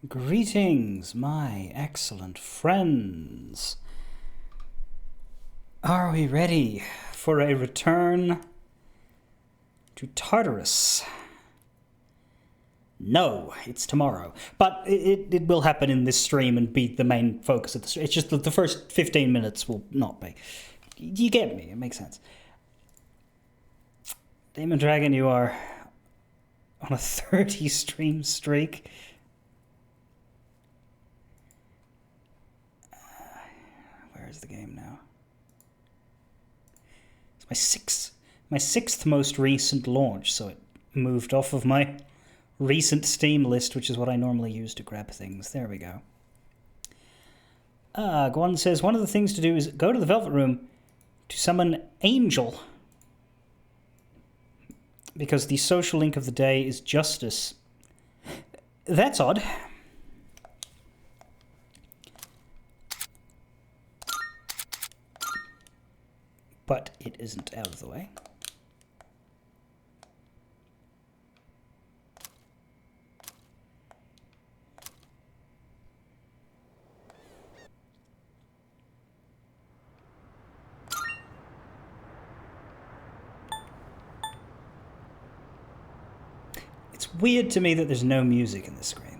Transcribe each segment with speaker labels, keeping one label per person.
Speaker 1: Greetings, my excellent friends. Are we ready for a return to Tartarus? No, it's tomorrow. But it will happen in this stream and be the main focus of the stream. It's just that the first 15 minutes will not be. You get me, it makes sense. Demon Dragon, you are on a 30 stream streak. Where's the game now? It's my sixth most recent launch, so it moved off of my recent Steam list, which is what I normally use to grab things. There we go. Guan says, one of the things to do is go to the Velvet Room to summon Angel, because the social link of the day is Justice. That's odd. But it isn't out of the way. It's weird to me that there's no music in this screen.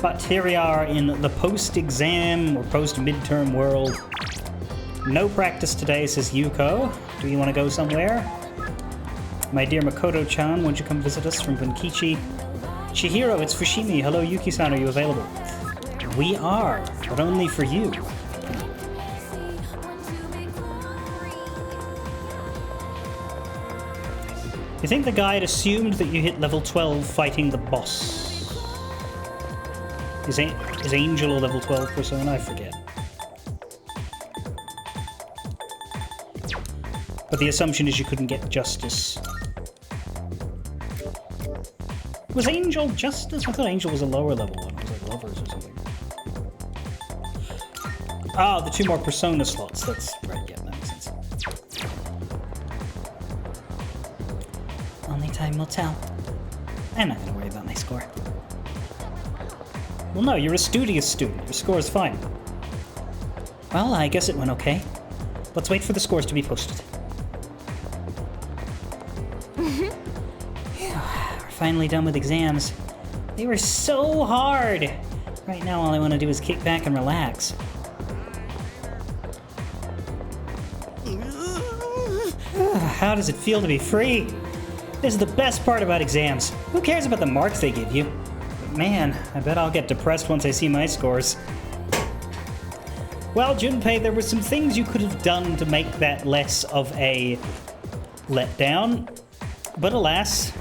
Speaker 1: But here we are in the post-exam or post-midterm world. No practice today, says Yuko. Do you want to go somewhere? My dear Makoto-chan, won't you come visit us from Bunkichi? Chihiro, it's Fushimi. Hello, Yuki-san, are you available? We are, but only for you. You think the guide assumed that you hit level 12 fighting the boss? Is Angel a level 12 persona? I forget. But the assumption is you couldn't get Justice. Was Angel Justice? I thought Angel was a lower level one. It was like Lovers or something. Ah, the 2 more persona slots. That's right, yeah, that makes sense. Only time will tell. I'm not going to worry about my score. Well, no, you're a studious student. Your score is fine. Well, I guess it went okay. Let's wait for the scores to be posted. We're finally done with exams. They were so hard. Right now, all I want to do is kick back and relax. How does it feel to be free? This is the best part about exams. Who cares about the marks they give you? Man, I bet I'll get depressed once I see my scores. Well, Junpei, there were some things you could have done to make that less of a letdown, but alas.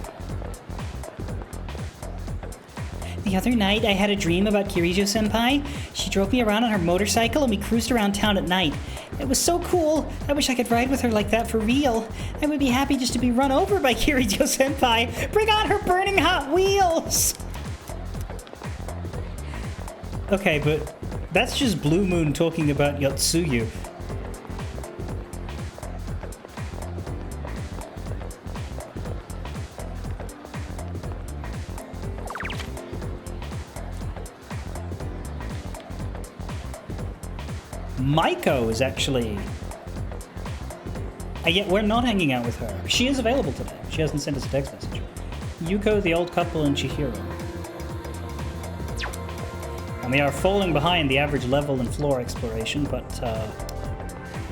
Speaker 1: The other night, I had a dream about Kirijo-senpai. She drove me around on her motorcycle and we cruised around town at night. It was so cool. I wish I could ride with her like that for real. I would be happy just to be run over by Kirijo-senpai. Bring on her burning hot wheels! Okay, but that's just Blue Moon talking about Yotsuyu. Maiko is actually... yeah, we're not hanging out with her. She is available today. She hasn't sent us a text message. Yuko, the old couple, and Chihiro. And we are falling behind the average level in floor exploration, but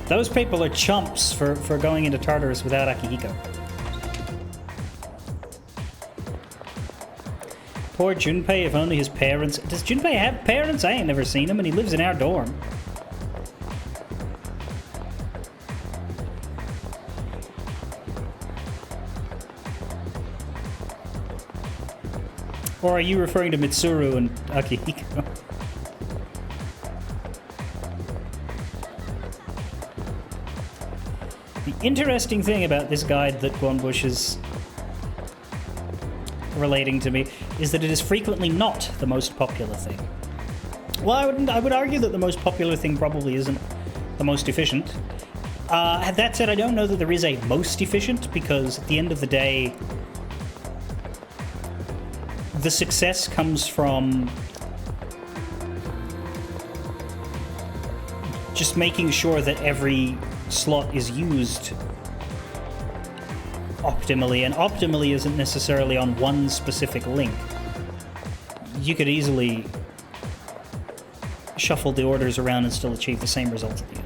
Speaker 1: those people are chumps for going into Tartarus without Akihiko. Poor Junpei, if only his parents... Does Junpei have parents? I ain't never seen him, and he lives in our dorm. Or are you referring to Mitsuru and Akihiko? The interesting thing about this guide that Guanbush is relating to me is that it is frequently not the most popular thing. Well, I would argue that the most popular thing probably isn't the most efficient. That said, I don't know that there is a most efficient, because at the end of the day, the success comes from just making sure that every slot is used optimally, and optimally isn't necessarily on one specific link. You could easily shuffle the orders around and still achieve the same result at the end.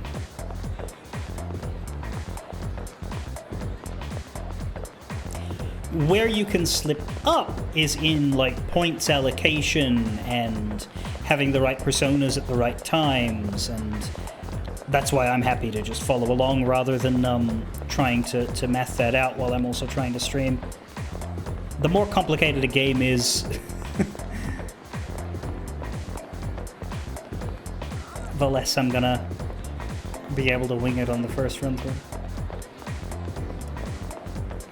Speaker 1: Where you can slip up is in like points allocation and having the right personas at the right times, and that's why I'm happy to just follow along rather than trying to math that out while I'm also trying to stream. The more complicated a game is, the less I'm gonna be able to wing it on the first run through.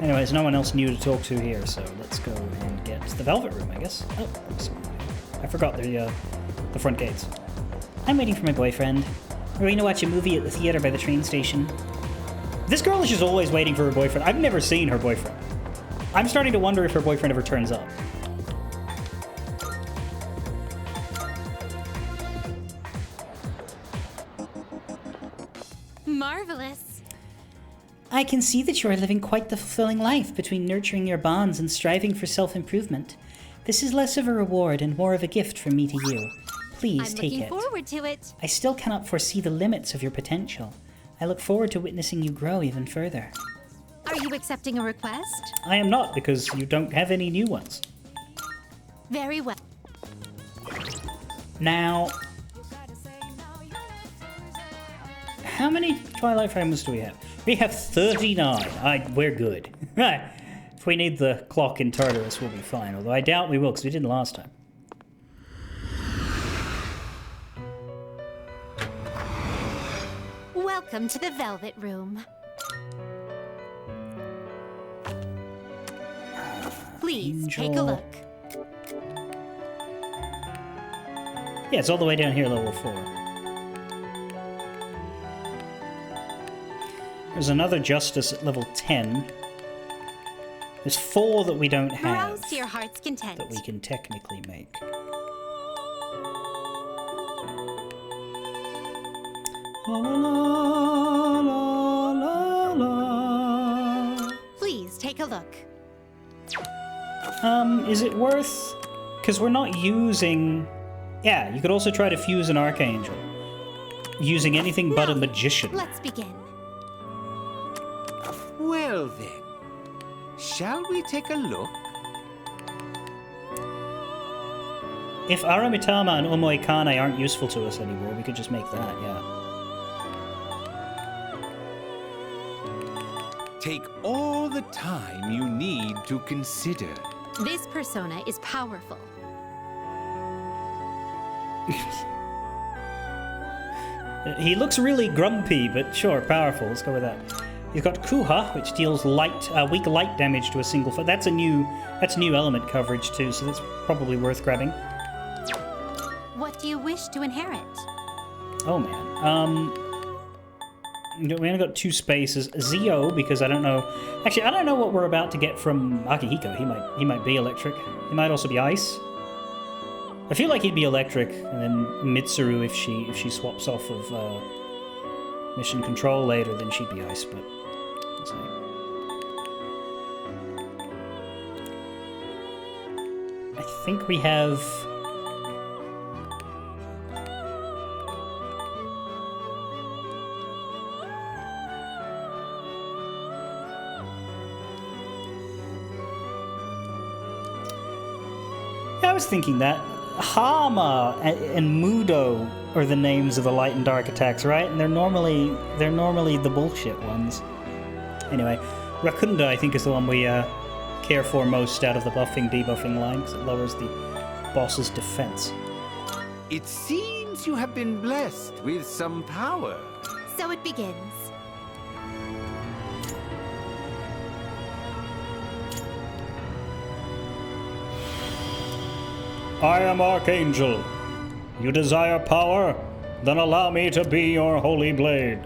Speaker 1: Anyways, no one else new to talk to here, so let's go and get to the Velvet Room, I guess. Oh, oops. I forgot the front gates. I'm waiting for my boyfriend. We're going to watch a movie at the theater by the train station. This girl is just always waiting for her boyfriend. I've never seen her boyfriend. I'm starting to wonder if her boyfriend ever turns up.
Speaker 2: Marvelous.
Speaker 3: I can see that you are living quite the fulfilling life between nurturing your bonds and striving for self-improvement. This is less of a reward and more of a gift from me to you. Please take it.
Speaker 2: I'm looking forward to it.
Speaker 3: I still cannot foresee the limits of your potential. I look forward to witnessing you grow even further.
Speaker 2: Are you accepting a request?
Speaker 1: I am not, because you don't have any new ones.
Speaker 2: Very well.
Speaker 1: Now, how many Twilight Fragments do we have? We have 39. We're good. If we need the clock in Tartarus, we'll be fine. Although I doubt we will, because we didn't last time.
Speaker 2: Welcome to the Velvet Room. Please take a
Speaker 1: Angel.
Speaker 2: look.
Speaker 1: Yeah, it's all the way down here, level 4. There's another Justice at level 10. There's 4 that we don't have
Speaker 2: Browse to your heart's content.
Speaker 1: that we can technically make. La la la la la.
Speaker 2: Please take a look.
Speaker 1: Is it worth... Because we're not using... Yeah, you could also try to fuse an Archangel. Using anything but a Magician.
Speaker 2: Let's begin.
Speaker 4: Well then, shall we take a look?
Speaker 1: If Aramitama and Omoikane aren't useful to us anymore, we could just make that, yeah.
Speaker 4: Take all the time you need to consider.
Speaker 2: This persona is powerful.
Speaker 1: He looks really grumpy, but sure, powerful. Let's go with that. He's got Kuha, which deals weak light damage to a single foot. That's new element coverage too, so that's probably worth grabbing.
Speaker 2: What do you wish to inherit?
Speaker 1: Oh man. We only got 2 spaces. Zio, because I don't know. Actually, I don't know what we're about to get from Akihiko. He might be electric. He might also be ice. I feel like he'd be electric, and then Mitsuru, if she swaps off of mission control later, then she'd be ice. But let's see. I think we have. I was thinking that Hama and Mudo are the names of the light and dark attacks, right? And they're normally the bullshit ones. Anyway, Rakunda I think is the one we care for most out of the buffing debuffing line, because it lowers the boss's defense.
Speaker 4: It seems you have been blessed with some power.
Speaker 2: So it begins.
Speaker 1: I am Archangel. You desire power? Then allow me to be your holy blade.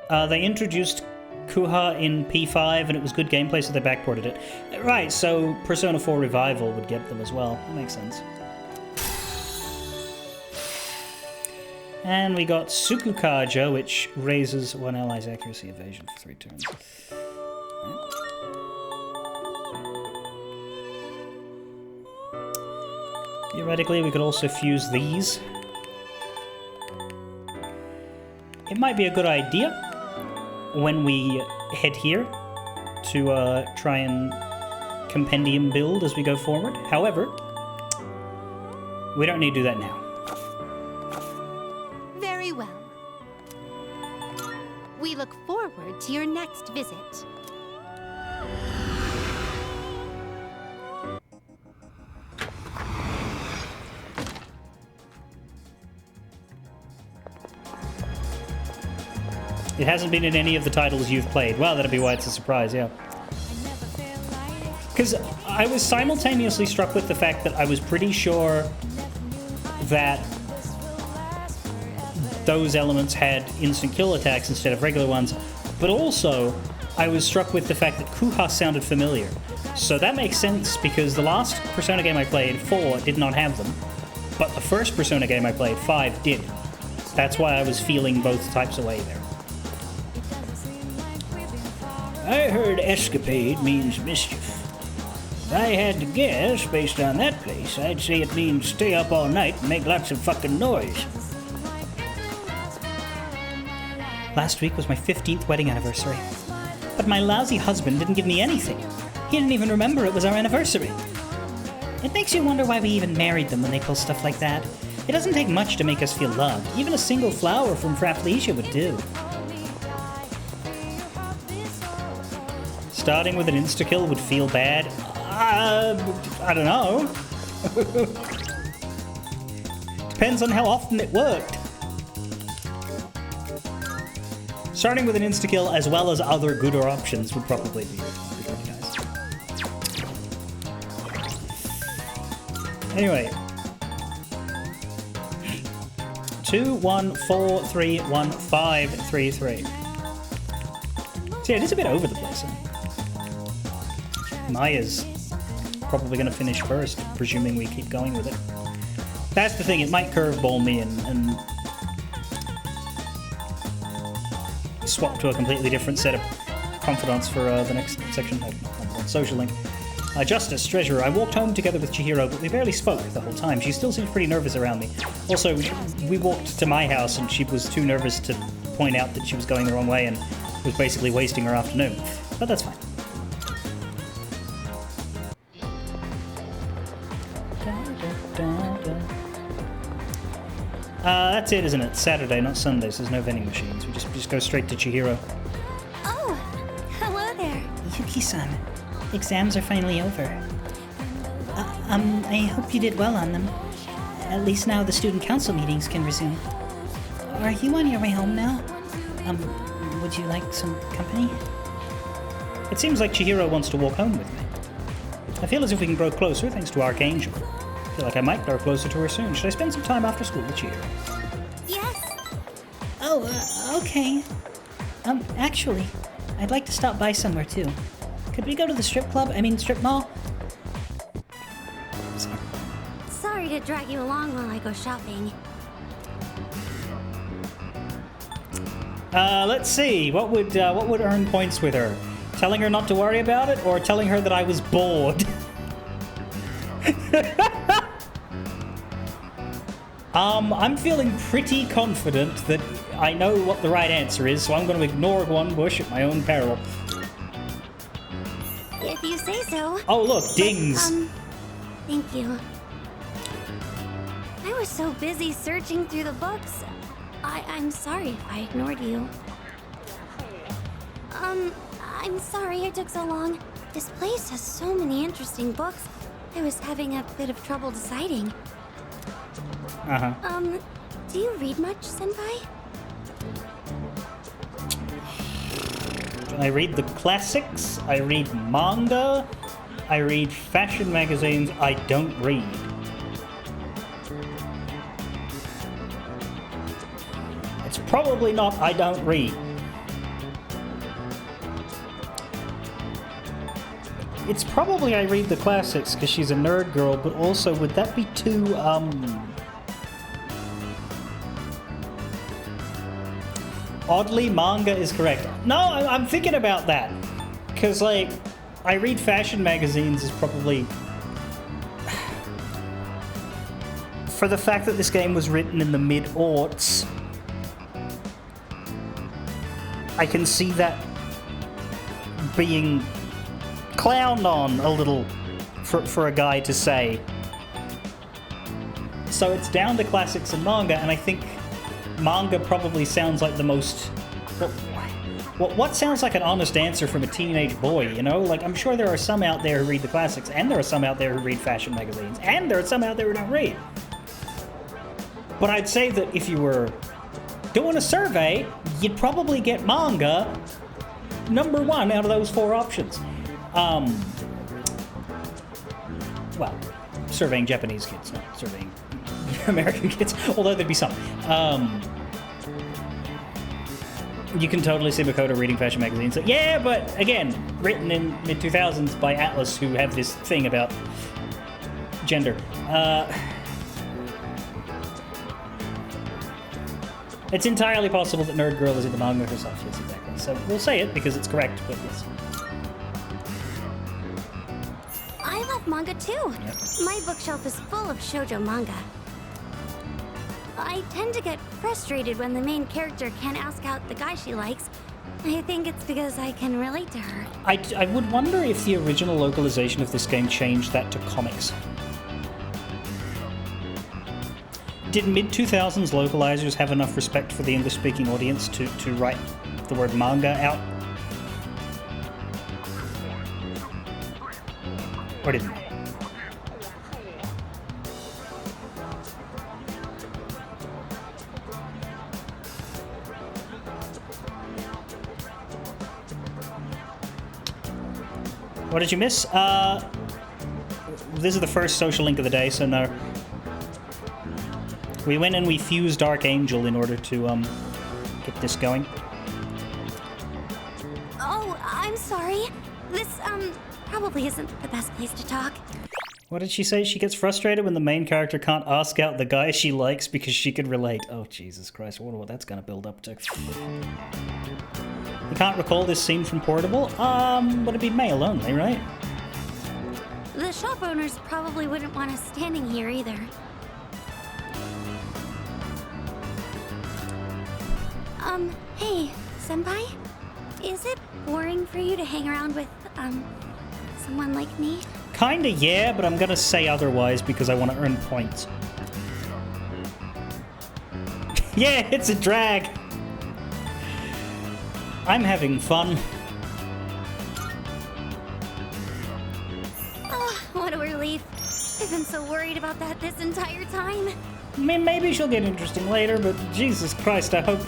Speaker 1: They introduced Kuha in P5, and it was good gameplay, so they backported it. Right, so Persona 4 Revival would get them as well. That makes sense. And we got Sukukaja, which raises one ally's accuracy evasion for 3 turns. Theoretically, we could also fuse these. It might be a good idea when we head here to try and compendium build as we go forward. However, we don't need to do that now.
Speaker 2: Very well. We look forward to your next visit.
Speaker 1: It hasn't been in any of the titles you've played. Well, that'd be why it's a surprise, yeah. Because I was simultaneously struck with the fact that I was pretty sure that those elements had instant kill attacks instead of regular ones, but also I was struck with the fact that Kuha sounded familiar. So that makes sense because the last Persona game I played, 4, did not have them, but the first Persona game I played, 5, did. That's why I was feeling both types away there. I heard escapade means mischief. If I had to guess, based on that place, I'd say it means stay up all night and make lots of fucking noise.
Speaker 3: Last week was my 15th wedding anniversary. But my lousy husband didn't give me anything. He didn't even remember it was our anniversary. It makes you wonder why we even married them when they pull stuff like that. It doesn't take much to make us feel loved. Even a single flower from Fraplesia would do.
Speaker 1: Starting with an insta-kill would feel bad. I don't know. Depends on how often it worked. Starting with an insta-kill as well as other gooder options would probably be pretty nice. Anyway. 2, 1, 4, 3, 1, 5, 3, 3. So yeah, it is a bit over the place. Maya's probably going to finish first, presuming we keep going with it. That's the thing, it might curveball me and swap to a completely different set of confidants for the next section. Social link. Justice, Treasurer, I walked home together with Chihiro, but we barely spoke the whole time. She still seems pretty nervous around me. Also, we walked to my house and she was too nervous to point out that she was going the wrong way and was basically wasting her afternoon. But that's fine. That's it, isn't it? Saturday, not Sunday, so there's no vending machines. We just go straight to Chihiro.
Speaker 2: Oh, hello there.
Speaker 3: Yuki-san, exams are finally over. I hope you did well on them. At least now the student council meetings can resume. Are you on your way home now? Would you like some company?
Speaker 1: It seems like Chihiro wants to walk home with me. I feel as if we can grow closer thanks to Archangel. I feel like I might grow closer to her soon. Should I spend some time after school with Chihiro?
Speaker 2: Yes.
Speaker 3: Oh, okay. Actually, I'd like to stop by somewhere too. Could we go to the strip mall?
Speaker 2: Sorry to drag you along while I go shopping.
Speaker 1: Let's see. What would earn points with her? Telling her not to worry about it, or telling her that I was bored? I'm feeling pretty confident that I know what the right answer is, so I'm going to ignore one bush at my own peril.
Speaker 2: If you say so.
Speaker 1: Oh, look, dings.
Speaker 2: Thank you. I was so busy searching through the books. I'm sorry if I ignored you. I'm sorry it took so long. This place has so many interesting books. I was having a bit of trouble deciding. Do you read much, Senpai?
Speaker 1: I read the classics, I read manga, I read fashion magazines, I don't read. It's probably not I don't read. it's probably I read the classics because she's a nerd girl, but also would that be too, Oddly, manga is correct. No, I'm thinking about that. Because, like, I read fashion magazines is probably... For the fact that this game was written in the mid-aughts, I can see that being clowned on a little for a guy to say. So it's down to classics and manga, and I think manga probably sounds like the most... What sounds like an honest answer from a teenage boy, you know? Like, I'm sure there are some out there who read the classics, and there are some out there who read fashion magazines, and there are some out there who don't read. But I'd say that if you were doing a survey, you'd probably get manga number one out of those four options. Well, surveying Japanese kids, not surveying American kids, although there'd be some. You can totally see Makoto reading fashion magazines. So, yeah, but again, written in mid-2000s by Atlas, who have this thing about gender. It's entirely possible that Nerd Girl is in the manga herself, yes, exactly. So we'll say it because it's correct, but yes.
Speaker 2: I love manga too.
Speaker 1: Yep.
Speaker 2: My bookshelf is full of shoujo manga. I tend to get frustrated when the main character can't ask out the guy she likes. I think it's because I can relate to her.
Speaker 1: I would wonder if the original localization of this game changed that to comics. Did mid-2000s localizers have enough respect for the English-speaking audience to write the word manga out? Or didn't they? What did you miss? This is the first social link of the day, so no. We went and we fused Dark Angel in order to get this going.
Speaker 2: Oh, I'm sorry. This, probably isn't the best place to talk.
Speaker 1: What did she say? She gets frustrated when the main character can't ask out the guy she likes because she could relate. Oh, Jesus Christ. I wonder what that's going to build up to. You can't recall this scene from Portable? Would it be male only, right?
Speaker 2: The shop owners probably wouldn't want us standing here either. Hey, Senpai? Is it boring for you to hang around with, someone like me?
Speaker 1: Kinda, yeah, but I'm gonna say otherwise because I want to earn points. Yeah, it's a drag! I'm having fun.
Speaker 2: Oh, what a relief. I've been so worried about that this entire time.
Speaker 1: I mean, maybe she'll get interesting later, but Jesus Christ, I hope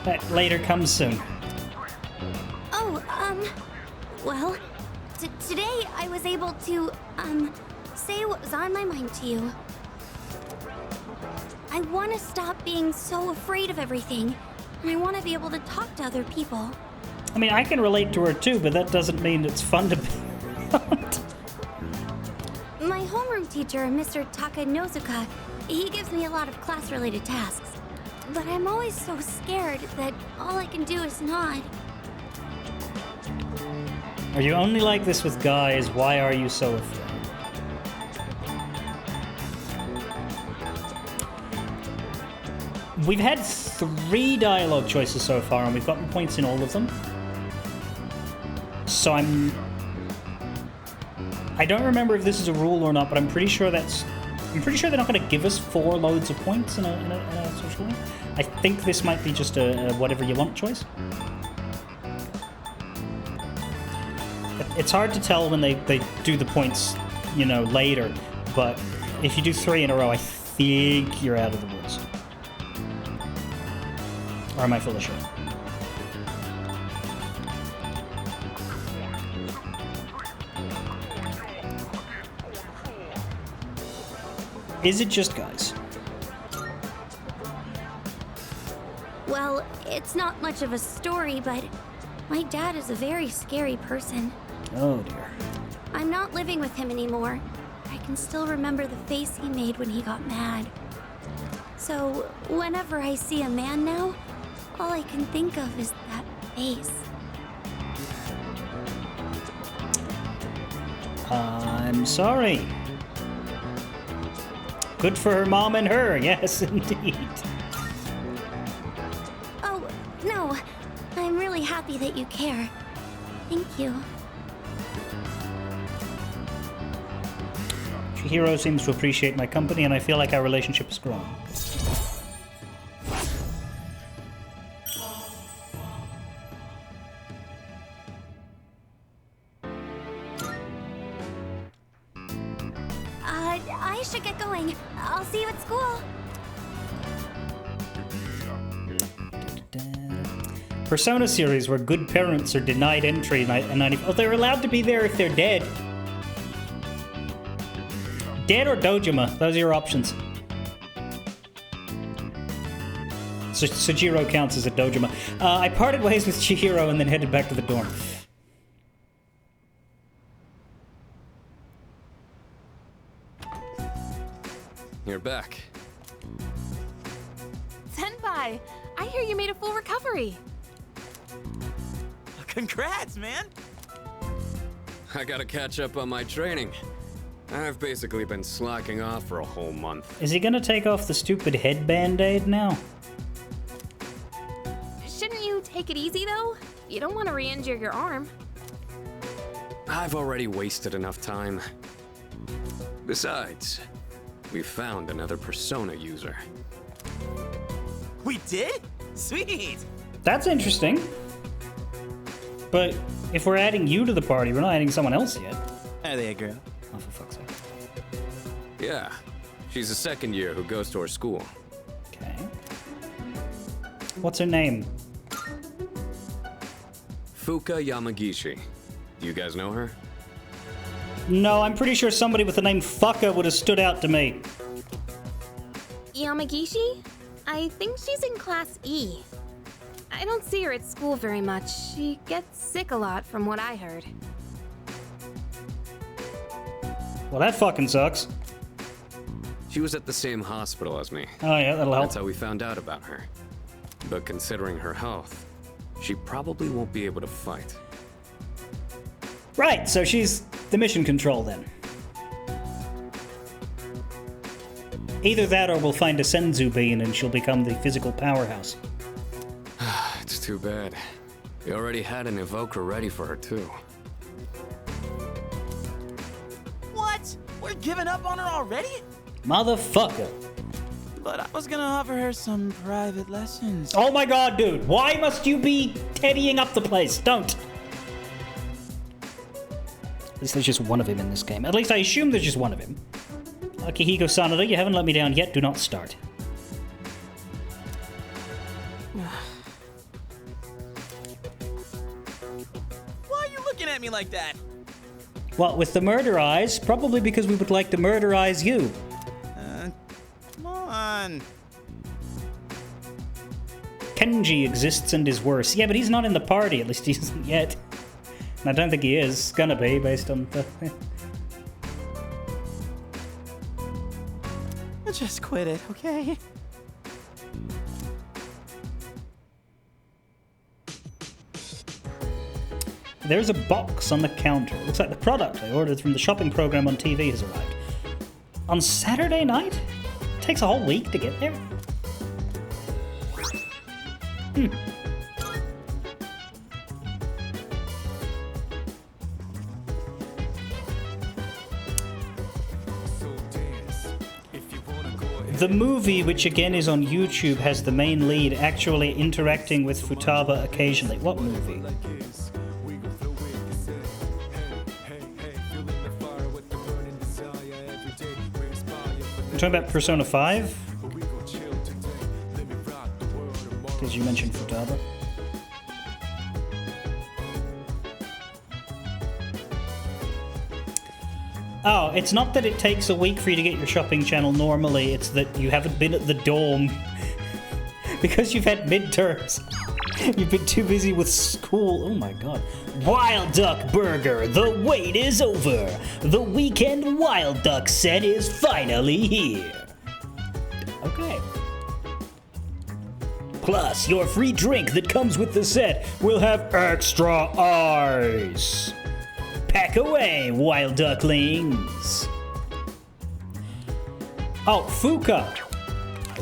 Speaker 1: that later comes soon.
Speaker 2: Oh, well, today I was able to, say what was on my mind to you. I want to stop being so afraid of everything, and I want to be able to talk to other people.
Speaker 1: I mean, I can relate to her too, but that doesn't mean it's fun to be around.
Speaker 2: My homeroom teacher, Mr. Takanozuka, he gives me a lot of class-related tasks. But I'm always so scared that all I can do is nod.
Speaker 1: Are you only like this with guys? Why are you so afraid? We've had 3 dialogue choices so far, and we've gotten points in all of them. So I don't remember if this is a rule or not, but I'm pretty sure they're not going to give us 4 loads of points in a social link. I think this might be just a whatever you want choice. It's hard to tell when they do the points, you know, later, but if you do 3 in a row, I think you're out of the woods. Or am I full of shit? Is it just guys?
Speaker 2: Well, it's not much of a story, but my dad is a very scary person.
Speaker 1: Oh dear.
Speaker 2: I'm not living with him anymore. I can still remember the face he made when he got mad. So, whenever I see a man now, all I can think of is that face.
Speaker 1: I'm sorry. Good for her mom and her, yes, indeed.
Speaker 2: Oh, no. I'm really happy that you care. Thank you.
Speaker 1: Chihiro seems to appreciate my company, and I feel like our relationship is growing.
Speaker 2: I should get going. I'll see you at school.
Speaker 1: Persona series where good parents are denied entry and oh, they're allowed to be there if they're dead. Dead or Dojima, those are your options. So Sojiro counts as a Dojima. I parted ways with Chihiro and then headed back to the dorm.
Speaker 5: You're back.
Speaker 6: Senpai, I hear you made a full recovery.
Speaker 7: Congrats, man!
Speaker 5: I gotta catch up on my training. I've basically been slacking off for a whole month.
Speaker 1: Is he gonna take off the stupid head band-aid now?
Speaker 6: Shouldn't you take it easy, though? You don't want to re-injure your arm.
Speaker 5: I've already wasted enough time. Besides, we found another Persona user.
Speaker 7: We did? Sweet!
Speaker 1: That's interesting. But if we're adding you to the party, we're not adding someone else yet.
Speaker 7: Are they a girl?
Speaker 1: Oh, for fuck's sake.
Speaker 5: Yeah, she's a second year who goes to our school.
Speaker 1: Okay. What's her name?
Speaker 5: Fuka Yamagishi. Do you guys know her?
Speaker 1: No, I'm pretty sure somebody with the name Fucka would have stood out to me.
Speaker 6: Yamagishi? I think she's in Class E. I don't see her at school very much. She gets sick a lot, from what I heard.
Speaker 1: Well, that fucking sucks.
Speaker 5: She was at the same hospital as me.
Speaker 1: Oh yeah, that'll help.
Speaker 5: That's how we found out about her. But considering her health, she probably won't be able to fight.
Speaker 1: Right, so she's the mission control then. Either that or we'll find a Senzu bean and she'll become the physical powerhouse.
Speaker 5: It's too bad. We already had an evoker ready for her too.
Speaker 7: What? We're giving up on her already?
Speaker 1: Motherfucker.
Speaker 7: But I was gonna offer her some private lessons.
Speaker 1: Oh my god, dude. Why must you be teddying up the place? Don't. At least there's just one of him in this game. At least I assume there's just one of him. Akihiko Sanada, you haven't let me down yet. Do not start.
Speaker 7: Why are you looking at me like that?
Speaker 1: What, with the murder eyes? Probably because we would like to murderize you.
Speaker 7: Come on.
Speaker 1: Kenji exists and is worse. Yeah, but he's not in the party. At least he isn't yet. And I don't think he is gonna be based on the...
Speaker 7: Just quit it, okay?
Speaker 1: There's a box on the counter. Looks like the product I ordered from the shopping program on TV has arrived. On Saturday night? It takes a whole week to get there? The movie, which again is on YouTube, has the main lead actually interacting with Futaba occasionally. What movie? You're talking about Persona 5? Because you mentioned Futaba. Oh, it's not that it takes a week for you to get your shopping channel normally, it's that you haven't been at the dorm because you've had midterms. You've been too busy with school. Oh my god. Wild Duck Burger, the wait is over. The weekend Wild Duck set is finally here. Okay. Plus, your free drink that comes with the set will have extra ice. Pack away, Wild Ducklings. Oh, Fuka,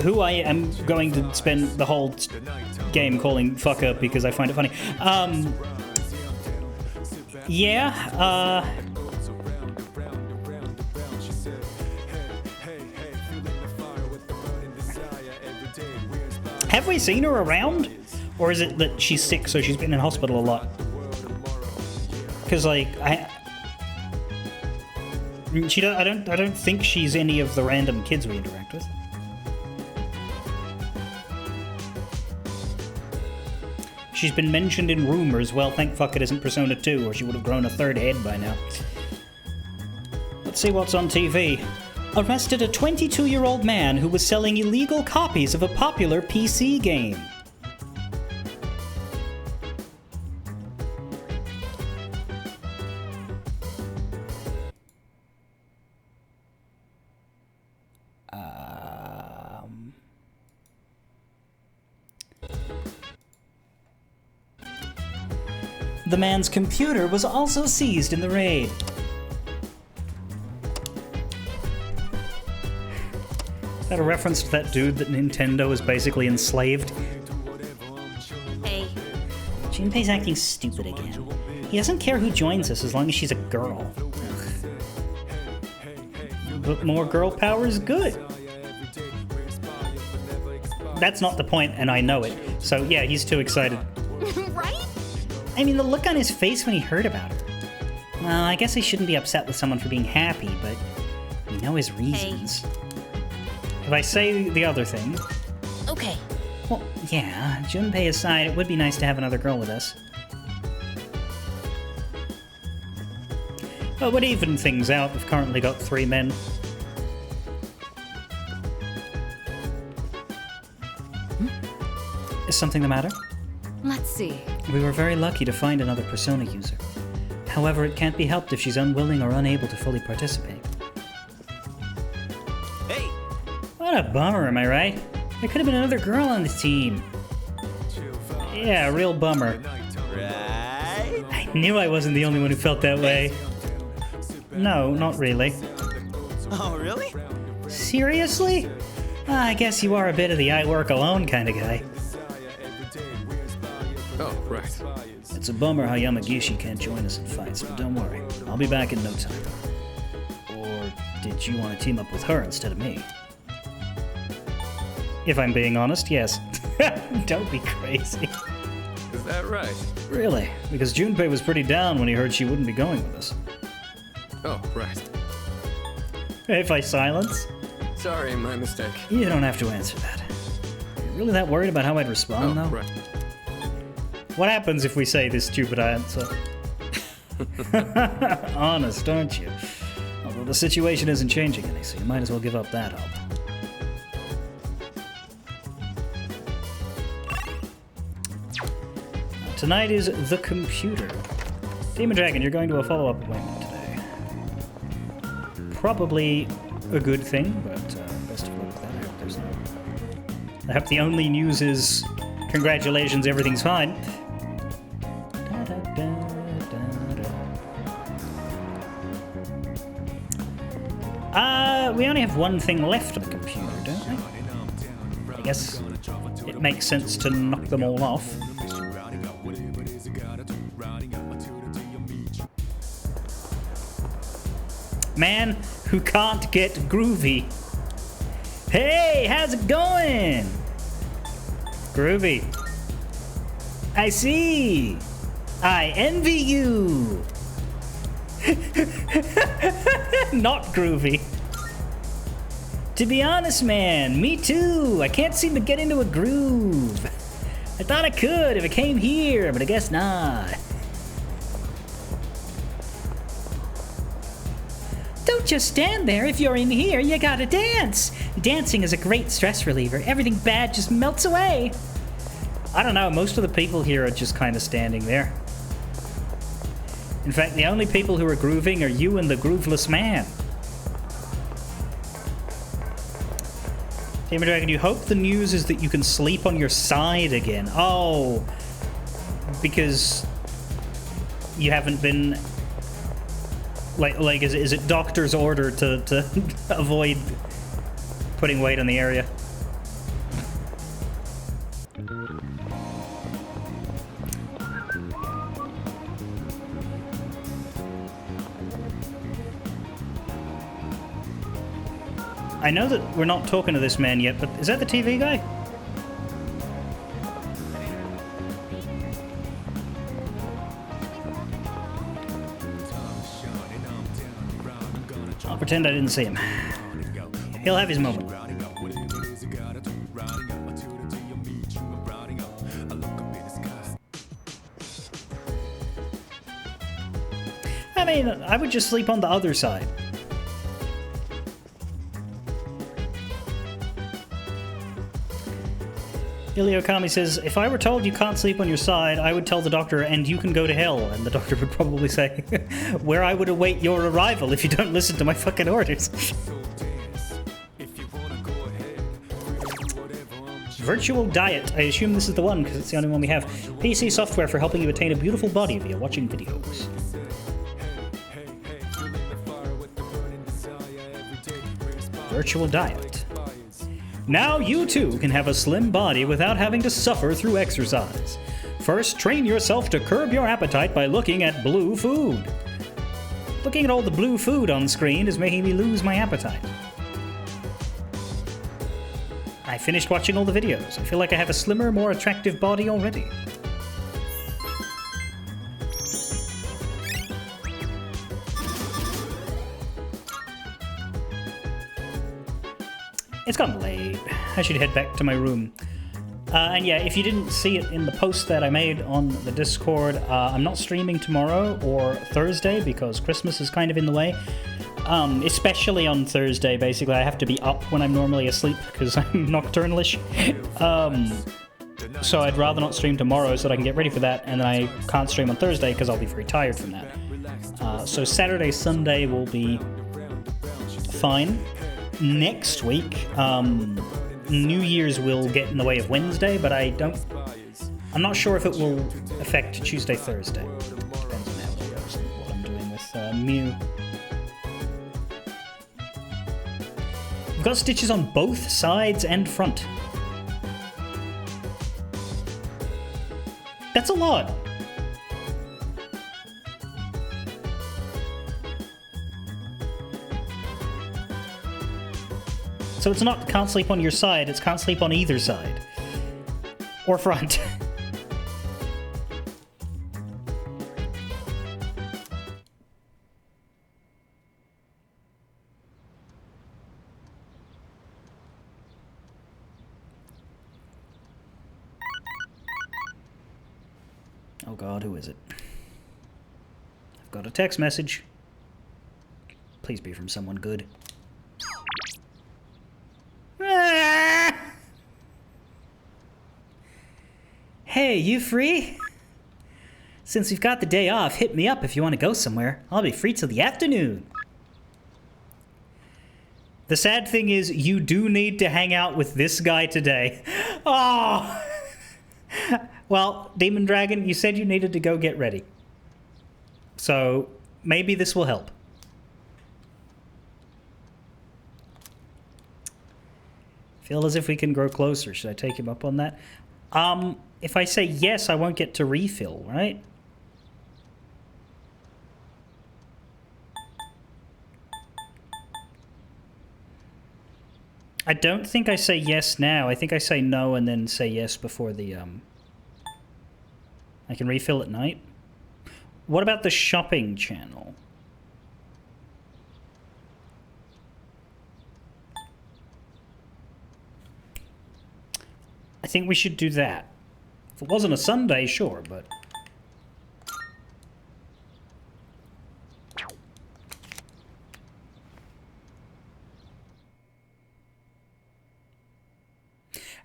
Speaker 1: who I am going to spend the whole game calling Fucker because I find it funny. Have we seen her around? Or is it that she's sick, so she's been in hospital a lot? Because, like, I don't think she's any of the random kids we interact with. She's been mentioned in rumors. Well, thank fuck it isn't Persona 2, or she would have grown a third head by now. Let's see what's on TV. Arrested a 22-year-old man who was selling illegal copies of a popular PC game. The man's computer was also seized in the raid. Is that a reference to that dude that Nintendo is basically enslaved?
Speaker 2: Hey.
Speaker 1: Junpei's acting stupid again. He doesn't care who joins us as long as she's a girl. But more girl power is good. That's not the point, and I know it. So yeah, he's too excited.
Speaker 2: Right?
Speaker 1: I mean, the look on his face when he heard about her. Well, I guess he shouldn't be upset with someone for being happy, but we know his reasons. Hey. If I say the other thing...
Speaker 2: Okay.
Speaker 1: Well, yeah, Junpei aside, it would be nice to have another girl with us. But would even things out, we've currently got 3 men. Is something the matter?
Speaker 6: Let's see.
Speaker 1: We were very lucky to find another Persona user. However, it can't be helped if she's unwilling or unable to fully participate.
Speaker 7: Hey!
Speaker 1: What a bummer, am I right? There could have been another girl on the team. Yeah, a real bummer.
Speaker 7: Right?
Speaker 1: I knew I wasn't the only one who felt that way. No, not really.
Speaker 7: Oh, really?
Speaker 1: Seriously? I guess you are a bit of the I work alone kind of guy.
Speaker 5: Oh, right.
Speaker 1: It's a bummer how Yamagishi can't join us in fights, but don't worry. I'll be back in no time. Or did you want to team up with her instead of me? If I'm being honest, yes. Don't be crazy.
Speaker 5: Is that right?
Speaker 1: Really? Because Junpei was pretty down when he heard she wouldn't be going with us.
Speaker 5: Oh, right.
Speaker 1: If I silence?
Speaker 5: Sorry, my mistake.
Speaker 1: You don't have to answer that. You're really that worried about how I'd respond, though?
Speaker 5: Right.
Speaker 1: What happens if we say this stupid answer? Honest, aren't you? Although the situation isn't changing any, so you might as well give up that hope. Tonight is The Computer. Demon Dragon, you're going to a follow-up appointment today. Probably a good thing, but best of luck with that. I hope the only news is congratulations, everything's fine. We only have one thing left on the computer, don't we? I guess it makes sense to knock them all off. Man who can't get groovy. Hey, how's it going? Groovy. I see. I envy you. Not groovy. To be honest, man, me too. I can't seem to get into a groove. I thought I could if it came here, but I guess not. Don't just stand there. If you're in here, you gotta dance. Dancing is a great stress reliever. Everything bad just melts away. I don't know, most of the people here are just kind of standing there. In fact, the only people who are grooving are you and the grooveless man. Demon Dragon, you hope the news is that you can sleep on your side again. Oh, because you haven't been... Like, is it doctor's order to avoid putting weight on the area? I know that we're not talking to this man yet, but is that the TV guy? I'll pretend I didn't see him. He'll have his moment. I mean, I would just sleep on the other side. Iliokami says, if I were told you can't sleep on your side, I would tell the doctor, and you can go to hell. And the doctor would probably say, where I would await your arrival if you don't listen to my fucking orders. Virtual Diet. I assume this is the one, because it's the only one we have. PC software for helping you attain a beautiful body via watching videos. Virtual Diet. Now you too can have a slim body without having to suffer through exercise. First, train yourself to curb your appetite by looking at blue food. Looking at all the blue food on screen is making me lose my appetite. I finished watching all the videos. I feel like I have a slimmer, more attractive body already. It's gotten late. I should head back to my room. And yeah, if you didn't see it in the post that I made on the Discord, I'm not streaming tomorrow or Thursday because Christmas is kind of in the way. Especially on Thursday, basically. I have to be up when I'm normally asleep because I'm nocturnalish. So I'd rather not stream tomorrow so that I can get ready for that, and then I can't stream on Thursday because I'll be very tired from that. So Saturday, Sunday will be fine. Next week, New Year's will get in the way of Wednesday, but I'm not sure if it will affect Tuesday, Thursday. Depends on how it goes and what I'm doing with Mew. We've got stitches on both sides and front. That's a lot. So it's not can't sleep on your side, it's can't sleep on either side. Or front. Oh God, who is it? I've got a text message. Please be from someone good. Hey, you free? Since we've got the day off, hit me up if you want to go somewhere. I'll be free till the afternoon. The sad thing is, you do need to hang out with this guy today. Oh! Well, Demon Dragon, you said you needed to go get ready. So, maybe this will help. Feel as if we can grow closer. Should I take him up on that? If I say yes, I won't get to refill, right? I don't think I say yes now. I think I say no and then say yes before the, I can refill at night. What about the shopping channel? I think we should do that. If it wasn't a Sunday, sure, but...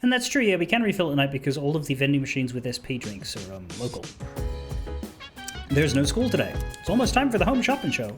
Speaker 1: And that's true, yeah, we can refill at night because all of the vending machines with SP drinks are local. There's no school today. It's almost time for the home shopping show.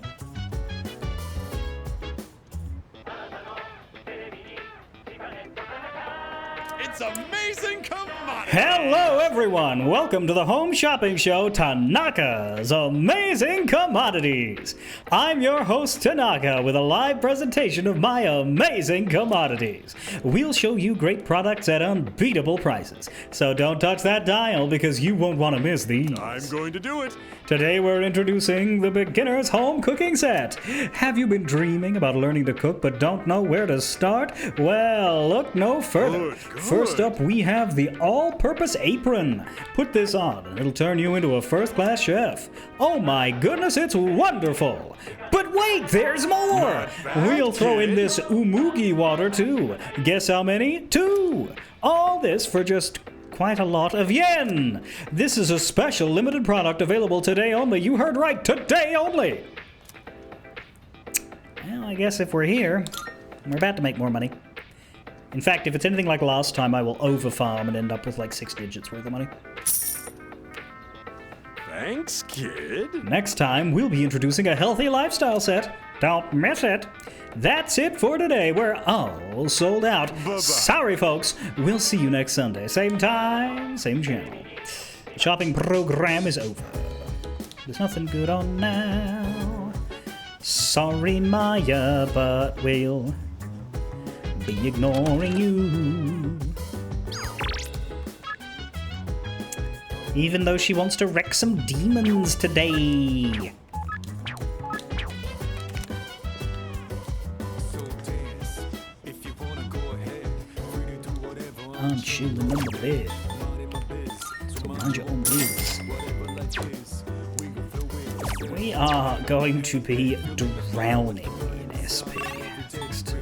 Speaker 5: It's amazing commodity!
Speaker 1: Hello, everyone! Welcome to the Home Shopping Show, Tanaka's Amazing Commodities. I'm your host, Tanaka, with a live presentation of my amazing commodities. We'll show you great products at unbeatable prices. So don't touch that dial because you won't want to miss these.
Speaker 5: I'm going to do it.
Speaker 1: Today we're introducing the Beginner's Home Cooking Set. Have you been dreaming about learning to cook but don't know where to start? Well, look no further.
Speaker 5: Good.
Speaker 1: First up, we have the all-purpose apron. Put this on and it'll turn you into a first-class chef. Oh my goodness, it's wonderful. But wait, there's more. We'll throw in this umugi water too. Guess how many? 2. All this for just quite a lot of yen. This is a special limited product available today only. You heard right, today only. Well, I guess if we're here, we're about to make more money. In fact, if it's anything like last time, I will overfarm and end up with like 6 digits worth of money.
Speaker 5: Thanks, kid.
Speaker 1: Next time, we'll be introducing a healthy lifestyle set. Don't miss it. That's it for today. We're all sold out.
Speaker 5: Bye-bye.
Speaker 1: Sorry, folks. We'll see you next Sunday. Same time, same channel. The shopping program is over. There's nothing good on now. Sorry, Maya, but we'll be ignoring you. Even though she wants to wreck some demons today. I'm chilling in the bed. So mind your own business. We are going to be drowning in SP next.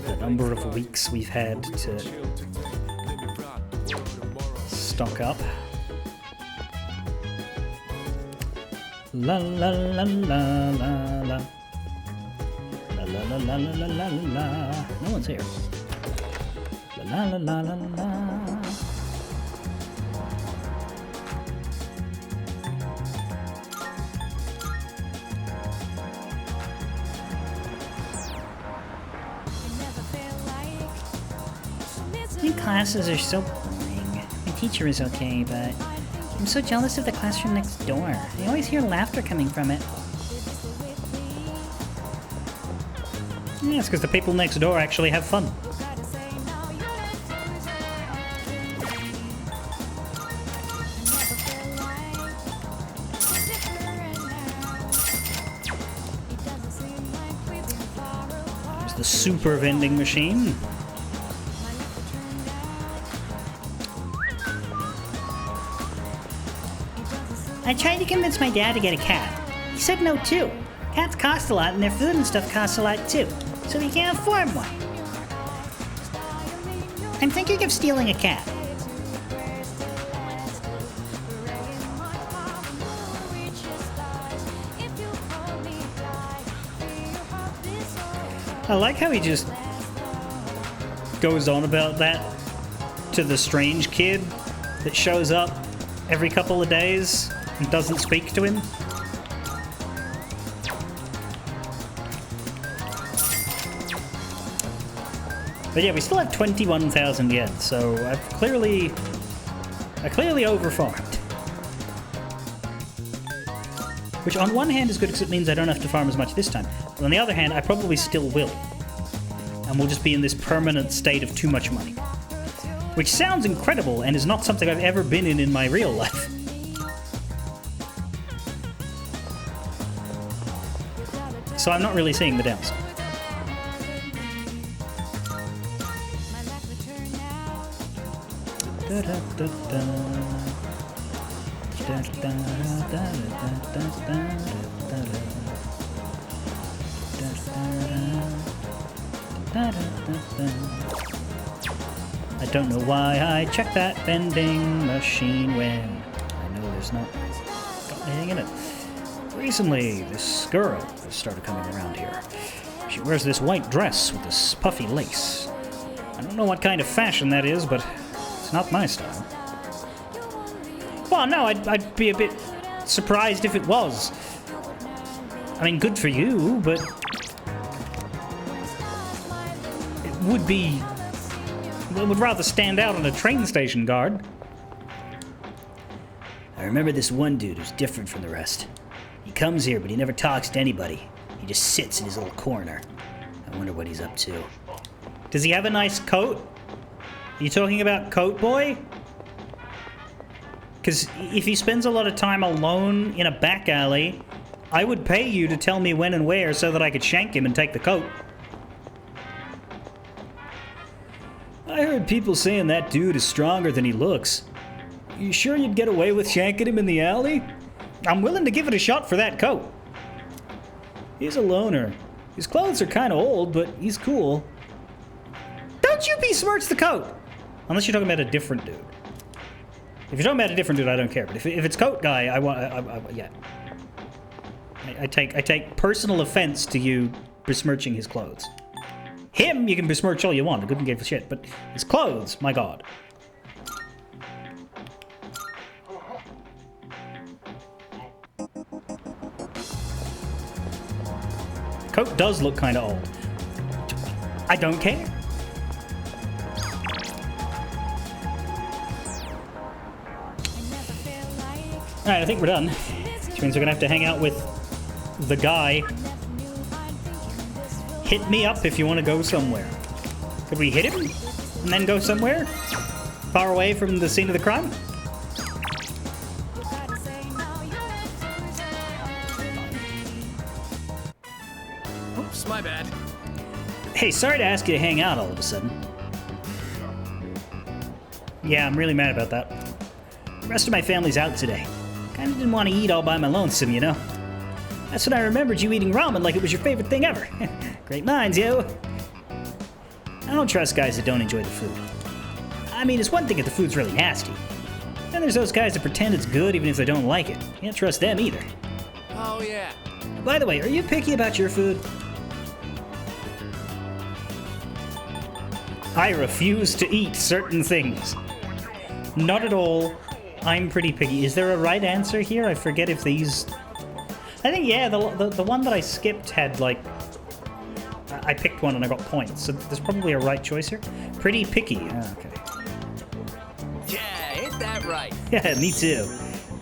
Speaker 1: The number of weeks we've had to stock up. La la la la la la. La la la la la la la. No one's here. La la la la la. My classes are so boring. My teacher is okay, but I'm so jealous of the classroom next door. I always hear laughter coming from it. Yeah, it's because the people next door actually have fun. There's the super vending machine. I tried to convince my dad to get a cat. He said no too. Cats cost a lot and their food and stuff costs a lot too, so we can't afford one. I'm thinking of stealing a cat. I like how he just goes on about that to the strange kid that shows up every couple of days and doesn't speak to him. But yeah, we still have 21,000 yen, so I clearly overfarmed. Which on one hand is good because it means I don't have to farm as much this time. But on the other hand, I probably still will. And we'll just be in this permanent state of too much money. Which sounds incredible and is not something I've ever been in my real life. So I'm not really seeing the downside. Da, da, da, da. Da, da, da, da, da, da, da, da, da. I don't know why I check that vending machine when I know there's not got anything in it. Recently, this girl has started coming around here. She wears this white dress with this puffy lace. I don't know what kind of fashion that is, but it's not my style. Well, no, I'd be a bit surprised if it was. I mean, good for you, but it would be... It would rather stand out on a train station guard.
Speaker 3: I remember this one dude who's different from the rest. He comes here, but he never talks to anybody. He just sits in his little corner. I wonder what he's up to.
Speaker 1: Does he have a nice coat? Are you talking about Coat Boy? Because if he spends a lot of time alone in a back alley, I would pay you to tell me when and where so that I could shank him and take the coat.
Speaker 3: I heard people saying that dude is stronger than he looks. You sure you'd get away with shanking him in the alley?
Speaker 1: I'm willing to give it a shot for that coat.
Speaker 3: He's a loner. His clothes are kind of old, but he's cool.
Speaker 1: Don't you besmirch the coat! Unless you're talking about a different dude. If you're talking about a different dude, I don't care. But if it's Coat Guy, yeah. I take personal offense to you besmirching his clothes. Him, you can besmirch all you want. I couldn't give a shit. But his clothes, my god. Coat does look kind of old. I don't care. Alright, I think we're done. Which means we're gonna have to hang out with the guy. Hit me up if you want to go somewhere. Could we hit him and then go somewhere? Far away from the scene of the crime?
Speaker 5: Oops, my bad.
Speaker 3: Hey, sorry to ask you to hang out all of a sudden.
Speaker 1: Yeah, I'm really mad about that.
Speaker 3: The rest of my family's out today. Kinda didn't want to eat all by my lonesome, you know? That's when I remembered you eating ramen like it was your favorite thing ever. Great minds, yo. I don't trust guys that don't enjoy the food. I mean, it's one thing if the food's really nasty. Then there's those guys that pretend it's good even if they don't like it. You can't trust them either.
Speaker 5: Oh, yeah.
Speaker 3: By the way, are you picky about your food?
Speaker 1: I refuse to eat certain things. Not at all. I'm pretty picky. Is there a right answer here? I forget if these... I think, yeah, the one that I skipped had, like... I picked one and I got points, so there's probably a right choice here. Pretty picky. Oh, okay.
Speaker 5: Yeah, ain't that right?
Speaker 3: Yeah, me too.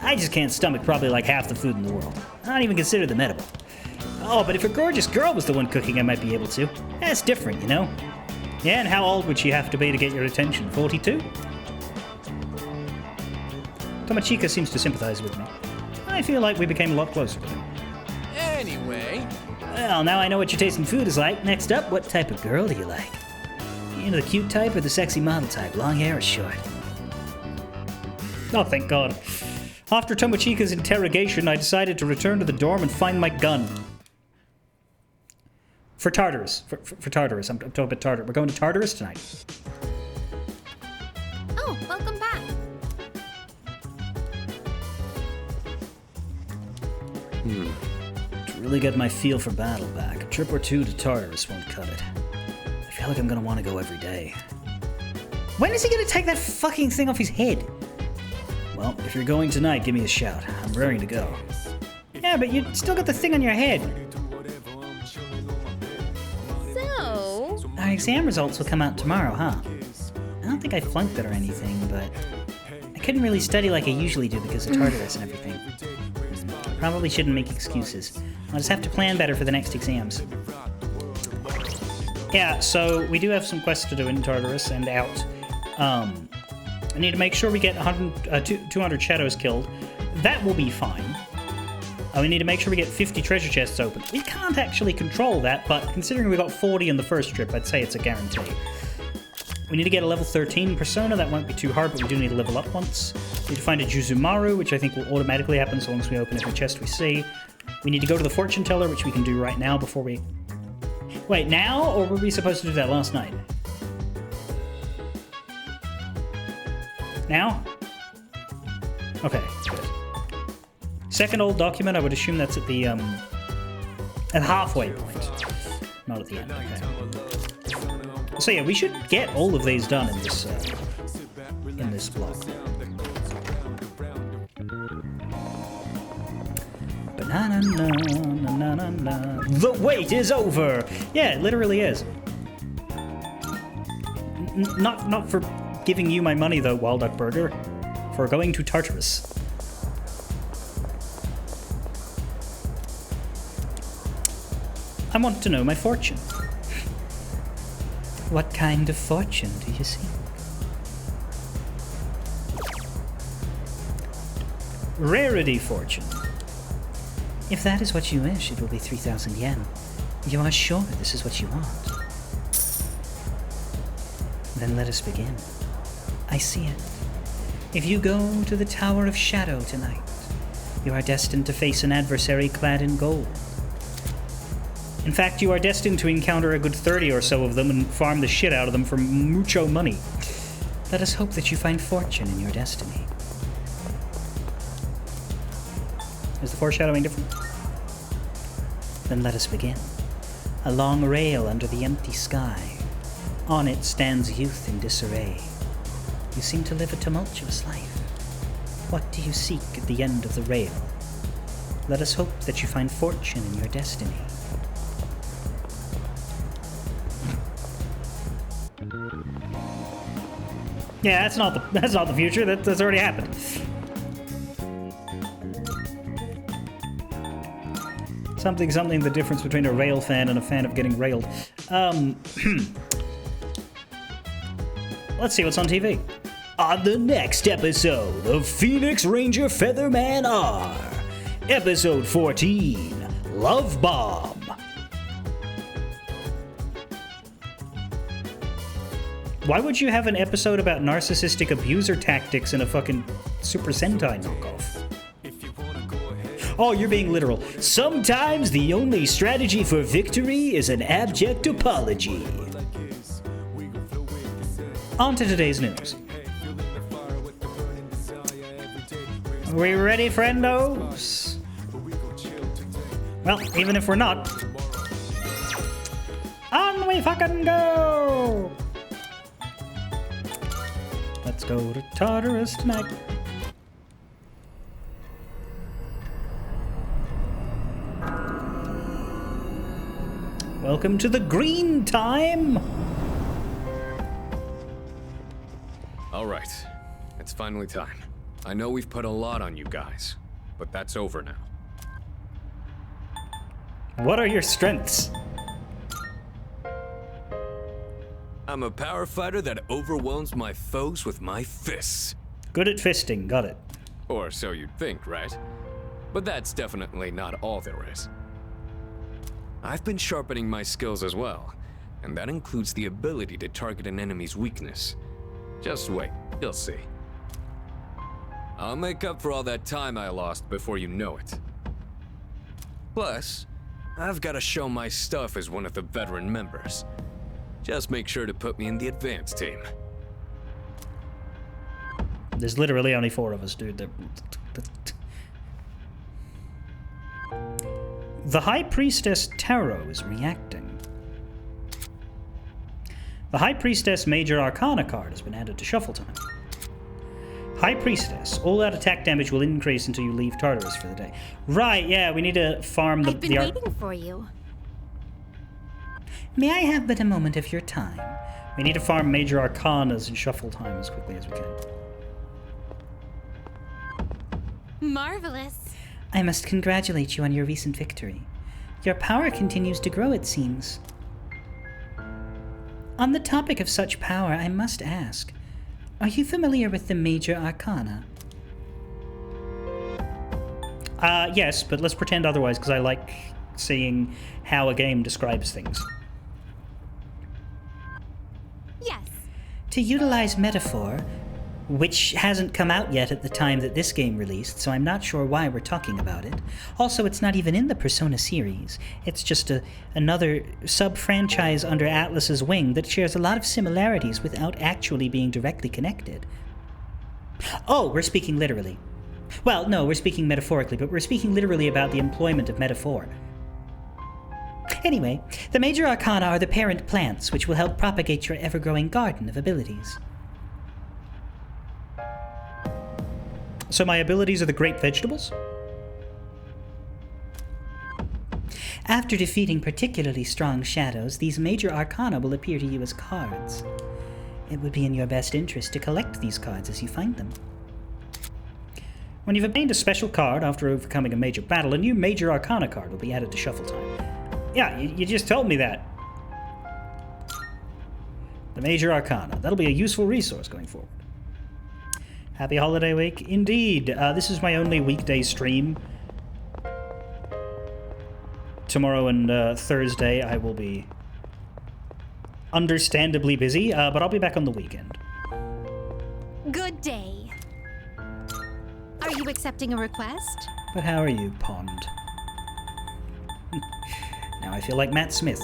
Speaker 3: I just can't stomach probably like half the food in the world. I don't even consider them edible. Oh, but if a gorgeous girl was the one cooking, I might be able to. That's different, you know?
Speaker 1: Yeah, and how old would she have to be to get your attention? 42? Tomochika seems to sympathize with me. I feel like we became a lot closer to him.
Speaker 5: Anyway,
Speaker 3: Well, now I know what your taste in food is like. Next up, what type of girl do you like? You into the cute type or the sexy model type? Long hair or short?
Speaker 1: Oh, thank God. After Tomochika's interrogation, I decided to return to the dorm and find my gun. For Tartarus. For Tartarus. I'm talking about Tartarus. We're going to Tartarus tonight.
Speaker 6: Oh, welcome back.
Speaker 3: To really get my feel for battle back, a trip or two to Tartarus won't cut it. I feel like I'm gonna want to go every day.
Speaker 1: When is he going to take that fucking thing off his head?
Speaker 3: Well, if you're going tonight, give me a shout. I'm raring to go.
Speaker 1: Yeah, but you still got the thing on your head.
Speaker 6: So,
Speaker 3: Our exam results will come out tomorrow, huh? I don't think I flunked it or anything, but I couldn't really study like I usually do because of Tartarus and everything. Probably shouldn't make excuses. I'll just have to plan better for the next exams.
Speaker 1: Yeah, so we do have some quests to do in Tartarus and out. I need to make sure we get 200 shadows killed. That will be fine. We need to make sure we get 50 treasure chests open. We can't actually control that, but considering we got 40 in the first trip, I'd say it's a guarantee. We need to get a level 13 persona. That won't be too hard, but we do need to level up once. We need to find a Juzumaru, which I think will automatically happen so long as we open every chest we see. We need to go to the fortune teller, which we can do right now before we... Wait, now? Or were we supposed to do that last night? Now? Okay, good. Second old document, I would assume that's at the halfway point. Not at the end, okay. So yeah, we should get all of these done in this block. Ba-na-na-na-na-na-na. The wait is over! Yeah, it literally is. Not for giving you my money though, Wild Duck Burger. For going to Tartarus. I want to know my fortune. What kind of fortune do you seek? Rarity fortune. If that is what you wish, it will be 3,000 yen. You are sure this is what you want? Then let us begin. I see it. If you go to the Tower of Shadow tonight, you are destined to face an adversary clad in gold. In fact, you are destined to encounter a good 30 or so of them and farm the shit out of them for mucho money. Let us hope that you find fortune in your destiny. Is the foreshadowing different? Then let us begin. A long rail under the empty sky. On it stands youth in disarray. You seem to live a tumultuous life. What do you seek at the end of the rail? Let us hope that you find fortune in your destiny. Yeah, that's not the future. That's already happened. Something, the difference between a rail fan and a fan of getting railed. Let's see what's on TV. On the next episode of Phoenix Ranger Featherman R, Episode 14, Love Bomb. Why would you have an episode about narcissistic abuser tactics in a fucking Super Sentai knockoff? Oh, you're being literal. Sometimes the only strategy for victory is an abject apology. On to today's news. Are we ready, friendos? Well, even if we're not, on we fucking go! Let's go to Tartarus tonight. Welcome to the green time!
Speaker 5: Alright, it's finally time. I know we've put a lot on you guys, but that's over now.
Speaker 1: What are your strengths?
Speaker 5: I'm a power fighter that overwhelms my foes with my fists.
Speaker 1: Good at fisting, got it.
Speaker 5: Or so you'd think, right? But that's definitely not all there is. I've been sharpening my skills as well, and that includes the ability to target an enemy's weakness. Just wait, you'll see. I'll make up for all that time I lost before you know it. Plus, I've got to show my stuff as one of the veteran members. Just make sure to put me in the advanced team.
Speaker 1: There's literally only 4 of us, dude. The High Priestess Tarot is reacting. The High Priestess Major Arcana card has been added to Shuffle Time. High Priestess. All out attack damage will increase until you leave Tartarus for the day. Right, yeah, we need to farm the...
Speaker 2: I've been waiting for you.
Speaker 3: May I have but a moment of your time?
Speaker 1: We need to farm Major Arcanas in Shuffle Time as quickly as we can.
Speaker 2: Marvelous.
Speaker 3: I must congratulate you on your recent victory. Your power continues to grow, it seems. On the topic of such power, I must ask, are you familiar with the Major Arcana?
Speaker 1: Yes, but let's pretend otherwise, because I like seeing how a game describes things.
Speaker 2: Yes.
Speaker 3: To utilize metaphor, which hasn't come out yet at the time that this game released, so I'm not sure why we're talking about it. Also, it's not even in the Persona series. It's just another sub-franchise under Atlus's wing that shares a lot of similarities without actually being directly connected. Oh, we're speaking literally. Well, no, we're speaking metaphorically, but we're speaking literally about the employment of metaphor. Anyway, the major arcana are the parent plants, which will help propagate your ever-growing garden of abilities.
Speaker 1: So my abilities are the great vegetables?
Speaker 3: After defeating particularly strong shadows, these major arcana will appear to you as cards. It would be in your best interest to collect these cards as you find them.
Speaker 1: When you've obtained a special card after overcoming a major battle, a new major arcana card will be added to shuffle time. Yeah, you just told me that. The major arcana. That'll be a useful resource going forward. Happy holiday week. Indeed. This is my only weekday stream. Tomorrow and Thursday I will be understandably busy, but I'll be back on the weekend.
Speaker 2: Good day. Are you accepting a request?
Speaker 1: But how are you, Pond? Now I feel like Matt Smith.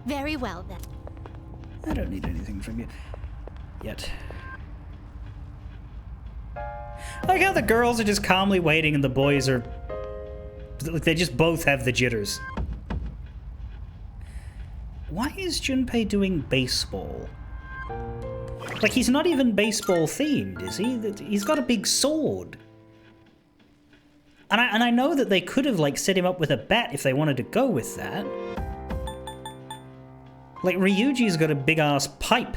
Speaker 2: Very well, then.
Speaker 1: I don't need anything from you yet. I like how the girls are just calmly waiting and the boys are... like they just both have the jitters. Why is Junpei doing baseball? Like, he's not even baseball themed, is he? He's got a big sword. And I know that they could have, like, set him up with a bat if they wanted to go with that. Like, Ryuji's got a big-ass pipe.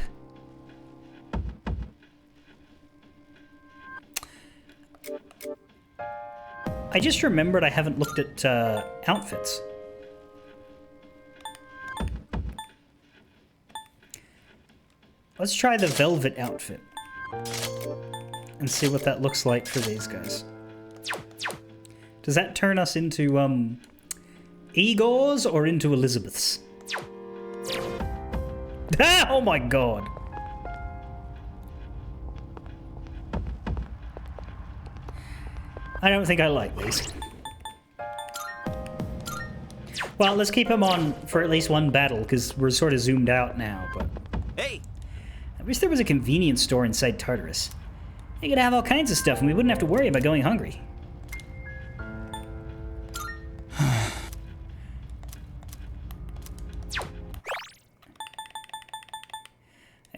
Speaker 1: I just remembered I haven't looked at outfits. Let's try the velvet outfit and see what that looks like for these guys. Does that turn us into Igor's or into Elizabeth's? Ah, oh my god. I don't think I like these. Well, let's keep him on for at least one battle, because we're sort of zoomed out now, but...
Speaker 7: Hey!
Speaker 1: I wish there was a convenience store inside Tartarus. You could have all kinds of stuff, and we wouldn't have to worry about going hungry.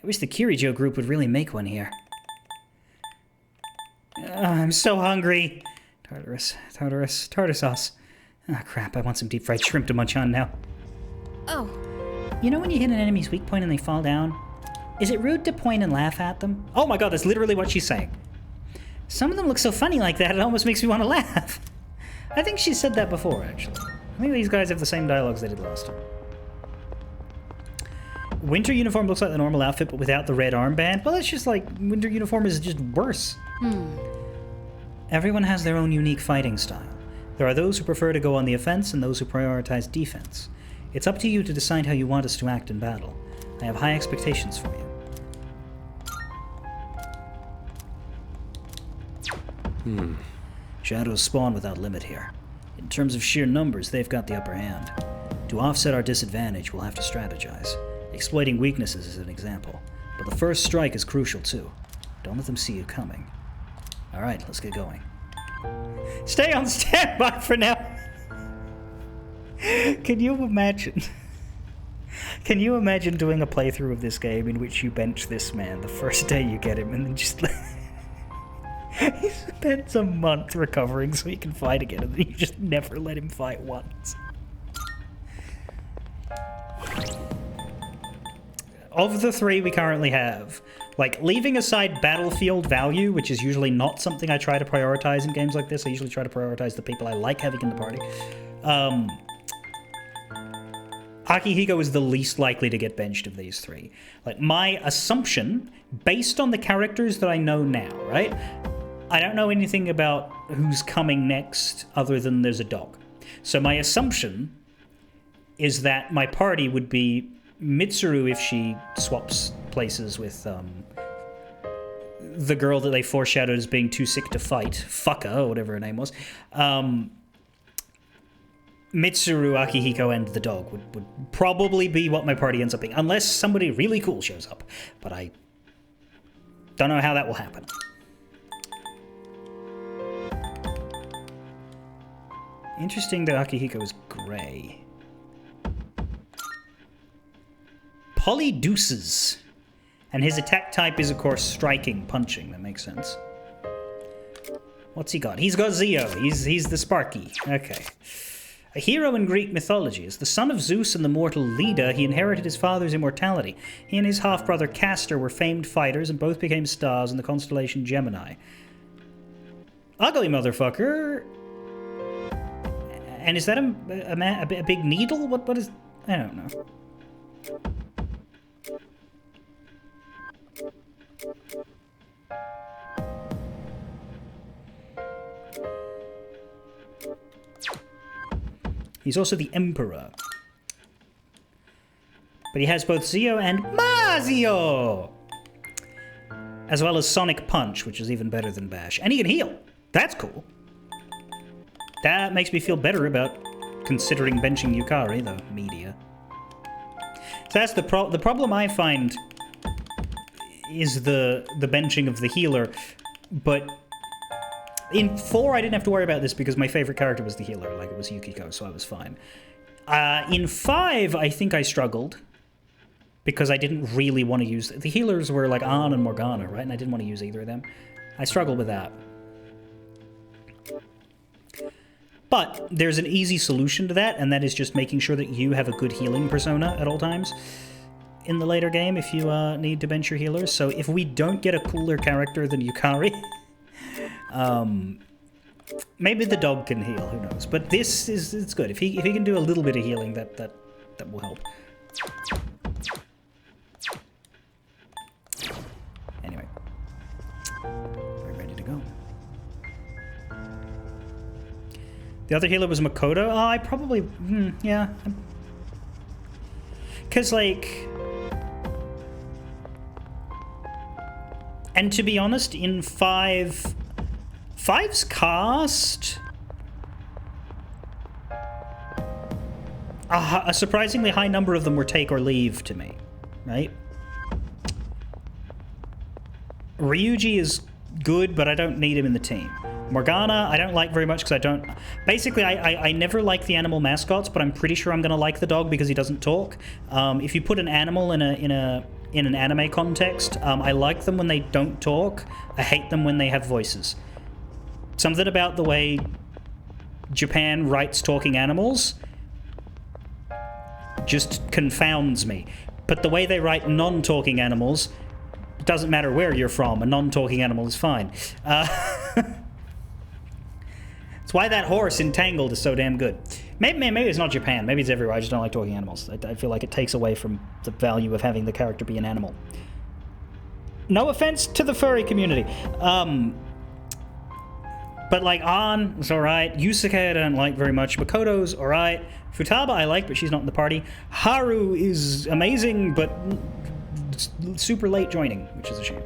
Speaker 1: I wish the Kirijo group would really make one here. I'm so hungry. Tartar sauce. Ah, crap, I want some deep fried shrimp to munch on now.
Speaker 2: Oh.
Speaker 3: You know when you hit an enemy's weak point and they fall down? Is it rude to point and laugh at them?
Speaker 1: Oh my god, that's literally what she's saying.
Speaker 3: Some of them look so funny like that, it almost makes me want to laugh.
Speaker 1: I think she said that before, actually. I think these guys have the same dialogues they did last time. Winter uniform looks like the normal outfit, but without the red armband. Well, it's just like, winter uniform is just worse. Everyone has their own unique fighting style. There are those who prefer to go on the offense and those who prioritize defense. It's up to you to decide how you want us to act in battle. I have high expectations for you. Shadows spawn without limit here. In terms of sheer numbers, they've got the upper hand. To offset our disadvantage, we'll have to strategize. Exploiting weaknesses is an example, but the first strike is crucial too. Don't let them see you coming. Alright, let's get going. Stay on standby for now! Can you imagine? Can you imagine doing a playthrough of this game in which you bench this man the first day you get him and then just... he spends a month recovering so he can fight again and then you just never let him fight once. Of the three we currently have, like, leaving aside battlefield value, which is usually not something I try to prioritize in games like this, I usually try to prioritize the people I like having in the party, Akihiko is the least likely to get benched of these three. Like, my assumption, based on the characters that I know now, right? I don't know anything about who's coming next other than there's a dog. So my assumption is that my party would be Mitsuru if she swaps places with the girl that they foreshadowed as being too sick to fight, Fucka, or whatever her name was. Mitsuru, Akihiko, and the dog would probably be what my party ends up being, unless somebody really cool shows up. But I don't know how that will happen. Interesting that Akihiko is gray. Polydeuces. And his attack type is, of course, striking, punching. That makes sense. What's he got? He's got Zio. He's the Sparky. Okay. A hero in Greek mythology. As the son of Zeus and the mortal Leda, he inherited his father's immortality. He and his half-brother Castor were famed fighters and both became stars in the constellation Gemini. Ugly motherfucker. And is that a big needle? What is... I don't know. He's also the Emperor. But he has both Zio and Mazio! As well as Sonic Punch, which is even better than Bash. And he can heal! That's cool. That makes me feel better about considering benching Yukari, the media. So that's the problem I find is the benching of the healer, but in 4 I didn't have to worry about this because my favorite character was the healer, like it was Yukiko, so I was fine. In 5 I think I struggled because I didn't really want to use... The healers were like Ann and Morgana, right? And I didn't want to use either of them. I struggled with that. But there's an easy solution to that, and that is just making sure that you have a good healing persona at all times in the later game if you need to bench your healers. So if we don't get a cooler character than Yukari, maybe the dog can heal, who knows. But this is, it's good. If he can do a little bit of healing, that will help. Anyway. We're ready to go. The other healer was Makoto. Oh, I probably... yeah. Because, like... And to be honest, in 5... 5's cast... A surprisingly high number of them were take or leave to me, right? Ryuji is good, but I don't need him in the team. Morgana, I don't like very much because I don't... Basically, I never like the animal mascots, but I'm pretty sure I'm going to like the dog because he doesn't talk. If you put an animal in an anime context, I like them when they don't talk. I hate them when they have voices. Something about the way Japan writes talking animals just confounds me. But the way they write non-talking animals, it doesn't matter where you're from. A non-talking animal is fine. It's why that horse in Tangled is so damn good. Maybe it's not Japan. Maybe it's everywhere. I just don't like talking animals. I feel like it takes away from the value of having the character be an animal. No offense to the furry community. But like Ann is alright. Yusuke I don't like very much. Makoto's alright. Futaba I like, but she's not in the party. Haru is amazing, but super late joining, which is a shame.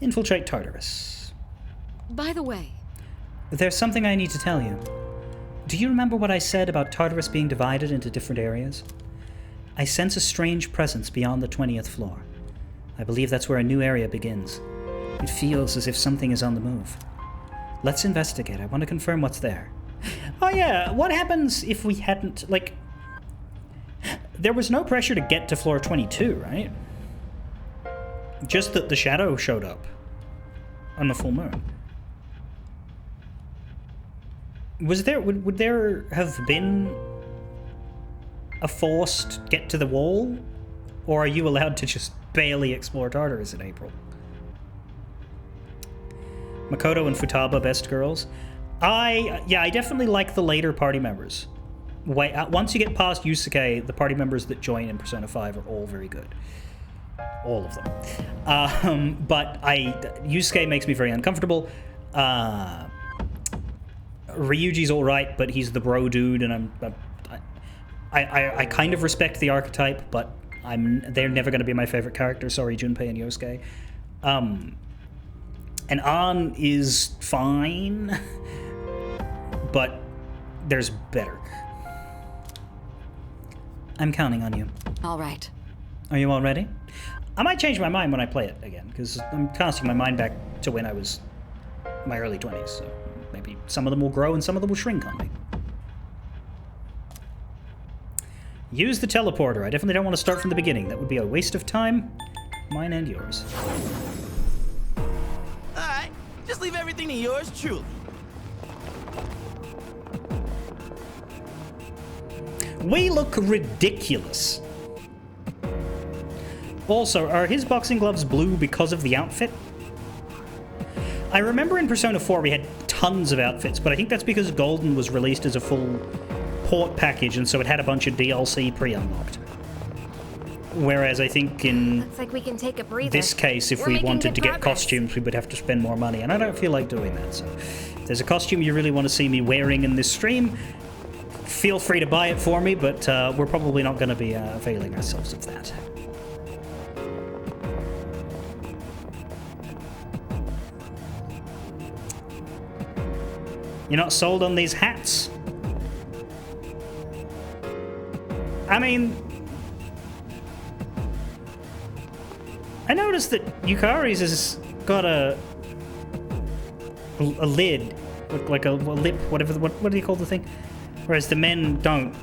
Speaker 1: Infiltrate Tartarus.
Speaker 8: By the way...
Speaker 1: There's something I need to tell you. Do you remember what I said about Tartarus being divided into different areas? I sense a strange presence beyond the 20th floor. I believe that's where a new area begins. It feels as if something is on the move. Let's investigate. I want to confirm what's there. Oh yeah, what happens if we hadn't, like... There was no pressure to get to floor 22, right? Just that the shadow showed up on the full moon. Was there, would there have been a forced get to the wall? Or are you allowed to just barely explore Tartarus in April? Makoto and Futaba, best girls. I definitely like the later party members. Once you get past Yusuke, the party members that join in Persona 5 are all very good. All of them. But Yusuke makes me very uncomfortable. Ryuji's alright, but he's the bro dude, and I kind of respect the archetype, but they're never going to be my favorite character. Sorry, Junpei and Yosuke. And Ann is fine, but there's better. I'm counting on you.
Speaker 8: All right.
Speaker 1: Are you all ready? I might change my mind when I play it again, because I'm casting my mind back to when I was in my early 20s, so Maybe some of them will grow and some of them will shrink on me. Use the teleporter. I definitely don't want to start from the beginning. That would be a waste of time. Mine and yours.
Speaker 7: Alright, just leave everything to yours truly.
Speaker 1: We look ridiculous. Also, are his boxing gloves blue because of the outfit? I remember in Persona 4 we had tons of outfits, but I think that's because Golden was released as a full port package, and so it had a bunch of DLC pre-unlocked. Whereas I think in
Speaker 6: Looks like we can take a breather.
Speaker 1: this case, if
Speaker 6: We're
Speaker 1: we
Speaker 6: making
Speaker 1: wanted
Speaker 6: good
Speaker 1: to get
Speaker 6: progress.
Speaker 1: costumes, we would have to spend more money, and I don't feel like doing that. So if there's a costume you really want to see me wearing in this stream, feel free to buy it for me, but we're probably not going to be availing ourselves of that. You're not sold on these hats? I mean, I noticed that Yukari's has got a lid, like a lip, whatever. What do you call the thing? Whereas the men don't.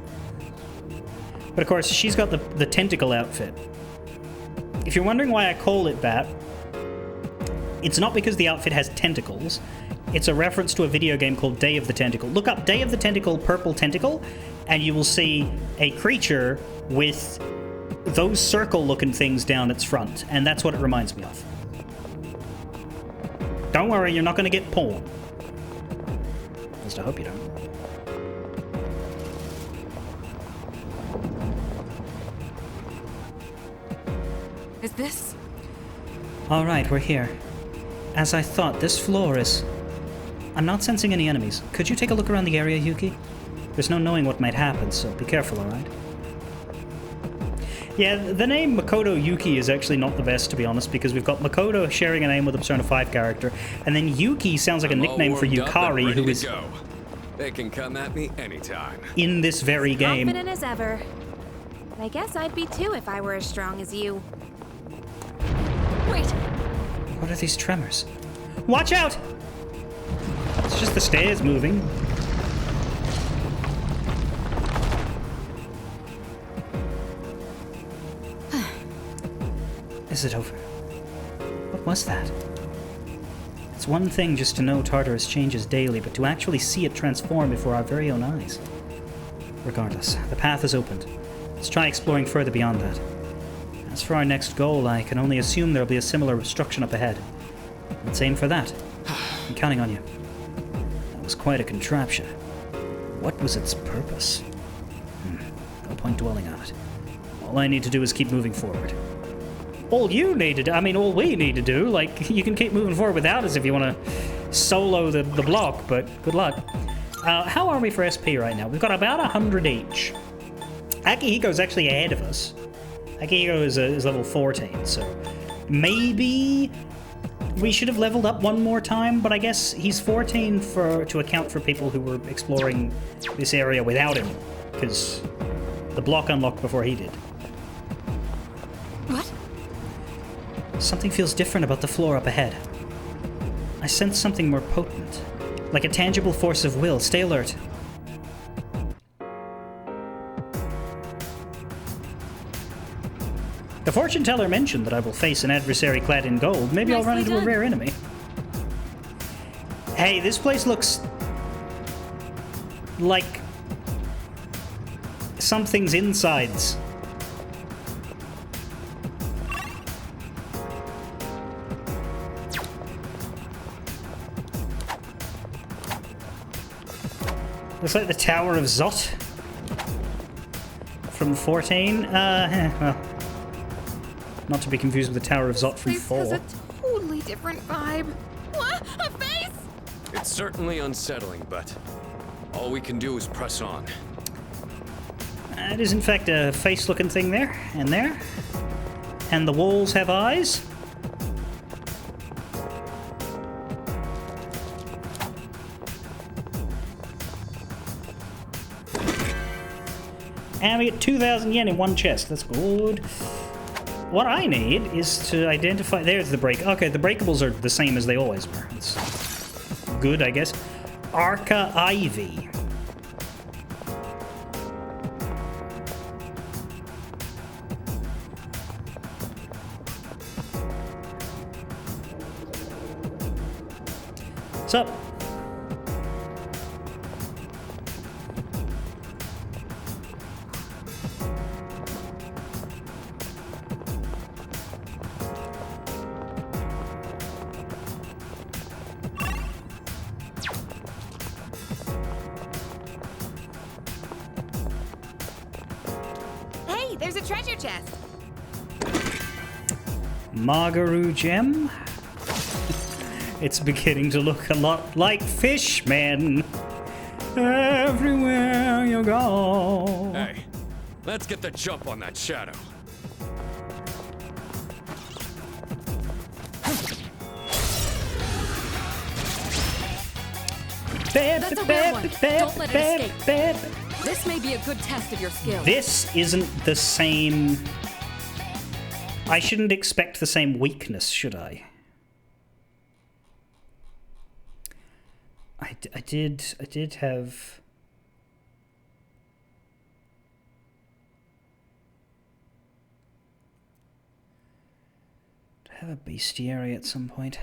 Speaker 1: But of course, she's got the tentacle outfit. If you're wondering why I call it that, it's not because the outfit has tentacles. It's a reference to a video game called Day of the Tentacle. Look up Day of the Tentacle, Purple Tentacle, and you will see a creature with those circle-looking things down its front, and that's what it reminds me of. Don't worry, you're not going to get porn. At least I hope you don't.
Speaker 8: Is this?
Speaker 1: All right, we're here. As I thought, this floor is... I'm not sensing any enemies. Could you take a look around the area, Yuki? There's no knowing what might happen, so be careful, all right? Yeah, the name Makoto Yuki is actually not the best, to be honest, because we've got Makoto sharing a name with a Persona 5 character, and then Yuki sounds like a nickname for Yukari, who is
Speaker 5: go. They can come at me anytime.
Speaker 1: in this very game.
Speaker 6: Confident as ever. I guess I'd be too if I were as strong as you.
Speaker 8: Wait!
Speaker 1: What are these tremors? Watch out! It's just the stairs moving. Is it over? What was that? It's one thing just to know Tartarus changes daily, but to actually see it transform before our very own eyes. Regardless, the path is opened. Let's try exploring further beyond that. As for our next goal, I can only assume there'll be a similar obstruction up ahead. Let's aim for that. I'm counting on you. That was quite a contraption. What was its purpose? No point dwelling on it. All I need to do is keep moving forward. All you need to do, I mean, all we need to do, like, you can keep moving forward without us if you want to solo the block, but good luck. How are we for SP right now? We've got about 100 each. Akihiko's actually ahead of us. Akihiko is level 14, so maybe we should have leveled up one more time, but I guess he's 14 to account for people who were exploring this area without him, because the block unlocked before he did.
Speaker 8: What?
Speaker 1: Something feels different about the floor up ahead. I sense something more potent, like a tangible force of will. Stay alert. The fortune teller mentioned that I will face an adversary clad in gold. Maybe I'll run
Speaker 6: Nicely
Speaker 1: into a
Speaker 6: done.
Speaker 1: rare enemy. Hey, this place looks like something's insides. Looks like the Tower of Zot from 14. Well, not to be confused with the Tower of Zot from
Speaker 6: This
Speaker 1: 4.
Speaker 6: has a totally different vibe. What? A face?
Speaker 5: It's certainly unsettling, but all we can do is press on.
Speaker 1: It is in fact a face-looking thing there, and there. And the walls have eyes. And we get 2,000 yen in one chest. That's good. What I need is to identify... There's the break. Okay, the breakables are the same as they always were. It's good, I guess. Arca Ivy. What's up?
Speaker 6: Hey, there's a treasure chest.
Speaker 1: Margaroo gem? It's beginning to look a lot like Fishmen. Everywhere you go.
Speaker 5: Hey, let's get the jump on that shadow.
Speaker 8: That's a rare one. Don't let it escape. This may be a good test of your skill.
Speaker 1: This isn't the same. I shouldn't expect the same weakness, should I? I did have. Did I have a bestiary at some point?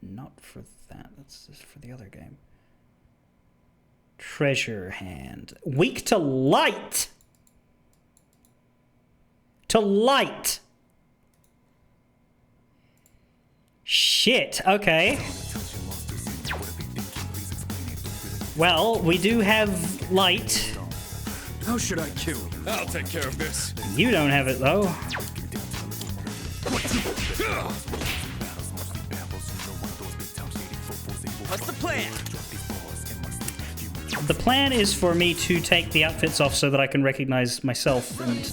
Speaker 1: Not for that. That's just for the other game. Treasure hand. Weak to light! To light! Shit, okay. Well, we do have light.
Speaker 5: How should I kill? I'll take care of this.
Speaker 1: You don't have it, though.
Speaker 7: What's the plan?
Speaker 1: The plan is for me to take the outfits off so that I can recognize myself and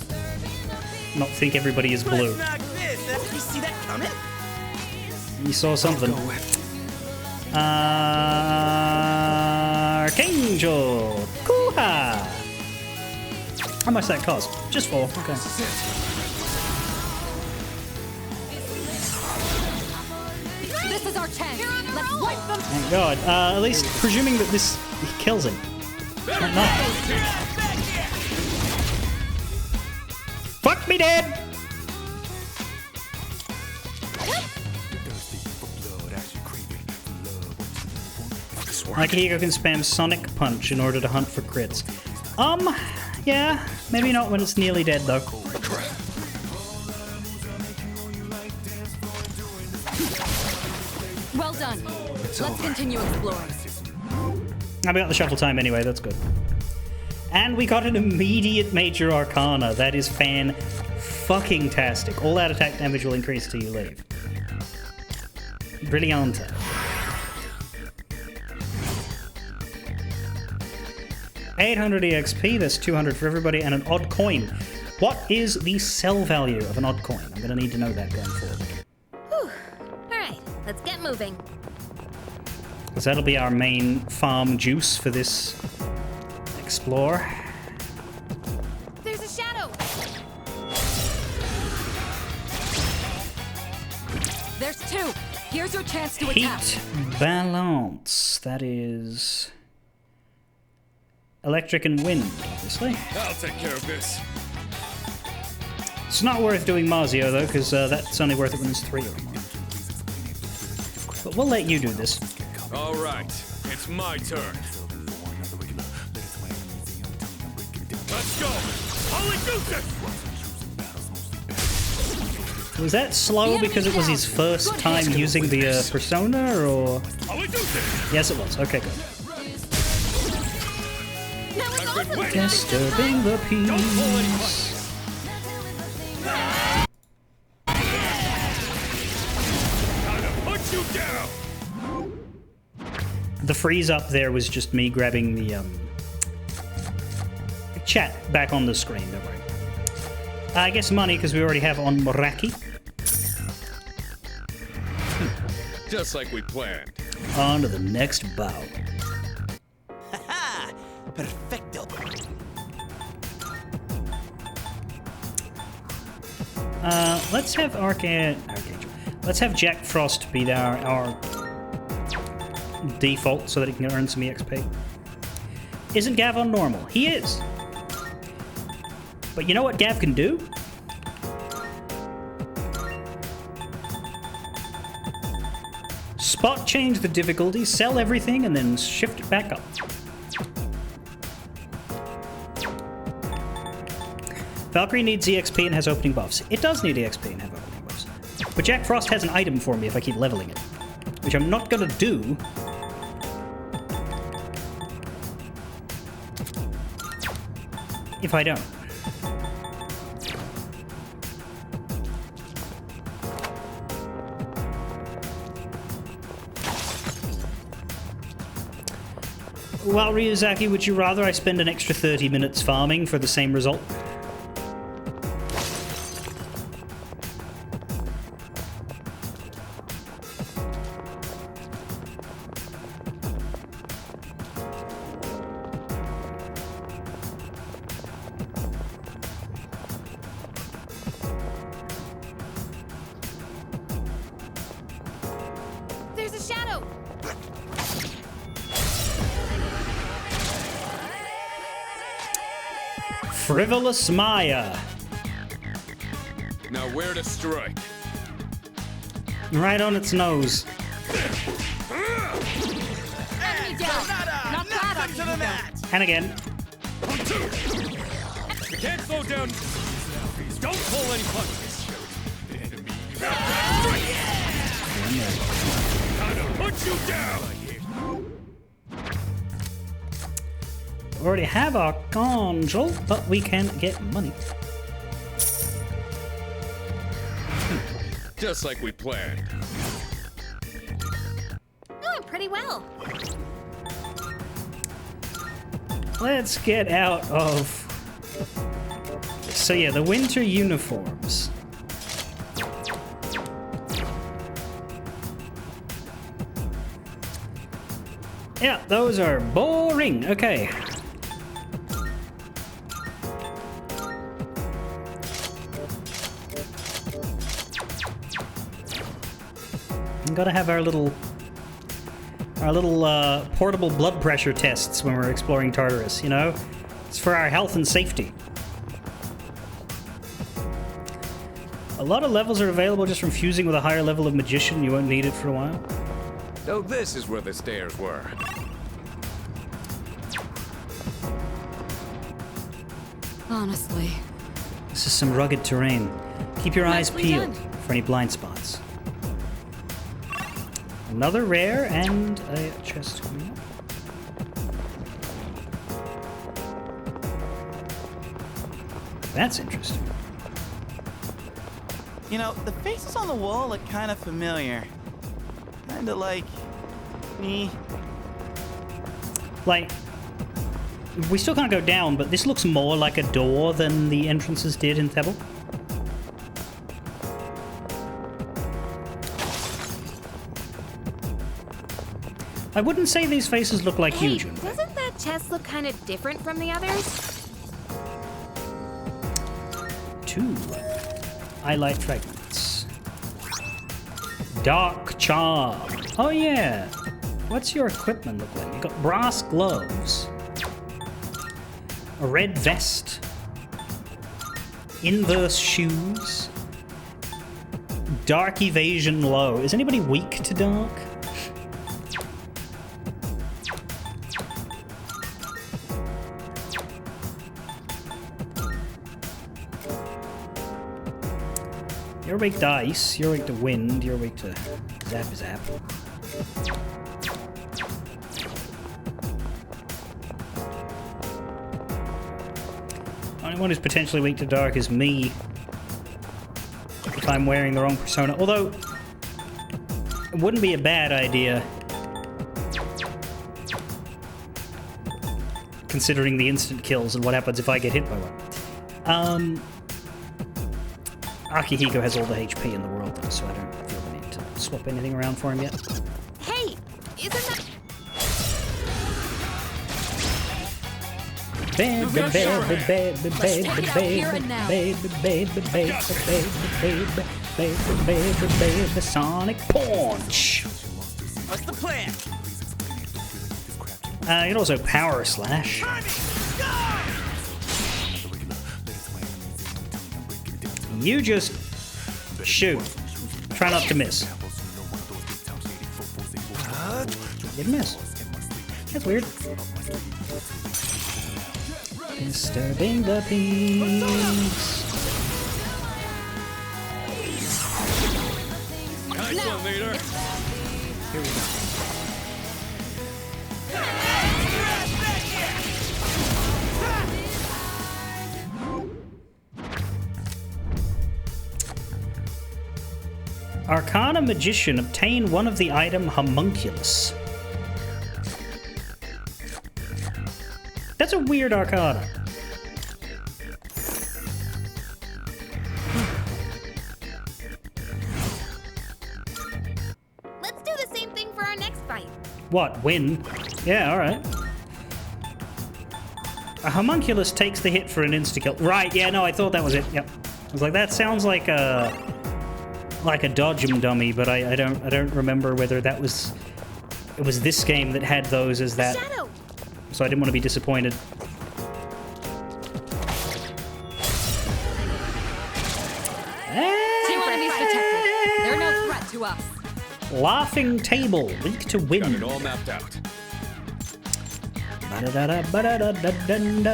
Speaker 1: not think everybody is blue.
Speaker 7: Let's knock this. Did you see that coming?
Speaker 1: You saw something. Archangel! Kuha! How much that cost? Just 4. Okay.
Speaker 8: This is our chance. Let's wipe them.
Speaker 1: Thank God. At least presuming that this kills him. Might not. Fuck me dead! Akihiko can spam Sonic Punch in order to hunt for crits. Yeah, maybe not when it's nearly dead though.
Speaker 8: Well done. Let's continue exploring.
Speaker 1: I got the shuffle time anyway, that's good. And we got an immediate Major Arcana. That is fan-fucking-tastic. All out attack damage will increase till you leave. Brilliante. $800 EXP, that's 200 for everybody, and an odd coin. What is the sell value of an odd coin? I'm going to need to know that going forward.
Speaker 6: Whew. Alright, let's get moving.
Speaker 1: Because that'll be our main farm juice for this explore.
Speaker 6: There's a shadow!
Speaker 8: There's 2. Here's your chance to attack.
Speaker 1: Heat balance. That is electric and wind, obviously.
Speaker 5: I'll take care of this.
Speaker 1: It's not worth doing Mazio, though, because that's only worth it when there's 3 or more. But we'll let you do this.
Speaker 5: All right, it's my turn. Let's go! Holy Deuces!
Speaker 1: Was that slow because it was his first time using the persona, or...?
Speaker 5: Holy Deuces!
Speaker 1: Yes, it was. Okay, good.
Speaker 6: That was awesome!
Speaker 1: Disturbing the peace.
Speaker 5: Put you down!
Speaker 1: The freeze up there was just me grabbing the chat back on the screen, don't worry. I guess money, because we already have on Moraki.
Speaker 5: Just like we planned.
Speaker 1: On to the next bout.
Speaker 7: Haha! Perfecto. Let's
Speaker 1: Let's have Let's Let's have Jack Frost be our default so that he can earn some EXP. Isn't Gav on normal? He is. But you know what Gav can do? Spot change the difficulty, sell everything, and then shift it back up. Valkyrie needs EXP and has opening buffs. It does need EXP and have opening buffs. But Jack Frost has an item for me if I keep leveling it. Which I'm not gonna do. If I don't. Well, Ryuzaki, would you rather I spend an extra 30 minutes farming for the same result?
Speaker 6: There's a shadow!
Speaker 1: Frivolous Maya.
Speaker 5: Now where to strike?
Speaker 1: Right on its nose.
Speaker 8: Enemy down. Not bad on you, though.
Speaker 1: And again.
Speaker 5: You can't slow down. Don't pull any punches. Gotta put you down.
Speaker 1: We already have our control, but we can get money.
Speaker 5: Just like we planned.
Speaker 6: Doing pretty well.
Speaker 1: Let's get out of... So yeah, the winter uniforms. Yeah, those are boring. Okay. I'm gonna have our little portable blood pressure tests when we're exploring Tartarus, you know? It's for our health and safety. A lot of levels are available just from fusing with a higher level of magician. You won't need it for a while.
Speaker 5: So this is where the stairs were.
Speaker 8: Honestly.
Speaker 1: This is some rugged terrain. Keep your eyes
Speaker 6: Nicely
Speaker 1: peeled
Speaker 6: done.
Speaker 1: for any blind spots. Another rare and a chest coming up. That's interesting.
Speaker 7: You know, the faces on the wall look kind of familiar. Kinda like me.
Speaker 1: Like, we still can't go down, but this looks more like a door than the entrances did in Thebel. I wouldn't say these faces look like
Speaker 6: Hey,
Speaker 1: you, Junpei.
Speaker 6: doesn't that chest look kind of different from the others?
Speaker 1: 2 highlight fragments. Dark Charm. Oh yeah. What's your equipment look like? You got brass gloves, a red vest, inverse shoes, dark evasion low. Is anybody weak to dark? You're weak to ice, you're weak to wind, you're weak to zap. Only one who's potentially weak to dark is me. If I'm wearing the wrong persona. Although, it wouldn't be a bad idea. Considering the instant kills and what happens if I get hit by one. Akihiko has all the HP in the world, though, so I don't feel the need to swap anything around for him yet.
Speaker 6: Hey, isn't that...
Speaker 1: baby, Sonic Punch.
Speaker 7: What's the plan?
Speaker 1: You can also Power Slash. You just shoot. Try not to miss. Didn't miss. That's weird. Disturbing the peace.
Speaker 5: Nice one, leader.
Speaker 1: Here we go. Arcana Magician, obtain one of the item Homunculus. That's a weird Arcana.
Speaker 6: Let's do the same thing for our next fight.
Speaker 1: What, win? Yeah, alright. A Homunculus takes the hit for an insta-kill. Right, yeah, no, I thought that was it. Yep. I was like, that sounds like a dodge 'em dummy, but I don't remember whether that was... It was this game that had those as that.
Speaker 6: Shadow!
Speaker 1: So I didn't want to be disappointed.
Speaker 8: Two enemies detected. They're no threat to us.
Speaker 1: Laughing Table, weak to
Speaker 5: Got
Speaker 1: win.
Speaker 5: it all mapped out.
Speaker 1: Ba-da-da-da, ba-da-da-da-da-da.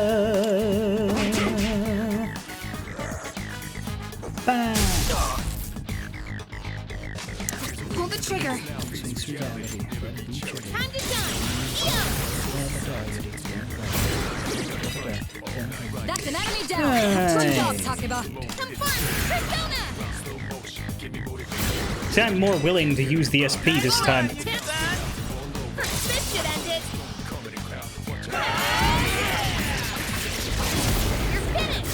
Speaker 1: Bang.
Speaker 6: Pull the trigger. Time to shine.
Speaker 8: That's an enemy down. Good job, Takeba.
Speaker 6: Confirm. Persona.
Speaker 1: See, I'm more willing to use the SP this time.
Speaker 6: This should end it. You're finished.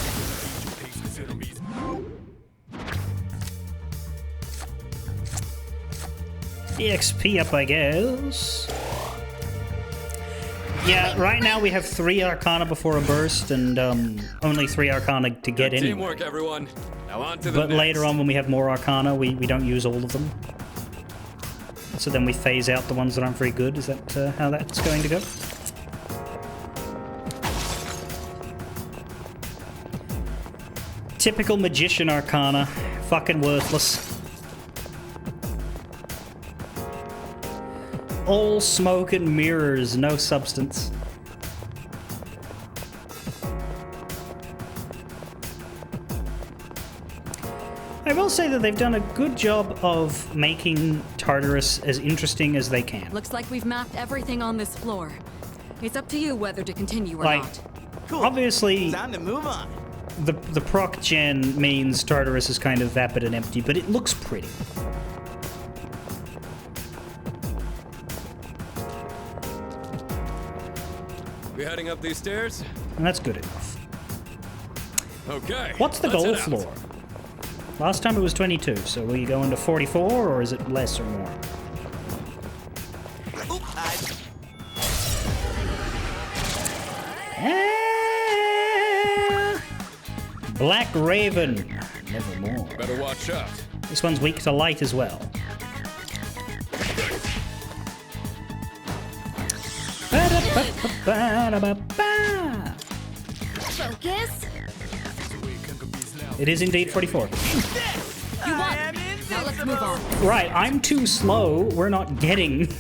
Speaker 1: EXP up, I guess. Yeah, right now we have 3 Arcana before a burst, and only 3 Arcana to get in.
Speaker 5: Teamwork, everyone. Now on to the
Speaker 1: But
Speaker 5: next.
Speaker 1: later on, when we have more Arcana, we don't use all of them. So then we phase out the ones that aren't very good. Is that how that's going to go? Typical Magician Arcana. Fucking worthless. All smoke and mirrors, no substance. I will say that they've done a good job of making Tartarus as interesting as they can.
Speaker 8: Looks like we've mapped everything on this floor. It's up to you whether to continue or
Speaker 1: Like,
Speaker 8: not.
Speaker 7: Cool.
Speaker 1: obviously,
Speaker 7: Time to move on.
Speaker 1: the proc gen means Tartarus is kind of vapid and empty, but it looks pretty.
Speaker 5: We heading up these stairs?
Speaker 1: And that's good enough.
Speaker 5: Okay.
Speaker 1: What's the
Speaker 5: let's
Speaker 1: goal
Speaker 5: head out.
Speaker 1: floor? Last time it was 22, so will you go into 44, or is it less or more?
Speaker 7: Oop,
Speaker 1: Black Raven. Nevermore.
Speaker 5: Better watch out.
Speaker 1: This one's weak to light as well. Ba-da-ba-ba-ba-da-ba-ba.
Speaker 6: Focus.
Speaker 1: It is indeed 44.
Speaker 8: You won. Now let's move on.
Speaker 1: Right, I'm too slow. We're not getting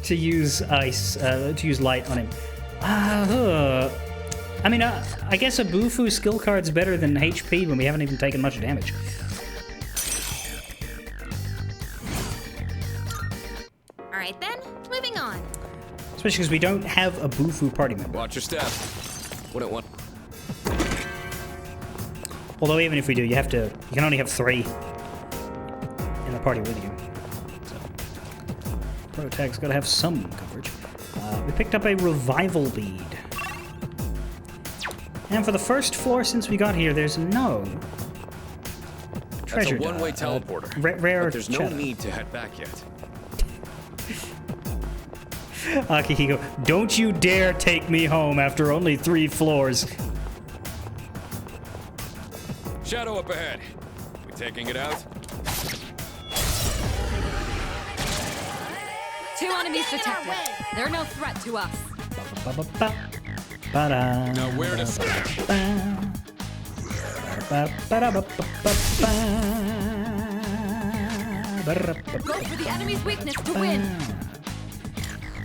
Speaker 1: to use ice, to use light on him. I mean, I guess a Bufu skill card's better than HP when we haven't even taken much damage.
Speaker 6: All right then, moving on.
Speaker 1: Especially because we don't have a Bufu party member.
Speaker 5: Watch your step. Wouldn't want.
Speaker 1: Although even if we do, you can only have 3 in the party with you. So, Pro Tag's got to have some coverage. We picked up a Revival Bead. And for the first floor since we got here, there's no treasure.
Speaker 5: That's a one-way
Speaker 1: dot.
Speaker 5: teleporter.
Speaker 1: Rare
Speaker 5: but there's no
Speaker 1: shadow.
Speaker 5: need to head back yet.
Speaker 1: Akihiko, don't you dare take me home after only 3 floors.
Speaker 5: Shadow up ahead. We Taking it out?
Speaker 8: 2 enemies detected. They're no threat to us.
Speaker 1: Ba-ba-ba-ba. Ba-da.
Speaker 5: Now where to start?
Speaker 8: Go for the enemy's weakness to win.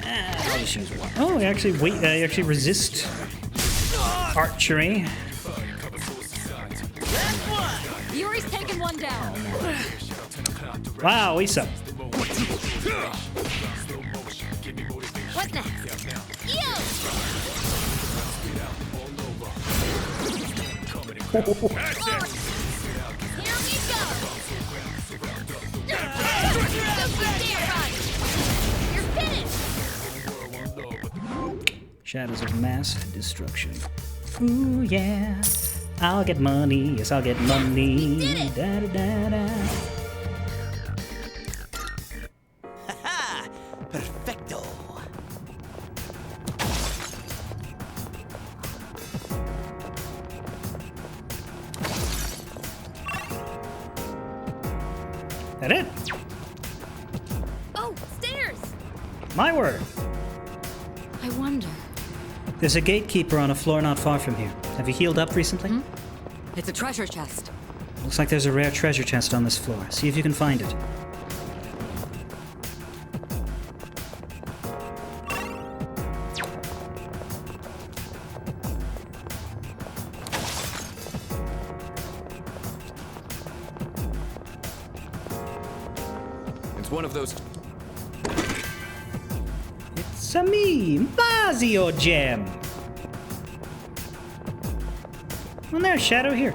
Speaker 1: I'll just use one. Oh, I actually resist archery.
Speaker 8: Yuri's taken one down.
Speaker 1: Wow, Issa.
Speaker 6: What next? Yo! Here we go! You're finished!
Speaker 1: Shadows of mass destruction. Ooh, yeah. I'll get money. Yes, I'll get money.
Speaker 2: did it.
Speaker 1: Da, da, da, da.
Speaker 7: Haha! Perfecto!
Speaker 1: That it?
Speaker 6: Oh, stairs!
Speaker 1: My word.
Speaker 8: I wonder.
Speaker 1: There's a gatekeeper on a floor not far from here. Have you healed up recently?
Speaker 8: It's a treasure chest.
Speaker 1: Looks like there's a rare treasure chest on this floor. See if you can find it.
Speaker 5: It's one of those.
Speaker 1: It's a me, Mazio Gem. Well, there's Shadow here.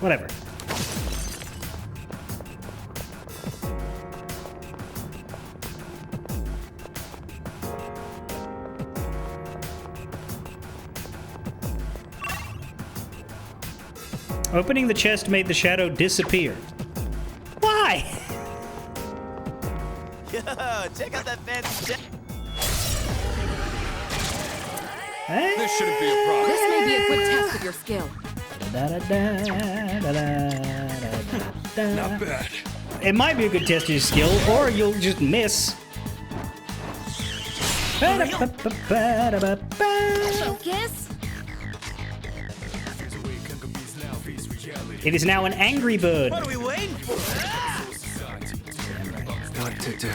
Speaker 1: Whatever. Opening the chest made the shadow disappear. Why?
Speaker 7: Yo, check out that fancy chest.
Speaker 5: This shouldn't be a problem.
Speaker 8: This may be a good test of your skill.
Speaker 5: Not bad.
Speaker 1: It might be a good test of your skill, or you'll just miss.
Speaker 6: Focus?
Speaker 1: It is now an angry bird.
Speaker 7: What are we waiting for?
Speaker 5: What to do?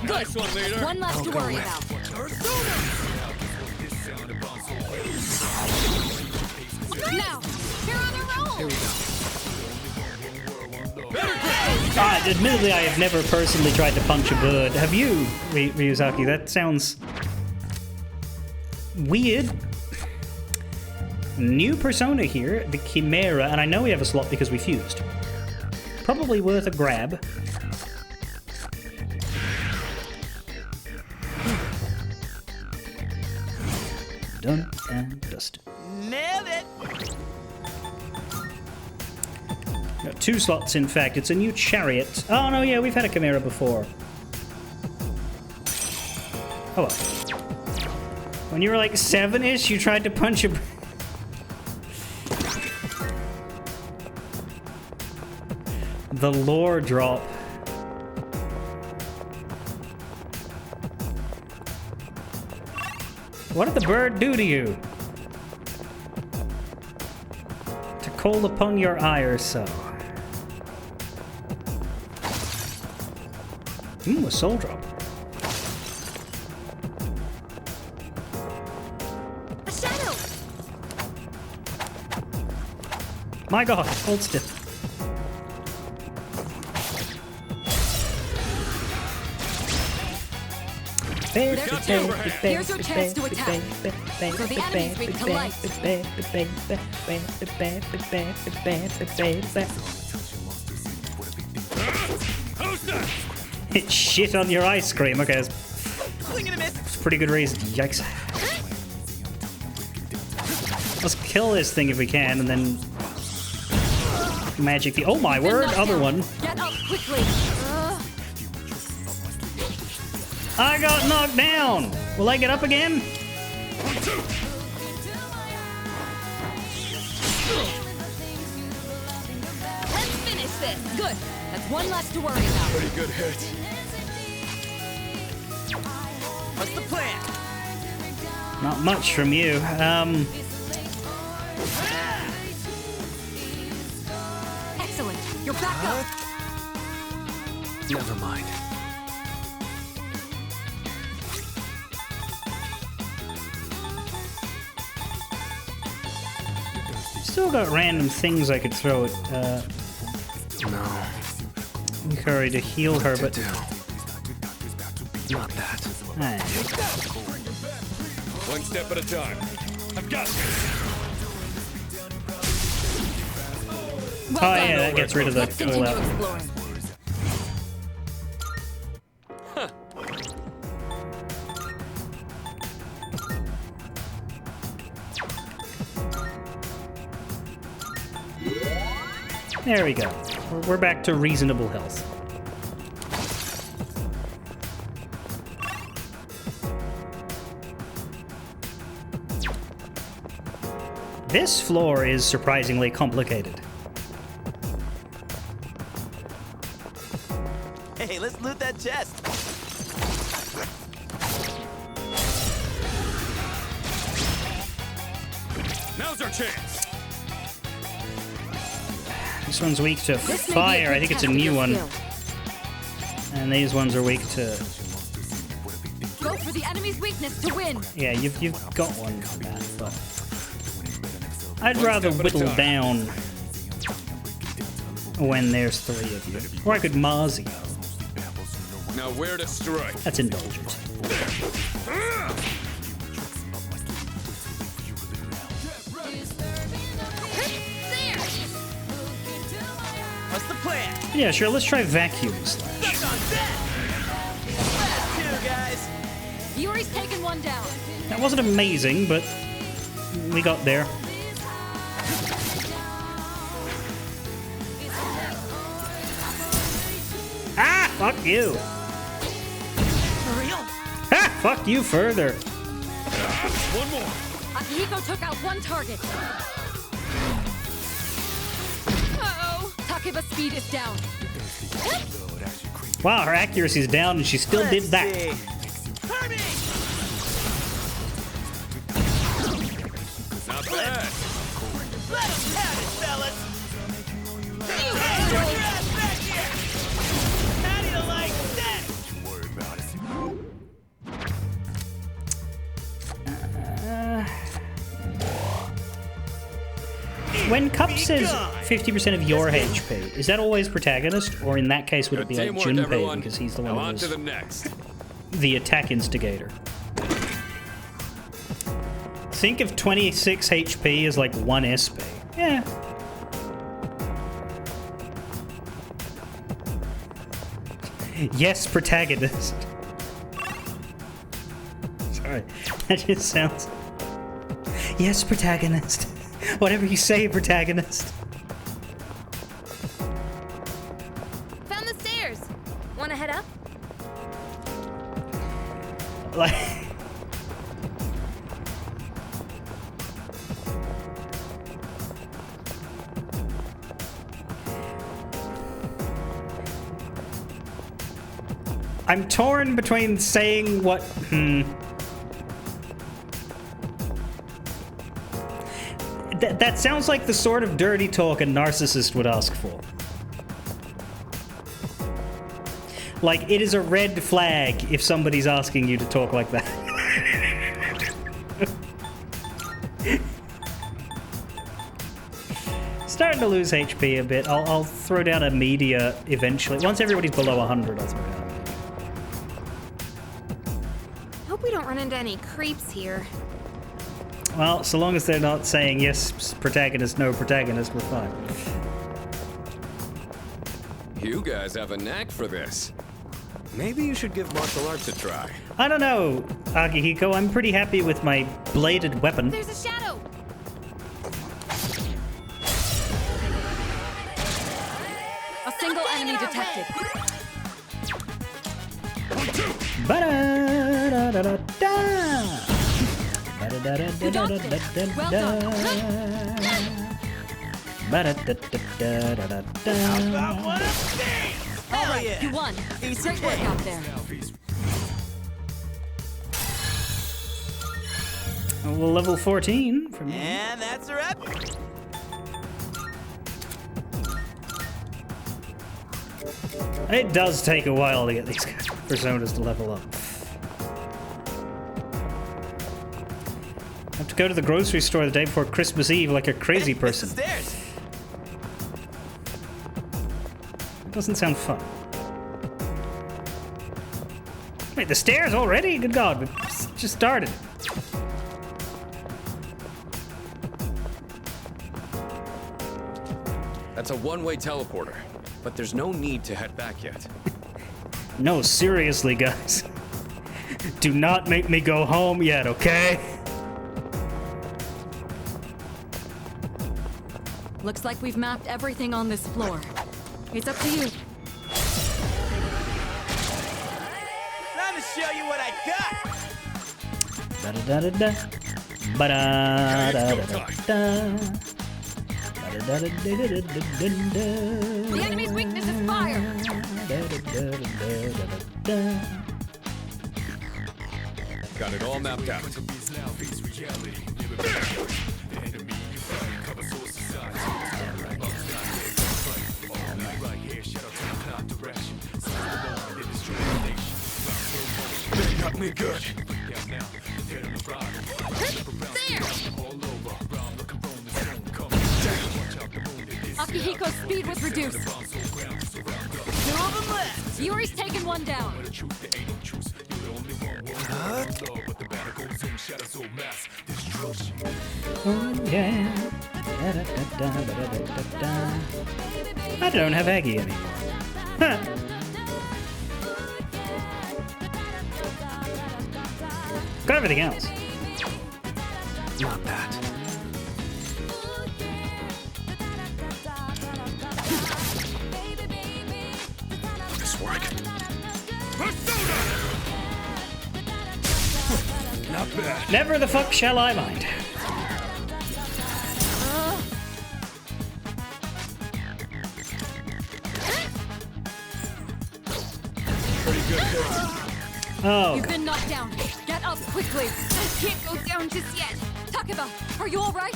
Speaker 8: Good. One less to worry about. Now, you're on a roll. Here we go.
Speaker 1: Admittedly, I have never personally tried to punch a bird. Have you, Ryuzaki? That sounds weird. New persona here, the Chimera, and I know we have a slot because we fused. Probably worth a grab. Done and dusted.
Speaker 7: Nailed it!
Speaker 1: No, 2 slots, in fact. It's a new chariot. Oh, no, yeah, we've had a Chimera before. Oh, well. When you were like 7-ish, you tried to punch a... The lore drop. What did the bird do to you? To call upon your ire so. A soul drop.
Speaker 6: A shadow!
Speaker 1: My god, hold still.
Speaker 8: Here's your chance to attack. So the enemy's weak to light.
Speaker 1: It's shit on your ice cream. Okay, that's
Speaker 7: Swing and a miss.
Speaker 1: a pretty good reason. Yikes. Let's kill this thing if we can, and then magic the. Oh my word! Other one.
Speaker 8: Get up quickly.
Speaker 1: I got knocked down. Will I get up again?
Speaker 8: Let's finish this. Good. That's one less to worry about.
Speaker 5: Pretty good hit.
Speaker 7: What's the plan?
Speaker 1: Not much from you.
Speaker 8: Excellent. You're back up.
Speaker 5: Never mind.
Speaker 1: Still got random things I could throw at
Speaker 5: No.
Speaker 1: Yukari to heal her, but
Speaker 5: Not that.
Speaker 1: eh.
Speaker 5: One step at a time. I've got this.
Speaker 8: Well
Speaker 1: Oh
Speaker 8: done.
Speaker 1: yeah, that gets rid of the
Speaker 8: Let's continue
Speaker 1: fallout.
Speaker 8: exploring.
Speaker 1: There we go. We're back to reasonable health. This floor is surprisingly complicated.
Speaker 7: Hey, let's loot that chest.
Speaker 5: Now's our chance.
Speaker 1: This one's weak to
Speaker 8: This may be a
Speaker 1: fire.
Speaker 8: good
Speaker 1: I think it's a
Speaker 8: test of
Speaker 1: new
Speaker 8: your
Speaker 1: one.
Speaker 8: skill.
Speaker 1: And these ones are weak to...
Speaker 8: Go for the enemy's weakness to win.
Speaker 1: Yeah, you've got one for that, but... I'd
Speaker 5: One
Speaker 1: rather
Speaker 5: step at a
Speaker 1: whittle
Speaker 5: time.
Speaker 1: down when there's 3 of you. Or I could Mars you.
Speaker 5: Now where to strike?
Speaker 1: That's indulgent.
Speaker 7: What's the plan?
Speaker 1: Yeah, sure, let's try vacuum slash.
Speaker 7: Stuck on deck. Last 2, guys.
Speaker 8: Yuri's taken one down.
Speaker 1: That wasn't amazing, but we got there. Ah, fuck you.
Speaker 7: For real?
Speaker 1: Ah, fuck you further.
Speaker 5: One more.
Speaker 8: Akihiko took out one target.
Speaker 6: Uh-oh.
Speaker 8: Takeba's speed is down.
Speaker 1: Wow, her accuracy's down and she still did that.
Speaker 7: See. Kirby!
Speaker 5: Not bad.
Speaker 7: Let us have it, fellas! Hey, get your ass back here! How do you like that?
Speaker 1: When Cup says 50% of your HP, is that always protagonist? Or in that case, would it be like
Speaker 5: Teamwork,
Speaker 1: Junpei
Speaker 5: everyone.
Speaker 1: because he's the one
Speaker 5: Now
Speaker 1: who
Speaker 5: on
Speaker 1: was
Speaker 5: to the next.
Speaker 1: the attack instigator? Think of 26 HP as like 1 SP. Yeah. Yes, protagonist. Sorry, that just sounds... Yes, protagonist. Whatever you say, protagonist.
Speaker 6: Found the stairs. Wanna head up?
Speaker 1: Like... I'm torn between saying what... That sounds like the sort of dirty talk a narcissist would ask for. Like, it is a red flag if somebody's asking you to talk like that. Starting to lose HP a bit. I'll throw down a media eventually. Once everybody's below 100, I'll throw down a media.
Speaker 6: Hope we don't run into any creeps here.
Speaker 1: Well, so long as they're not saying yes, protagonist, no protagonist, we're fine.
Speaker 5: You guys have a knack for this. Maybe you should give martial arts a try.
Speaker 1: I don't know, Akihiko. I'm pretty happy with my bladed weapon.
Speaker 6: There's a shadow.
Speaker 8: A single enemy detected.
Speaker 1: Ba-da-da-da-da-da.
Speaker 8: You dodged it. Well done.
Speaker 1: Ba-da-da-da-da-da-da.
Speaker 7: About what I'm saying!
Speaker 8: All
Speaker 7: Hell
Speaker 8: right,
Speaker 7: yeah!
Speaker 8: you won.
Speaker 7: Piece of
Speaker 8: Great work
Speaker 7: cake.
Speaker 8: out there.
Speaker 1: Well, level 14 for me.
Speaker 7: And that's a wrap.
Speaker 1: It does take a while to get these personas to level up. I have to go to the grocery store the day before Christmas Eve like a crazy
Speaker 7: It's
Speaker 1: person.
Speaker 7: the stairs.
Speaker 1: It doesn't sound fun. Wait, the stairs already? Good God, we just started.
Speaker 5: That's a one-way teleporter, but there's no need to head back yet.
Speaker 1: No, seriously, guys. Do not make me go home yet, okay?
Speaker 8: Looks like we've mapped everything on this floor. It's up to you.
Speaker 7: Time to show you what I got.
Speaker 1: Da-da-da-da-da. Ba-da-da-da-da-da. Ba-da-da-da-da-da-da-da.
Speaker 8: The enemy's weakness is fire.
Speaker 1: Da-da-da-da-da-da-da.
Speaker 5: Got it all mapped out. Got me good.
Speaker 8: Akihiko's speed was reduced.
Speaker 7: 2 of them left.
Speaker 8: Yuri's taken one down.
Speaker 1: Oh, yeah. Da-da-da-da-da-da-da-da. I don't have Aggie anymore. Huh. Got everything else.
Speaker 5: Not bad. This work. Not bad.
Speaker 1: Never the fuck shall I mind. Oh,
Speaker 8: You've been knocked down. Get up quickly. I can't go down just yet. Takeba, are you all right?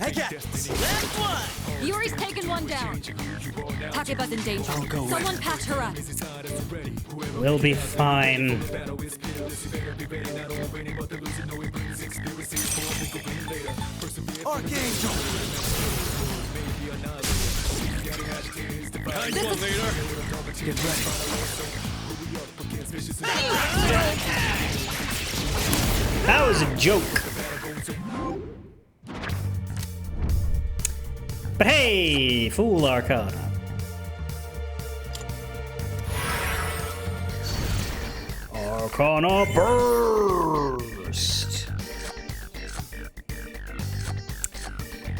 Speaker 7: I got this. Left one.
Speaker 8: Yuri's taken one down. Takeba's in danger. Someone patch her up.
Speaker 1: we'll be fine.
Speaker 7: Archangel.
Speaker 5: Nice one, leader.
Speaker 7: Get ready.
Speaker 1: That was a joke. But hey, Fool Arcana. Arcana Burst.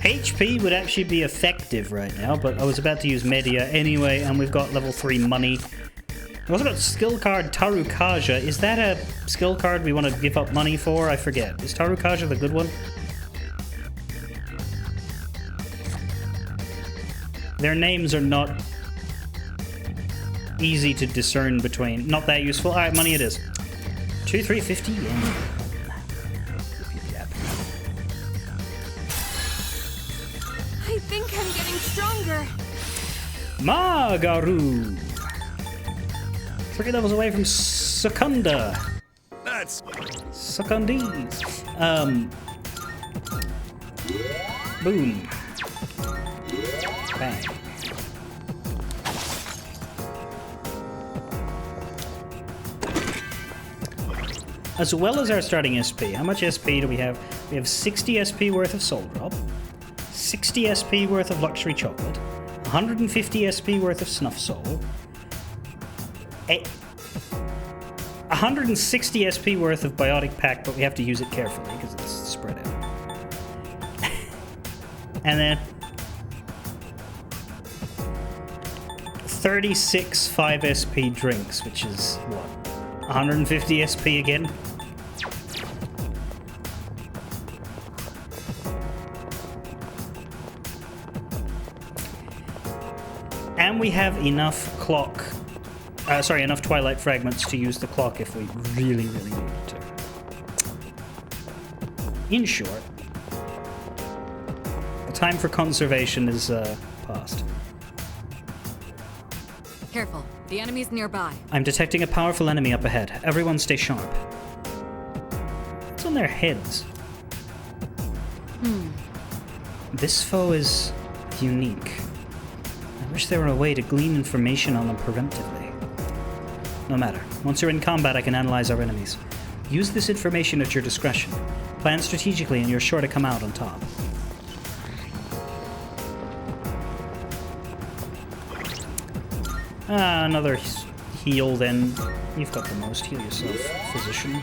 Speaker 1: HP would actually be effective right now, but I was about to use Media anyway, and we've got level 3 money. I've also got skill card Tarukaja. Is that a skill card we want to give up money for? I forget. Is Tarukaja the good one? Their names are not easy to discern between. Not that useful. Alright, money it is. 350 yen.
Speaker 6: I think I'm getting stronger.
Speaker 1: Magaru. 3 levels away from Secunda.
Speaker 5: That's
Speaker 1: Secundies. Boom. Bang. As well as our starting SP, how much SP do we have? We have 60 SP worth of Soul Drop, 60 SP worth of Luxury Chocolate, 150 SP worth of Snuff Soul, 160 SP worth of Biotic Pack, but we have to use it carefully because it's spread out. 36 5 SP drinks, which is, what, 150 SP again? And we have enough enough Twilight Fragments to use the clock if we really, really needed to. In short, the time for conservation is past.
Speaker 8: Careful. The enemy's nearby.
Speaker 1: I'm detecting a powerful enemy up ahead. Everyone stay sharp. What's on their heads? This foe is unique. I wish there were a way to glean information on them preemptively. No matter. Once you're in combat, I can analyze our enemies. Use this information at your discretion. Plan strategically and you're sure to come out on top. Another heal then. You've got the most. Heal yourself, physician.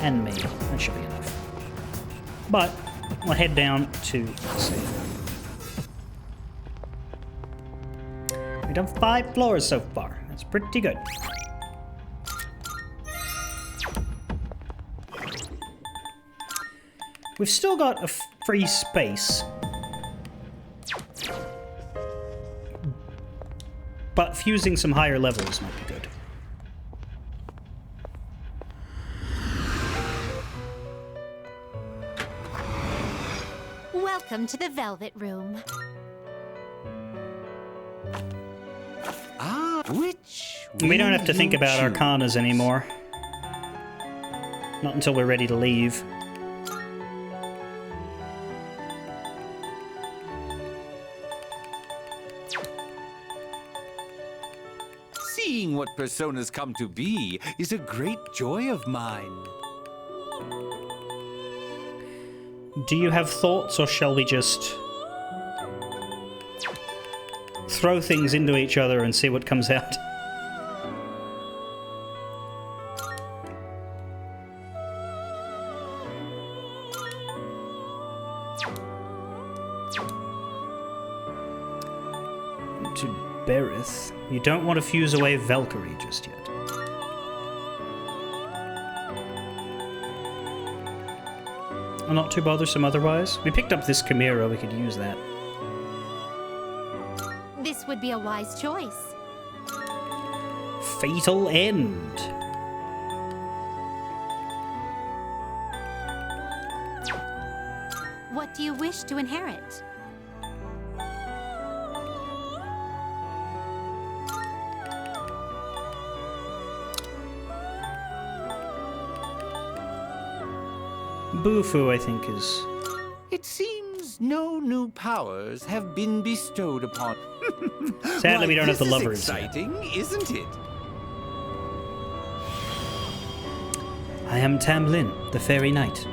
Speaker 1: And me. That should be enough. But we'll head down to save. We've done 5 floors so far. That's pretty good. We've still got a free space. But fusing some higher levels might be good.
Speaker 2: Welcome to the Velvet Room.
Speaker 4: Which
Speaker 1: We don't have to think
Speaker 4: will
Speaker 1: about
Speaker 4: you choose?
Speaker 1: arcanas anymore. Not until we're ready to leave.
Speaker 4: Seeing what personas come to be is a great joy of mine.
Speaker 1: Do you have thoughts, or shall we just throw things into each other and see what comes out? To Berith. You don't want to fuse away Valkyrie just yet. Not too bothersome otherwise. We picked up this Chimera, we could use that.
Speaker 2: This would be a wise choice.
Speaker 1: Fatal End.
Speaker 2: What do you wish to inherit?
Speaker 1: Bufu, I think, is...
Speaker 4: It seems no new powers have been bestowed upon.
Speaker 1: Sadly, we don't have the
Speaker 4: this is
Speaker 1: lovers yet.
Speaker 4: exciting, isn't it?
Speaker 1: I am Tamlin, the Fairy Knight.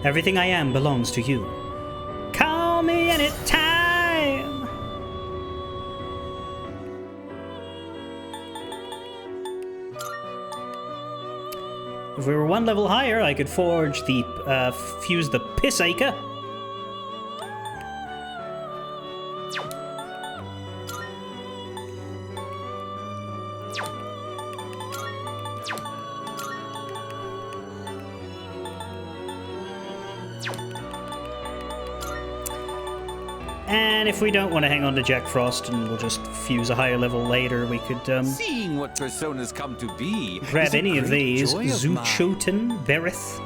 Speaker 1: Everything I am belongs to you. Call me anytime! If we were one level higher, I could forge the, fuse the Pissacre. And if we don't want to hang on to Jack Frost and we'll just fuse a higher level later, we could
Speaker 4: Seeing what personas come to be
Speaker 1: grab
Speaker 4: is a
Speaker 1: any of
Speaker 4: great
Speaker 1: these.
Speaker 4: joy of mine.
Speaker 1: Zuchoten, Berith,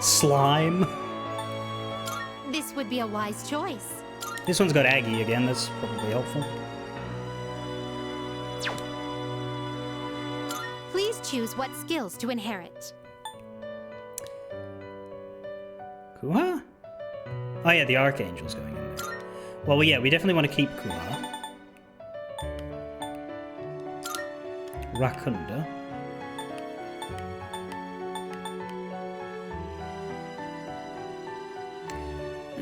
Speaker 1: Slime.
Speaker 2: This would be a wise choice.
Speaker 1: This one's got Aggie again, that's probably helpful.
Speaker 2: Please choose what skills to inherit.
Speaker 1: Kuha? Oh yeah, the Archangel's going in there. Well, yeah, we definitely want to keep Kuha. Rakunda.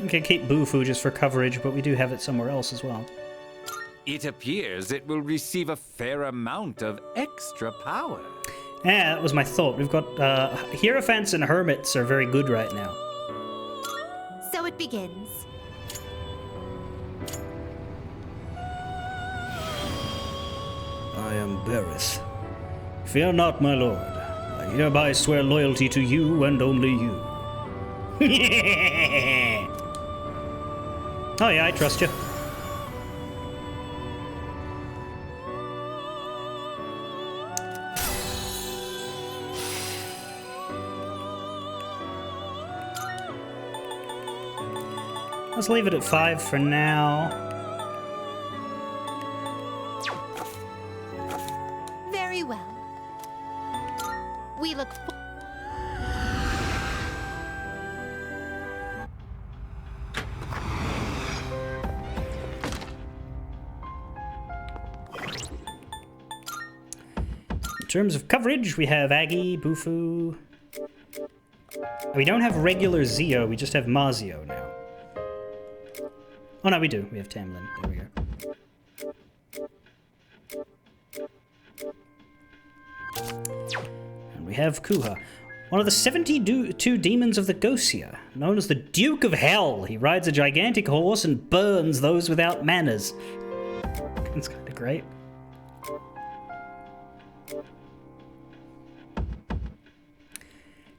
Speaker 1: We can keep Bufu just for coverage, but we do have it somewhere else as well.
Speaker 4: It appears it will receive a fair amount of extra power.
Speaker 1: Yeah, that was my thought. We've got Hierophants and Hermits are very good right now.
Speaker 2: So it begins.
Speaker 1: I am Berith. Fear not, my lord. I hereby swear loyalty to you and only you. Oh yeah, I trust you. Let's leave it at 5 for now.
Speaker 2: Very well. We look
Speaker 1: In terms of coverage, we have Aggie, Bufu. We don't have regular Zio, we just have Mazio now. Oh no, we do. We have Tamlin. There we go. And we have Kuha. One of the 72 demons of the Gosia, known as the Duke of Hell. He rides a gigantic horse and burns those without manners. That's kind of great.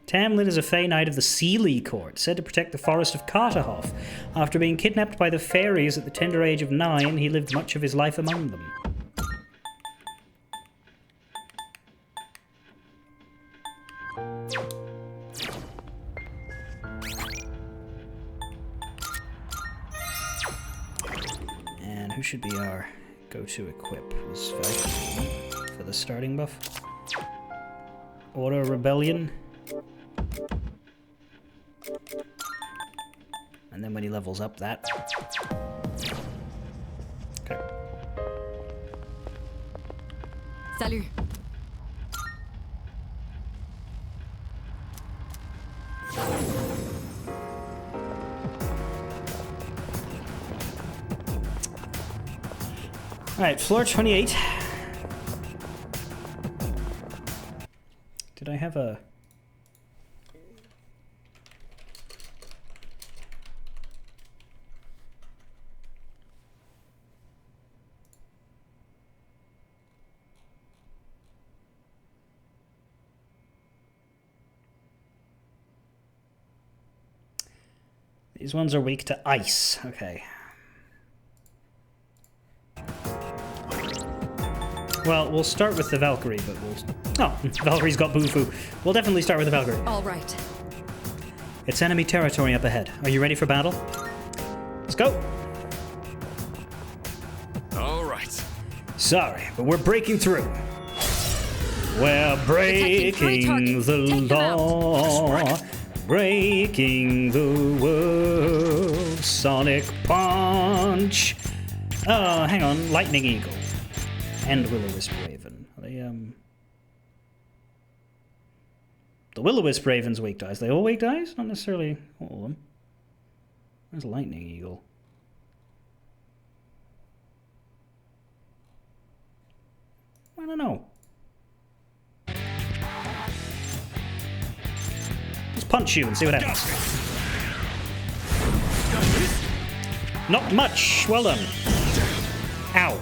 Speaker 1: Tamlin is a Fey Knight of the Seelie Court, said to protect the forest of Carterhoff. After being kidnapped by the fairies at the tender age of 9, he lived much of his life among them. And who should be our go-to equip? Was Valkyrie for the starting buff? Order Rebellion. And then when he levels up that. Okay.
Speaker 8: Salut.
Speaker 1: Alright, floor 28. Did I have a... These ones are weak to ice. Okay. Well, we'll start with the Valkyrie, but we'll... Oh, Valkyrie's got Bufu. We'll definitely start with the Valkyrie.
Speaker 8: All right.
Speaker 1: It's enemy territory up ahead. Are you ready for battle? Let's go.
Speaker 5: All right.
Speaker 1: Sorry, but we're breaking through. We're breaking the law. Breaking the world. Sonic Punch. Oh, hang on. Lightning Eagle. And Will-O-Wisp Raven. Are they, The Will-O-Wisp Raven's weak to ice. They all weak to ice? Not necessarily all of them. There's Lightning Eagle. I don't know. Let's punch you and see what happens. Not much. Well done. Ow.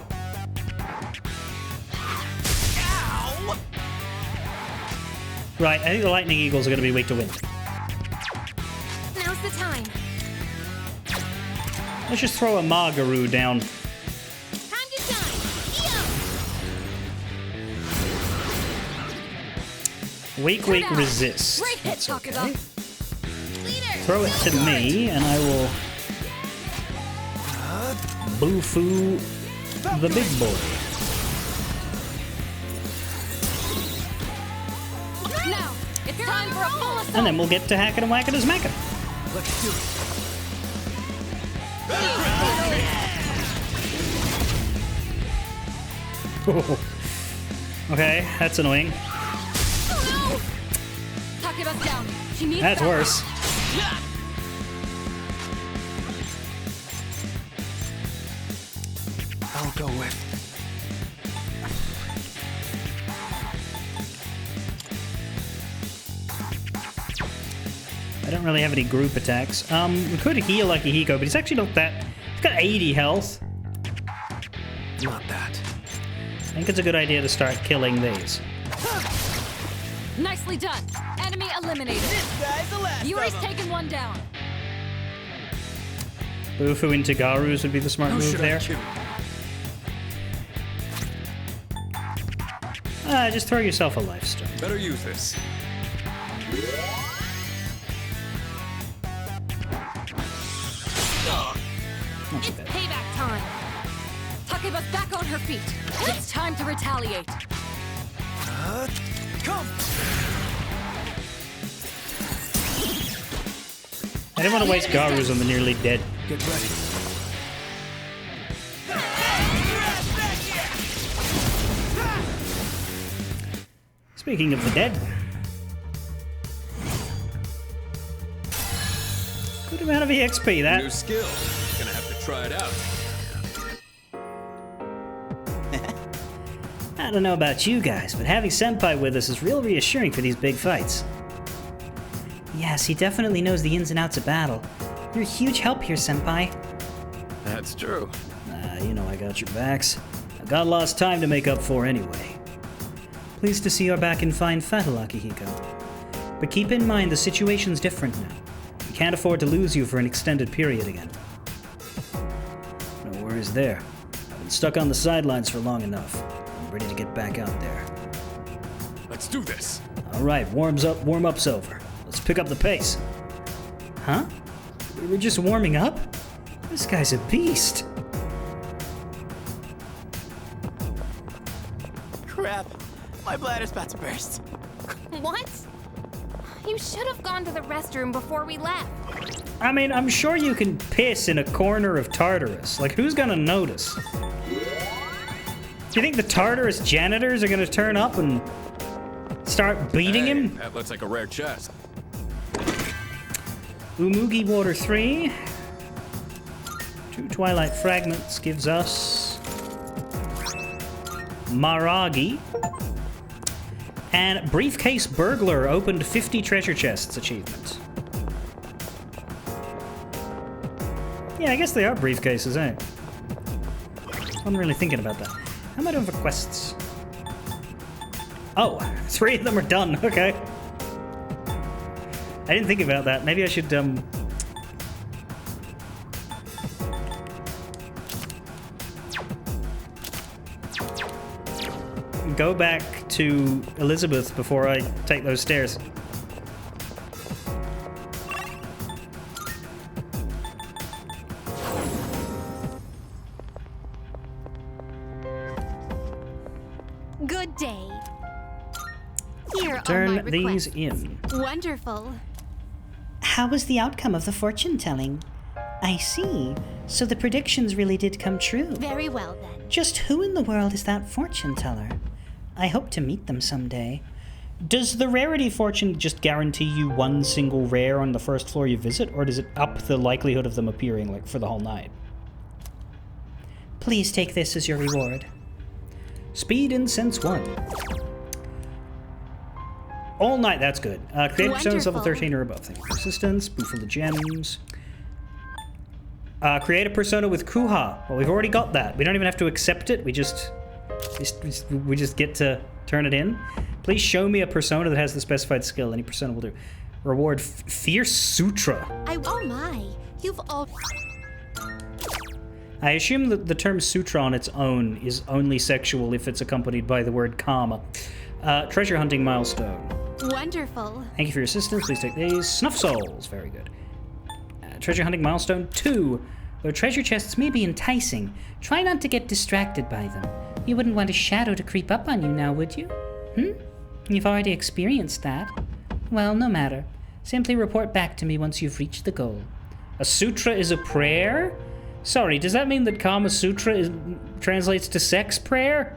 Speaker 1: Right, I think the Lightning Eagles are going to be weak to wind.
Speaker 6: Now's the time.
Speaker 1: Let's just throw a Margaroo down.
Speaker 6: Time to shine.
Speaker 1: Weak, resist.
Speaker 8: Great hit,
Speaker 1: That's okay.
Speaker 8: Takuba.
Speaker 1: Throw it to me, and I will... Bufu the big boy.
Speaker 8: Now, it's time for a full assault.
Speaker 1: And then we'll get to hacking and whacking and smacking.
Speaker 7: Let's do it.
Speaker 1: Okay, that's annoying.
Speaker 8: Oh, no! Takuba's down. She needs
Speaker 1: That's
Speaker 8: backup.
Speaker 1: worse.
Speaker 4: I'll go with.
Speaker 1: I don't really have any group attacks. We could heal like Akihiko, but he's actually not that... He's got 80 health.
Speaker 4: Not that.
Speaker 1: think it's a good idea to start killing these.
Speaker 8: Nicely done. Enemy eliminated.
Speaker 7: This guy's the last
Speaker 8: Yuri's
Speaker 7: of 'em.
Speaker 8: taken one down.
Speaker 1: Bufu into Garus would be the smart move there. Just throw yourself a life stone.
Speaker 5: Better use this.
Speaker 1: Not too
Speaker 6: It's
Speaker 1: bad.
Speaker 6: payback time.
Speaker 8: Takeba's back on her feet. It's time to retaliate.
Speaker 7: Come.
Speaker 1: I didn't want to waste Garus on the nearly dead.
Speaker 7: Get ready. Your ass back here.
Speaker 1: Speaking of the dead. Good amount of EXP,
Speaker 5: New
Speaker 1: that.
Speaker 5: skill. Gonna have to try it out.
Speaker 1: I don't know about you guys, but having Senpai with us is real reassuring for these big fights. Yes, he definitely knows the ins and outs of battle. You're a huge help here, Senpai.
Speaker 5: That's true.
Speaker 1: You know I got your backs. I've got lost time to make up for anyway. Pleased to see you're back in fine fettle, Akihiko. But keep in mind the situation's different now. We can't afford to lose you for an extended period again. No worries there. I've been stuck on the sidelines for long enough. I'm ready to get back out there.
Speaker 5: Let's do this.
Speaker 1: Alright, warm-up's over. Let's pick up the pace. Huh? We were just warming up? This guy's a beast.
Speaker 7: Crap. My bladder's about to burst.
Speaker 6: What? You should have gone to the restroom before we left.
Speaker 1: I mean, I'm sure you can piss in a corner of Tartarus. Like, who's gonna notice? Do you think the Tartarus janitors are gonna turn up and start beating him?
Speaker 5: That looks like a rare chest.
Speaker 1: Umugi Water 3. 2 Twilight Fragments gives us Maragi. And Briefcase Burglar opened 50 treasure chests achievement. Yeah, I guess they are briefcases, eh? I'm really thinking about that. How am I doing for quests? Oh, 3 of them are done. Okay. I didn't think about that. Maybe I should, go back to Elizabeth before I take those stairs.
Speaker 2: Good day. Here are my
Speaker 1: Turn these
Speaker 2: requests.
Speaker 1: in.
Speaker 2: Wonderful.
Speaker 3: How was the outcome of the fortune telling? I see. So the predictions really did come true.
Speaker 2: Very well then.
Speaker 3: Just who in the world is that fortune teller? I hope to meet them someday.
Speaker 1: Does the rarity fortune just guarantee you one single rare on the first floor you visit, or does it up the likelihood of them appearing, like, for the whole night?
Speaker 3: Please take this as your reward.
Speaker 1: Speed in Sense 1. All night, that's good. Creative personas level
Speaker 2: Wonderful.
Speaker 1: 13 or above. Thank you for assistance. Spoofle the gems. Create a persona with Kuha. Well, we've already got that. We don't even have to accept it. We just get to turn it in. Please show me a persona that has the specified skill. Any persona will do. Reward Fierce Sutra.
Speaker 2: Oh my. You've all.
Speaker 1: I assume that the term sutra on its own is only sexual if it's accompanied by the word karma. Treasure hunting milestone.
Speaker 2: Wonderful.
Speaker 1: Thank you for your assistance. Please take these. Snuff souls. Very good. Treasure hunting milestone 2.
Speaker 3: Though treasure chests may be enticing, try not to get distracted by them. You wouldn't want a shadow to creep up on you now, would you? You've already experienced that. Well, no matter. Simply report back to me once you've reached the goal.
Speaker 1: A sutra is a prayer? Sorry, does that mean that Kama Sutra translates to sex prayer?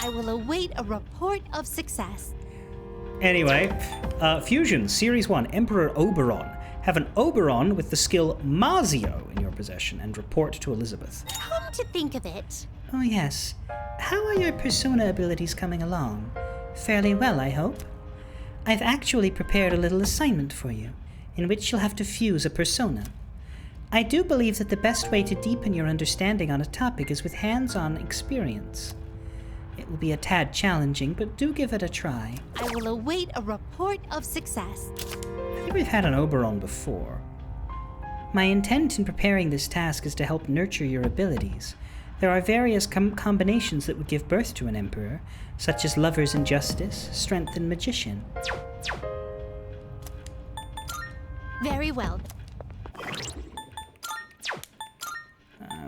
Speaker 2: I will await a report of success.
Speaker 1: Anyway, Fusion, Series 1, Emperor Oberon. Have an Oberon with the skill Mazio in your possession and report to Elizabeth.
Speaker 2: Come to think of it.
Speaker 3: Oh, yes. How are your persona abilities coming along? Fairly well, I hope. I've actually prepared a little assignment for you, in which you'll have to fuse a persona. I do believe that the best way to deepen your understanding on a topic is with hands-on experience. It will be a tad challenging, but do give it a try.
Speaker 2: I will await a report of success.
Speaker 3: I think we've had an Oberon before. My intent in preparing this task is to help nurture your abilities. There are various combinations that would give birth to an Emperor, such as Lovers and Justice, Strength and Magician.
Speaker 2: Very well.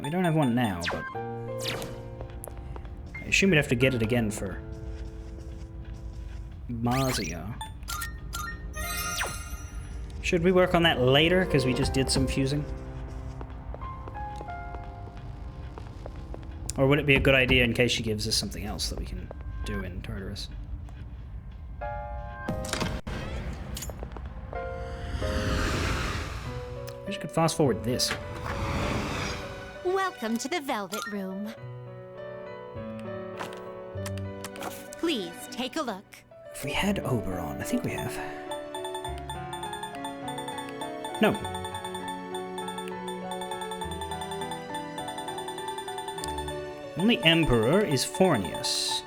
Speaker 1: We don't have one now, but I assume we'd have to get it again for Mazio. Should we work on that later, because we just did some fusing? Or would it be a good idea in case she gives us something else that we can do in Tartarus? I just could fast forward this.
Speaker 2: Welcome to the Velvet Room. Please take a look.
Speaker 1: If we had Oberon, I think we have. No. Only Emperor is Fornius.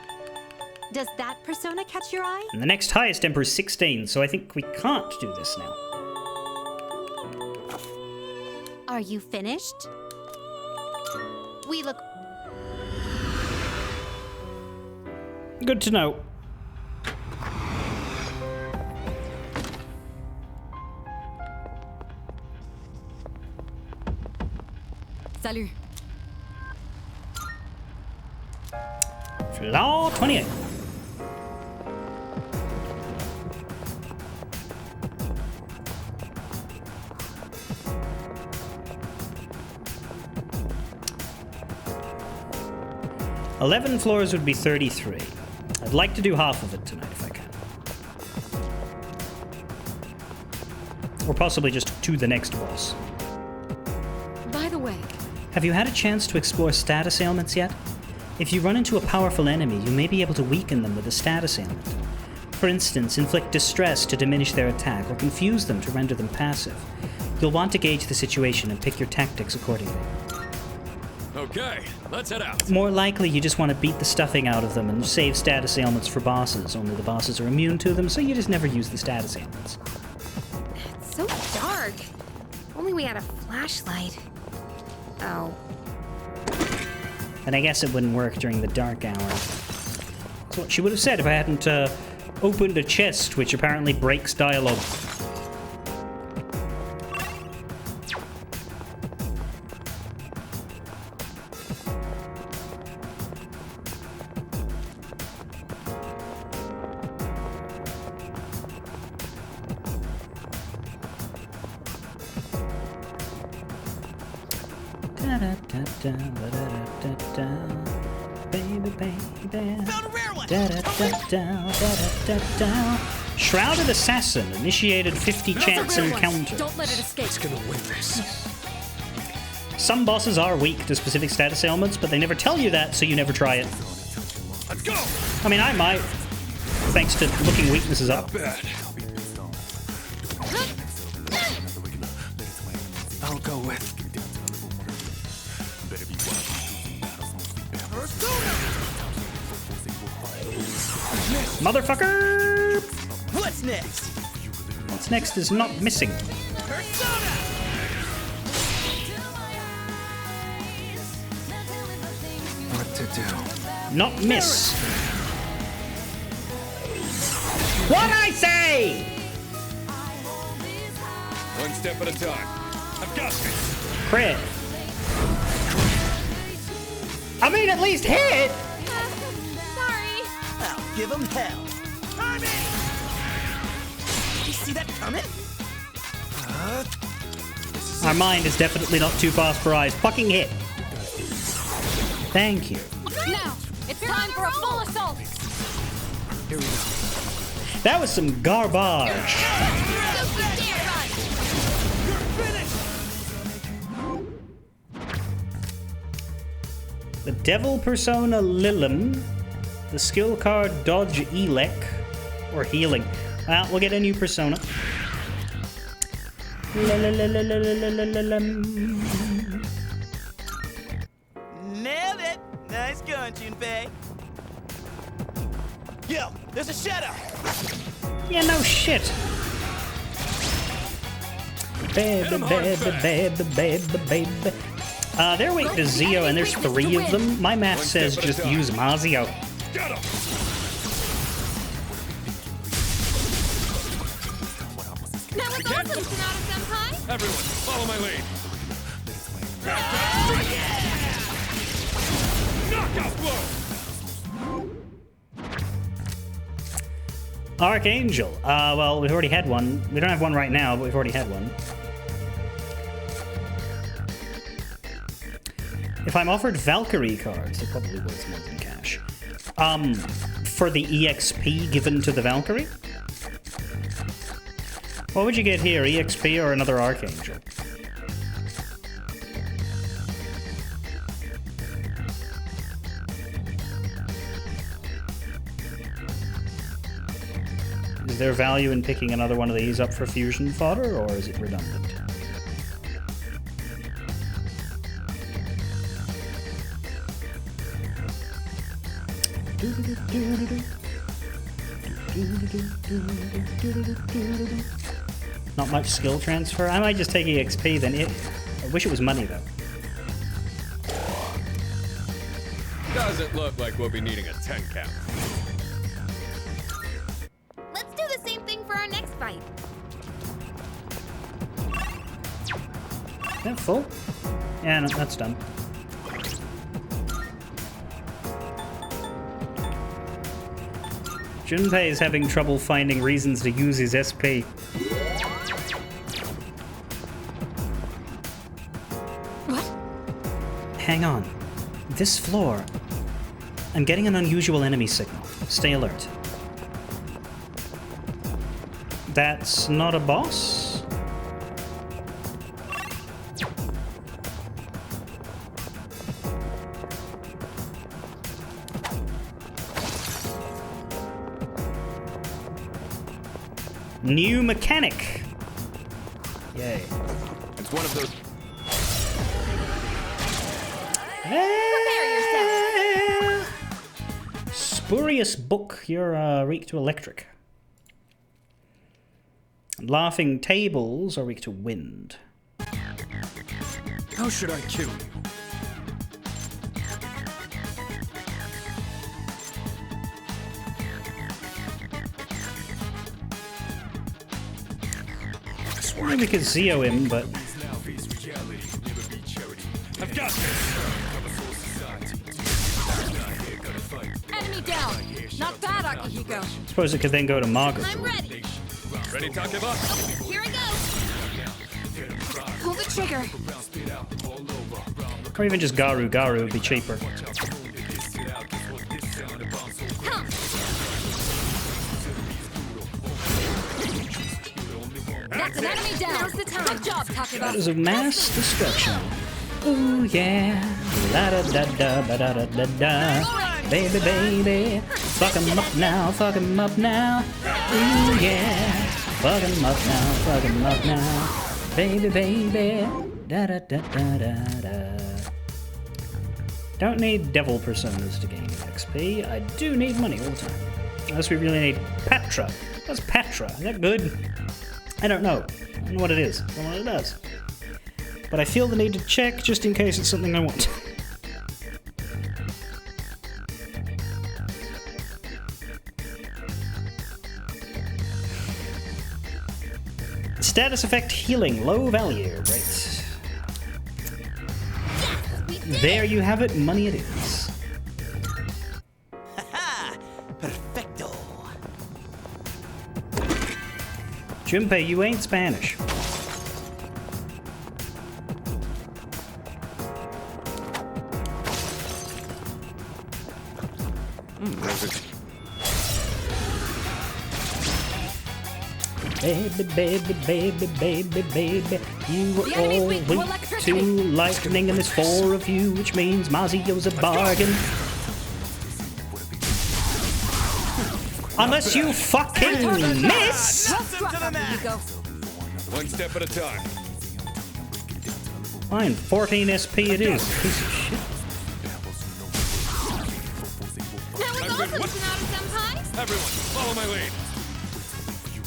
Speaker 2: Does that persona catch your eye?
Speaker 1: And the next highest Emperor is 16, so I think we can't do this now.
Speaker 2: Are you finished? We look...
Speaker 1: Good to know.
Speaker 8: Salut.
Speaker 1: Flaw 28. "11 floors would be 33. I'd like to do half of it tonight if I can. Or possibly just to the next boss.
Speaker 8: By the way,
Speaker 3: Have you had a chance to explore status ailments yet? If you run into a powerful enemy, you may be able to weaken them with a status ailment. For instance, inflict distress to diminish their attack, or confuse them to render them passive. You'll want to gauge the situation and pick your tactics accordingly.
Speaker 5: Okay, let's head out.
Speaker 3: More likely, you just want to beat the stuffing out of them and save status ailments for bosses, only the bosses are immune to them, so you just never use the status ailments.
Speaker 6: It's so dark. Only we had a flashlight. Oh.
Speaker 1: And I guess it wouldn't work during the dark hour. That's what she would have said if I hadn't opened a chest, which apparently breaks dialogue. Baby, baby.
Speaker 7: Found a rare one.
Speaker 1: Shrouded Assassin initiated 50 chance encounters.
Speaker 8: Don't let it escape.
Speaker 1: Some bosses are weak to specific status ailments, but they never tell you that, so you never try it.
Speaker 7: Let's go.
Speaker 1: I mean, I might, thanks to looking weaknesses up.
Speaker 4: I'll go with.
Speaker 1: Motherfucker!
Speaker 7: What's next?
Speaker 1: What's next is not missing.
Speaker 7: Persona.
Speaker 4: What to do?
Speaker 1: Not miss. What'd I say?
Speaker 5: One step at a time.
Speaker 7: I've got this.
Speaker 1: Crit. I mean, at least hit!
Speaker 6: Sorry.
Speaker 7: I'll give him hell. I'm in. Did you see that coming?
Speaker 1: Our mind is definitely not too fast for eyes. Fucking hit. Thank you.
Speaker 8: Now, it's time for a full assault.
Speaker 4: Here we go.
Speaker 1: That was some garbage. The Devil Persona Lilim. The skill card Dodge Elec. Or Healing. Well, we'll get a new persona.
Speaker 7: Nailed it! Nice going, Junpei. Yo, there's a shadow!
Speaker 1: Yeah, no shit. Baby, baby, baby, baby, baby. They're waiting to Zio, and there's 3 of them. My math says just use Mazio.
Speaker 5: Get him!
Speaker 6: That was awesome, Sonata-senpai!
Speaker 5: Everyone, follow my lead. Knockout blow!
Speaker 1: Archangel. Well, we've already had one. We don't have one right now, but we've already had one. If I'm offered Valkyrie cards, they're probably worth more than cash. For the EXP given to the Valkyrie? What would you get here, EXP or another Archangel? Is there value in picking another one of these up for fusion fodder, or is it redundant? Not much skill transfer. I might just take EXP then. I wish it was money though.
Speaker 5: Doesn't look like we'll be needing a 10 count.
Speaker 6: Let's do the same thing for our next fight.
Speaker 1: Is that full? Yeah, no, that's done. Junpei is having trouble finding reasons to use his SP.
Speaker 8: What?
Speaker 1: Hang on. This floor. I'm getting an unusual enemy signal. Stay alert. That's not a boss? New mechanic. Yay.
Speaker 5: It's one of those.
Speaker 1: Spurious book. You're weak to electric. Laughing tables are weak to wind.
Speaker 5: How should I kill you?
Speaker 1: Maybe we could Zio him, but
Speaker 5: I've got this!
Speaker 8: Enemy down! Not bad, Akihiko.
Speaker 1: I suppose it could then go to Margaret.
Speaker 6: I'm ready.
Speaker 5: Ready, Takeba?
Speaker 6: Here I go. Pull the trigger.
Speaker 1: Or even just Garu. Garu would be cheaper.
Speaker 6: Huh.
Speaker 8: That's an enemy down.
Speaker 6: Now's the time.
Speaker 8: Good job,
Speaker 1: That
Speaker 8: Takeba.
Speaker 1: is a mass destruction. Ooh yeah. La da da da ba da da da da. Baby, baby. Fuck 'em up now. Fuck 'em up now. Ooh yeah. Fuck 'em up now. Fuck 'em up now. Baby, baby. Da da da da da da. Don't need devil personas to gain XP. I do need money all the time. Unless we really need Patra. What's Patra? Is that good? I don't know. I don't know what it is. I don't know what it does. But I feel the need to check just in case it's something I want. Status effect healing, low value. Great. There you have it. Money it is.
Speaker 7: Haha! Perfecto!
Speaker 1: Junpei, you ain't Spanish. Baby, baby, baby, baby, baby, you were
Speaker 8: The
Speaker 1: all
Speaker 8: enemy's weak to
Speaker 1: weak
Speaker 8: electricity.
Speaker 1: to lightning, and there's 4 of you, which means Mazio's a bargain. Unless you fucking miss!
Speaker 8: Rough struck, Akihiko.
Speaker 5: One step at a time.
Speaker 1: Fine, 14 SP it is. Piece of shit.
Speaker 6: That was awesome, Tsunade Senpai!
Speaker 5: Everyone, follow my lead.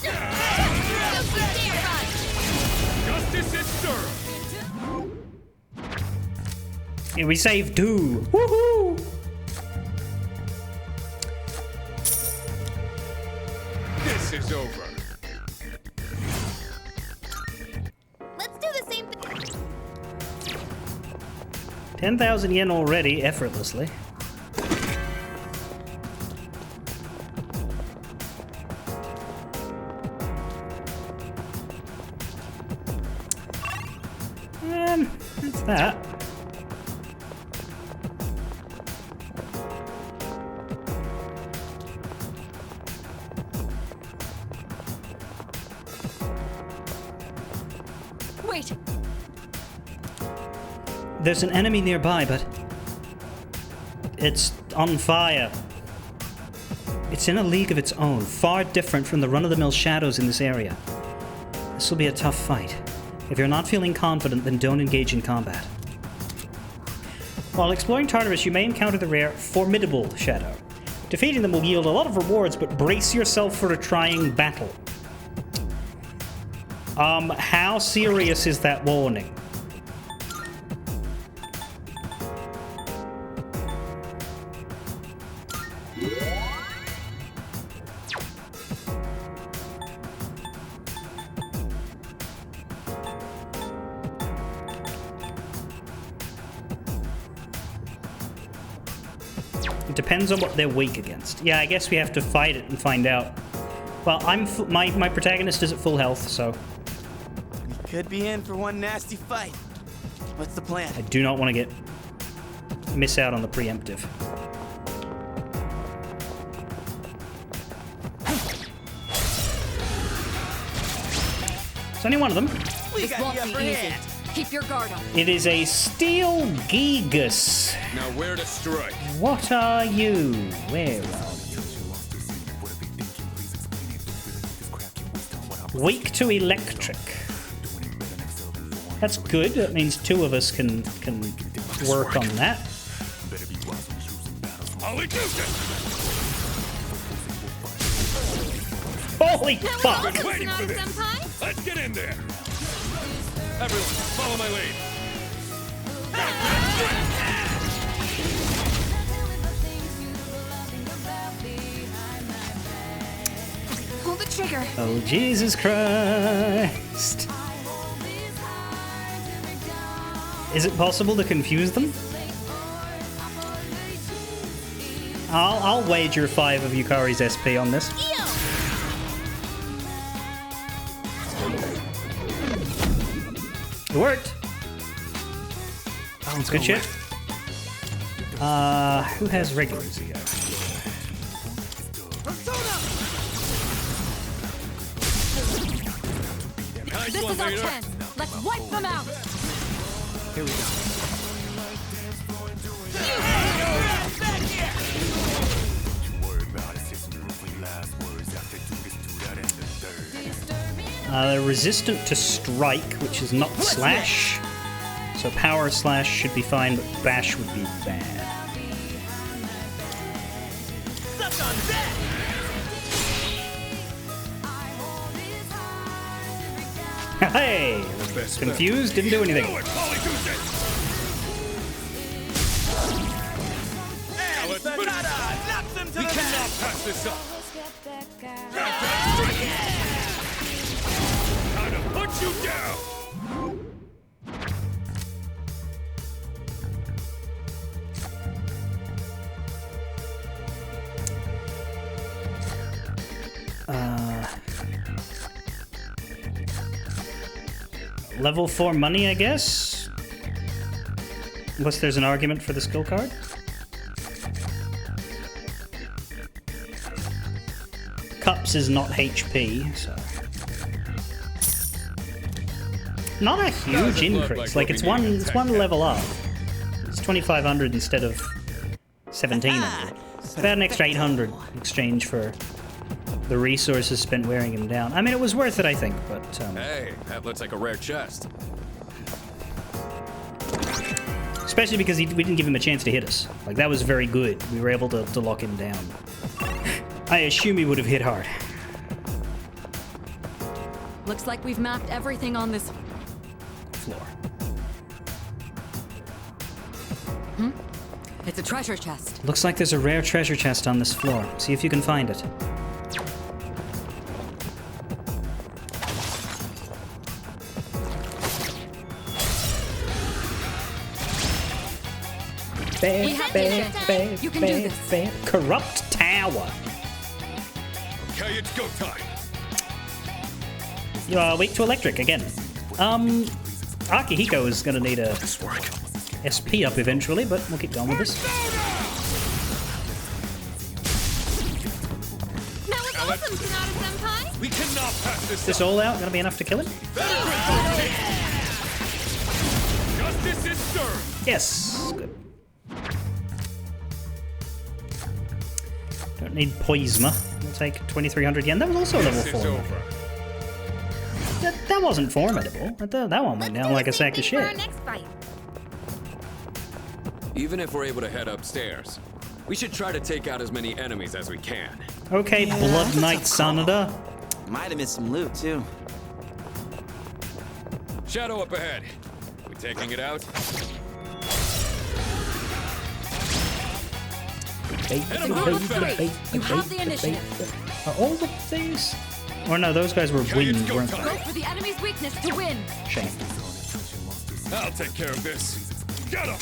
Speaker 6: Don't you dare run!
Speaker 5: Justice is served.
Speaker 1: Yeah, we saved 2. Woohoo!
Speaker 5: This is over.
Speaker 6: Let's do the same thing.
Speaker 1: 10,000 yen already, effortlessly. That's that.
Speaker 8: Wait!
Speaker 1: There's an enemy nearby, but it's on fire. It's in a league of its own, far different from the run-of-the-mill shadows in this area. This will be a tough fight. If you're not feeling confident, then don't engage in combat. While exploring Tartarus, you may encounter the rare Formidable Shadow. Defeating them will yield a lot of rewards, but brace yourself for a trying battle. How serious is that warning? It depends on what they're weak against. Yeah, I guess we have to fight it and find out. Well, my protagonist is at full health, so
Speaker 7: We could be in for one nasty fight. What's the plan?
Speaker 1: I do not want to miss out on the preemptive. It's only one of them.
Speaker 7: We
Speaker 8: This
Speaker 7: got
Speaker 8: won't
Speaker 7: the
Speaker 8: be
Speaker 7: upper
Speaker 8: easy.
Speaker 7: hand.
Speaker 8: Keep your guard up.
Speaker 1: It is a Steel Gigas.
Speaker 5: Now where to strike?
Speaker 1: What are you? Where are you? Weak to electric. That's good. That means 2 of us can work on that.
Speaker 5: I'll introduce it.
Speaker 1: Holy
Speaker 6: That was
Speaker 1: fuck!
Speaker 6: awesome,
Speaker 5: waiting for
Speaker 6: Tsunade
Speaker 5: this.
Speaker 6: Senpai!
Speaker 5: Let's get in there. Everyone, follow my lead.
Speaker 6: Pull the trigger.
Speaker 1: Oh, Jesus Christ. Is it possible to confuse them? I'll wager 5 of Yukari's SP on this. It worked. Oh, it's good shit. Who has regular Zio?
Speaker 5: Nice
Speaker 8: This
Speaker 5: one,
Speaker 8: is our
Speaker 5: leader.
Speaker 8: chance. Let's wipe them out.
Speaker 7: Here we go.
Speaker 1: They're resistant to strike, which is not slash. So power slash should be fine, but bash would be bad.
Speaker 7: Suck on that!
Speaker 1: Hey! Confused, didn't do anything.
Speaker 5: Do it, Polyjuice! Now let's finish.
Speaker 7: Knocks him to
Speaker 5: We
Speaker 7: the
Speaker 5: cannot
Speaker 7: back.
Speaker 5: pass this up. Time to put you down.
Speaker 1: Level 4 money, I guess? Unless there's an argument for the skill card. Cups is not HP, so... Not a huge
Speaker 5: Doesn't look
Speaker 1: increase.
Speaker 5: like
Speaker 1: Like,
Speaker 5: we'll be needing
Speaker 1: it's
Speaker 5: a
Speaker 1: one
Speaker 5: tech
Speaker 1: level up. It's 2,500 instead of 1,700. About an extra 800 in exchange for the resources spent wearing him down. I mean, it was worth it, I think, but...
Speaker 5: Hey, that looks like a rare chest.
Speaker 1: Especially because we didn't give him a chance to hit us. Like, that was very good. We were able to lock him down. I assume he would have hit hard.
Speaker 8: Looks like we've mapped everything on this
Speaker 1: Floor.
Speaker 8: It's a treasure chest.
Speaker 1: Looks like there's a rare treasure chest on this floor. See if you can find it.
Speaker 8: We have this. You can do this.
Speaker 1: Corrupt Tower.
Speaker 5: Okay, it's go time.
Speaker 1: You are weak to electric again. Akihiko is gonna need a SP up eventually, but we'll keep going with this.
Speaker 6: That was awesome, Sonata-senpai!
Speaker 5: We cannot pass this
Speaker 1: This all out gonna be enough to kill him?
Speaker 5: Justice is served.
Speaker 1: Yes. Good. Don't need Poisma. We'll take 2,300 yen. That was also level 4. That wasn't formidable. That one went down like a sack of
Speaker 6: For our
Speaker 1: shit.
Speaker 6: next fight.
Speaker 5: Even if we're able to head upstairs, we should try to take out as many enemies as we can.
Speaker 1: Okay, Blood Knight Sanada.
Speaker 7: Might have missed some loot, too.
Speaker 5: Shadow up ahead. We taking it out?
Speaker 8: You have the initiative.
Speaker 1: Are all of these? Or no, those guys were wind, weren't
Speaker 8: Go
Speaker 1: they?
Speaker 8: for the enemy's weakness to win.
Speaker 1: Shame.
Speaker 5: I'll take care of this. Get him!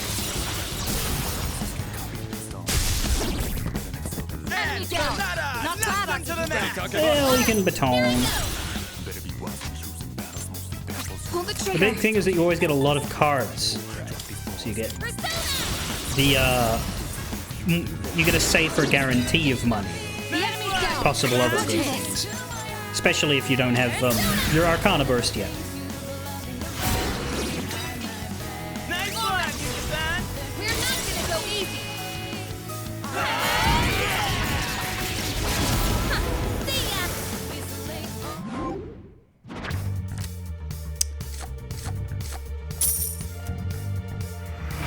Speaker 8: Enemy down. Not bad,
Speaker 7: to the max.
Speaker 1: Well, you can baton.
Speaker 6: Pull the
Speaker 1: The
Speaker 6: trigger.
Speaker 1: big thing is that you always get a lot of cards. So you get the, you get a safer guarantee of money.
Speaker 8: The enemy's down.
Speaker 1: Possible other good things. Especially if you don't have your Arcana burst yet.
Speaker 7: Nice one, Yuki-san.
Speaker 6: We're not gonna go easy. See ya.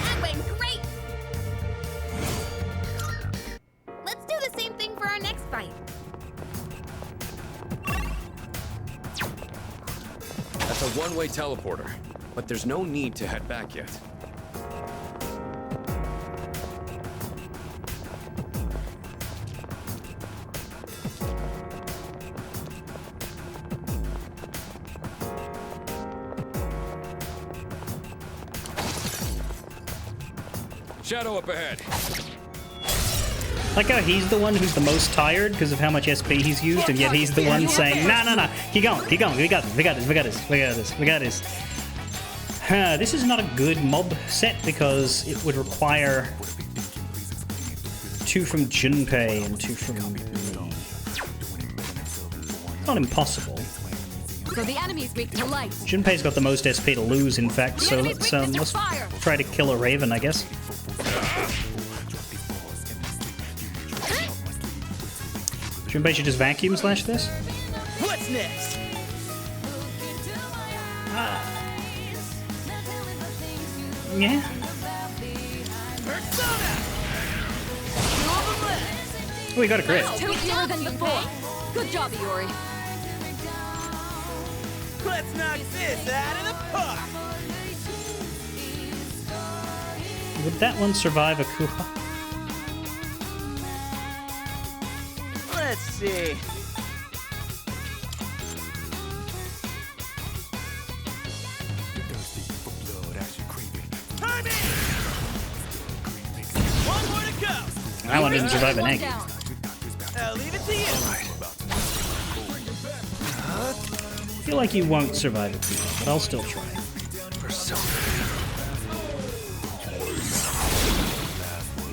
Speaker 6: That went great. Let's do the same thing for our next fight.
Speaker 5: That's a one-way teleporter, but there's no need to head back yet. Shadow up ahead.
Speaker 1: Like how he's the one who's the most tired because of how much SP he's used, and yet he's the one saying, no, keep going, we got this, we got this. This is not a good mob set because it would require 2 from Junpei and 2 from me. Not impossible.
Speaker 8: So the enemy's weak to light.
Speaker 1: Junpei's got the most SP to lose, in fact, so let's try to kill a Raven, I guess. Junpei should just vacuum slash this?
Speaker 7: What's next?
Speaker 1: Yeah.
Speaker 7: Persona!
Speaker 1: Oh, we got a crit.
Speaker 8: Two fewer than before. Good job, Iori.
Speaker 7: Let's knock this out of the park!
Speaker 1: Would that one survive a Kuha?
Speaker 7: Let's see. Time in! One more to go!
Speaker 1: That one didn't survive an egg.
Speaker 8: Down.
Speaker 7: I'll leave it to you.
Speaker 1: I feel like you won't survive a Kuha, but I'll still try.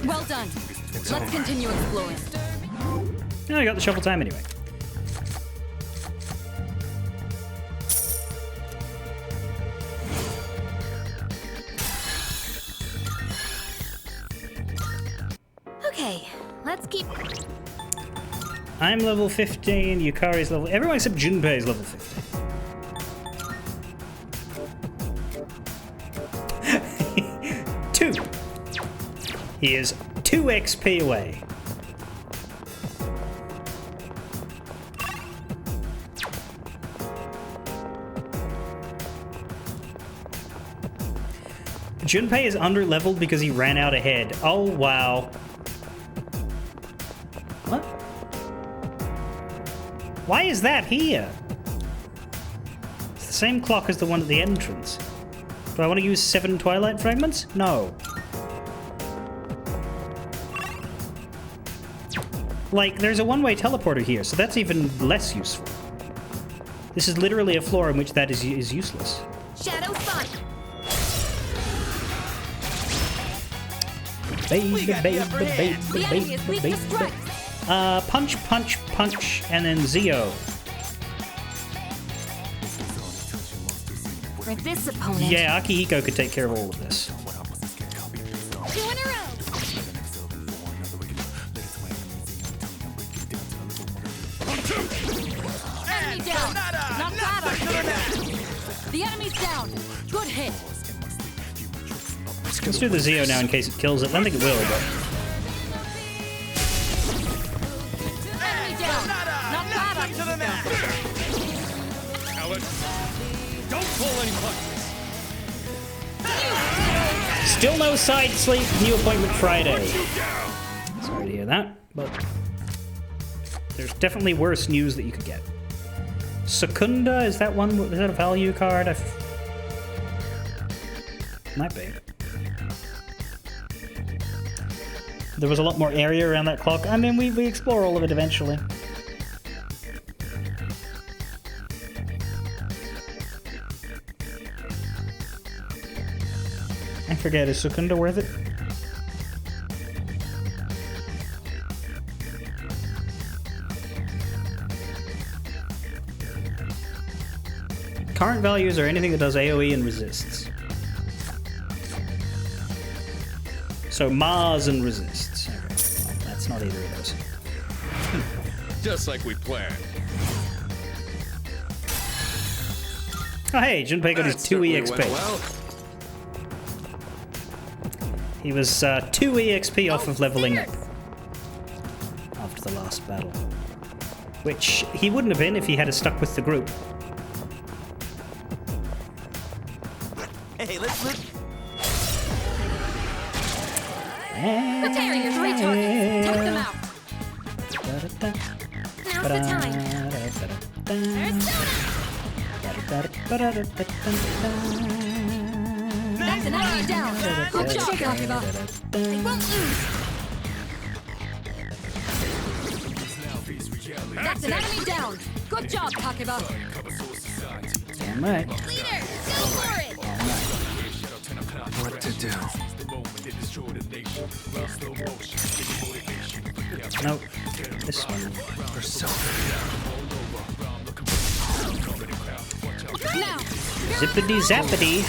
Speaker 8: Well done. Let's continue exploring.
Speaker 1: No, I got the shuffle time anyway.
Speaker 6: Okay, let's keep.
Speaker 1: I'm level 15, Yukari's level... Everyone except Junpei is level 15. Two. He is 2 XP away. Junpei is under-leveled because he ran out ahead. Oh, wow. What? Why is that here? It's the same clock as the one at the entrance. Do I want to use 7 Twilight Fragments? No. Like, there's a one-way teleporter here, so that's even less useful. This is literally a floor in which that is useless.
Speaker 6: Shadow Sun.
Speaker 1: Baby, baby, baby,
Speaker 8: The enemy is weak to strikes.
Speaker 1: punch, punch, punch, and then Zio.
Speaker 6: For this opponent.
Speaker 1: Yeah, Akihiko could take care of all of this.
Speaker 6: 2 in a row.
Speaker 8: Enemy down. Not bad. The enemy's down. Good hit.
Speaker 1: Let's do the Zio now in case it kills it. I don't think it will, but...
Speaker 8: Enemy down. Not bad.
Speaker 5: Alex, don't pull any punches.
Speaker 1: Still no side sleep, new appointment Friday. Sorry to hear that, but... There's definitely worse news that you could get. Secunda, is that one? Is that a value card? Might be. There was a lot more area around that clock. I mean, we explore all of it eventually. I forget, is Secunda worth it? Current values are anything that does AoE and resists. So Mars and resists. Okay. Well, that's not either of those.
Speaker 5: Just like we planned.
Speaker 1: Oh hey, Junpei got his 2 EXP.
Speaker 5: Well.
Speaker 1: He was 2 EXP off of leveling up after the last battle. Which he wouldn't have been if he had stuck with the group.
Speaker 7: Hey, let's look.
Speaker 8: Preparing your 3 targets. Take them out.
Speaker 6: Now's the time.
Speaker 8: That's an enemy down. Good job, Kakiba.
Speaker 6: They won't lose.
Speaker 8: That's an enemy down. Good job, Kakiba.
Speaker 1: Damn right.
Speaker 6: Leader, go for it.
Speaker 5: What to do?
Speaker 1: Nope. This one.
Speaker 8: Now.
Speaker 1: Zippity zappity.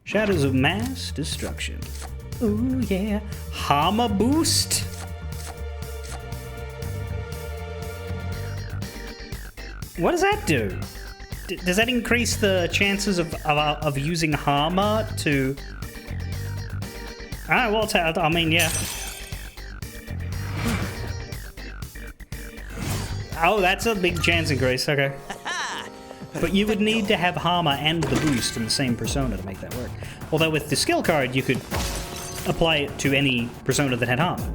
Speaker 1: Shadows of Mass Destruction. Ooh yeah. Hama boost. What does that do? Does that increase the chances of using Hama to... Ah, well, I mean, yeah. Oh, that's a big chance increase, okay. But you would need to have Hama and the boost in the same persona to make that work. Although with the skill card, you could apply it to any persona that had Hama.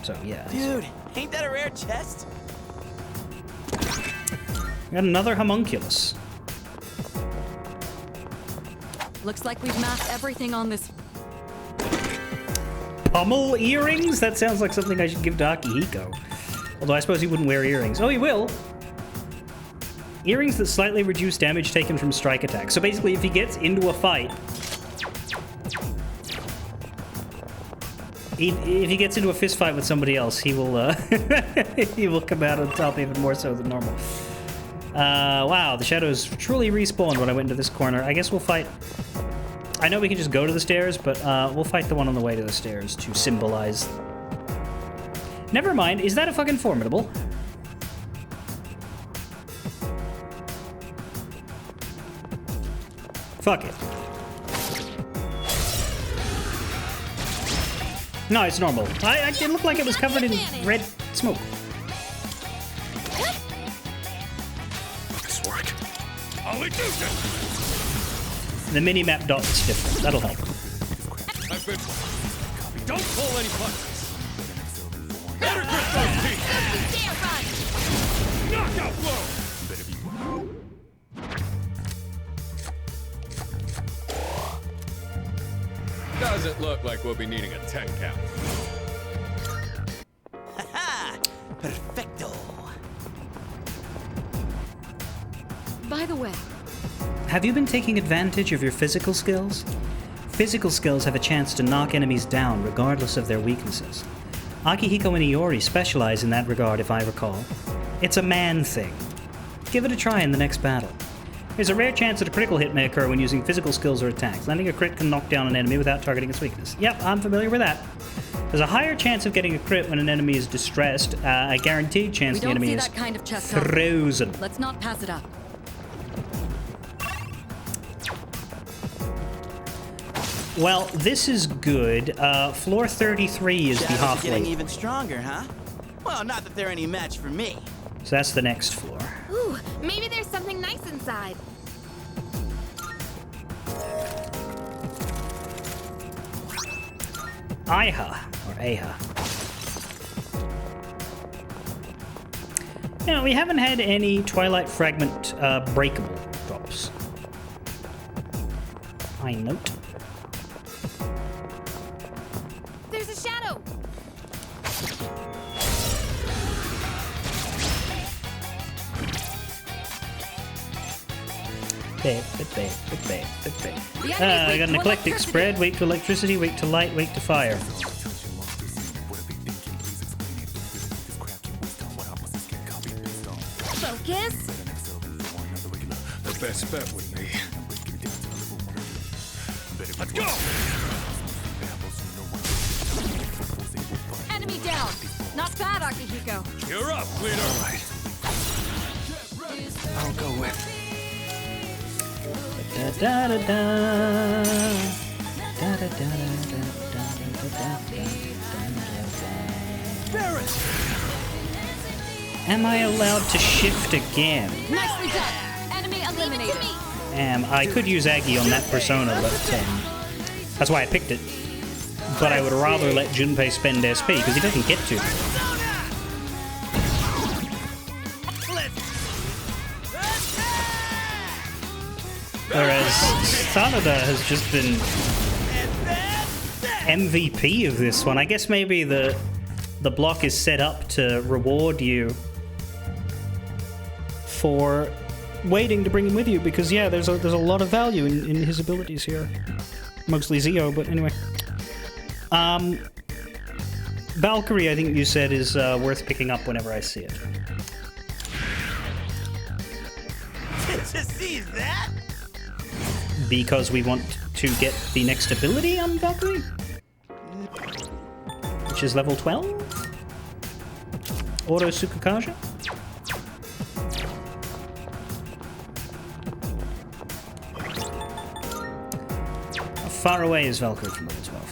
Speaker 1: So, yeah.
Speaker 7: Dude, ain't that a rare chest?
Speaker 1: Got another homunculus.
Speaker 8: Looks like we've mapped everything on this.
Speaker 1: Pummel earrings? That sounds like something I should give to Akihiko. Although I suppose he wouldn't wear earrings. Oh, he will. Earrings that slightly reduce damage taken from strike attacks. So basically, if he gets into a fight... If he gets into a fist fight with somebody else, he will he will come out on top even more so than normal. Wow, the shadows truly respawned when I went into this corner. I guess we'll fight I know we can just go to the stairs, but we'll fight the one on the way to the stairs to symbolize. Never mind. Is that a fucking formidable? Fuck it. No, it's normal. It looked like it was covered in red smoke.
Speaker 5: This work. I'll do this.
Speaker 1: The mini-map dot's different. That'll help.
Speaker 5: I've been... Don't pull any punches. Better grip those teeth. Knockout blow. Doesn't look like we'll be needing a 10 count.
Speaker 7: Ha! Perfecto.
Speaker 8: By the way,
Speaker 1: Have you been taking advantage of your physical skills? Physical skills have a chance to knock enemies down regardless of their weaknesses. Akihiko and Iori specialize in that regard, if I recall. It's a man thing. Give it a try in the next battle. There's a rare chance that a critical hit may occur when using physical skills or attacks. Landing a crit can knock down an enemy without targeting its weakness. Yep, I'm familiar with that. There's a higher chance of getting a crit when an enemy is distressed. A guaranteed chance
Speaker 8: we
Speaker 1: the
Speaker 8: don't
Speaker 1: enemy
Speaker 8: see
Speaker 1: is
Speaker 8: that kind of chest up.
Speaker 1: frozen.
Speaker 8: Let's not pass it up.
Speaker 1: Well, this is good. Floor 33 is the
Speaker 7: Shadows are getting
Speaker 1: halfway.
Speaker 7: even stronger, huh? Well, not that they're any match for me.
Speaker 1: So that's the next floor.
Speaker 6: Ooh, maybe there's something nice inside.
Speaker 1: Aiha, or Aha. You know, we haven't had any Twilight Fragment breakable drops. I note.
Speaker 6: There's a shadow.
Speaker 1: I got an eclectic spread, weak to electricity, weak to light, weak to fire.
Speaker 6: Focus.
Speaker 5: The best bet would be... Let's go!
Speaker 8: Enemy down. Not bad, Akihiko.
Speaker 5: You're up, leader. I'll go with...
Speaker 1: Da da da da. Da da da da. Am I allowed to shift again?
Speaker 8: Nicely done. Enemy eliminated.
Speaker 1: I could use Aggie on that persona, but that's why I picked it. But I would rather let Junpei spend SP, because he doesn't get to. Whereas Sanada has just been MVP of this one. I guess maybe the block is set up to reward you for waiting to bring him with you, because yeah, there's a lot of value in his abilities here. Mostly Zio, but anyway. Valkyrie, I think you said, is worth picking up whenever I see it.
Speaker 7: Just see that?
Speaker 1: Because we want to get the next ability on Valkyrie, which is level 12. Auto Tsukukaja. How far away is Valkyrie from level 12?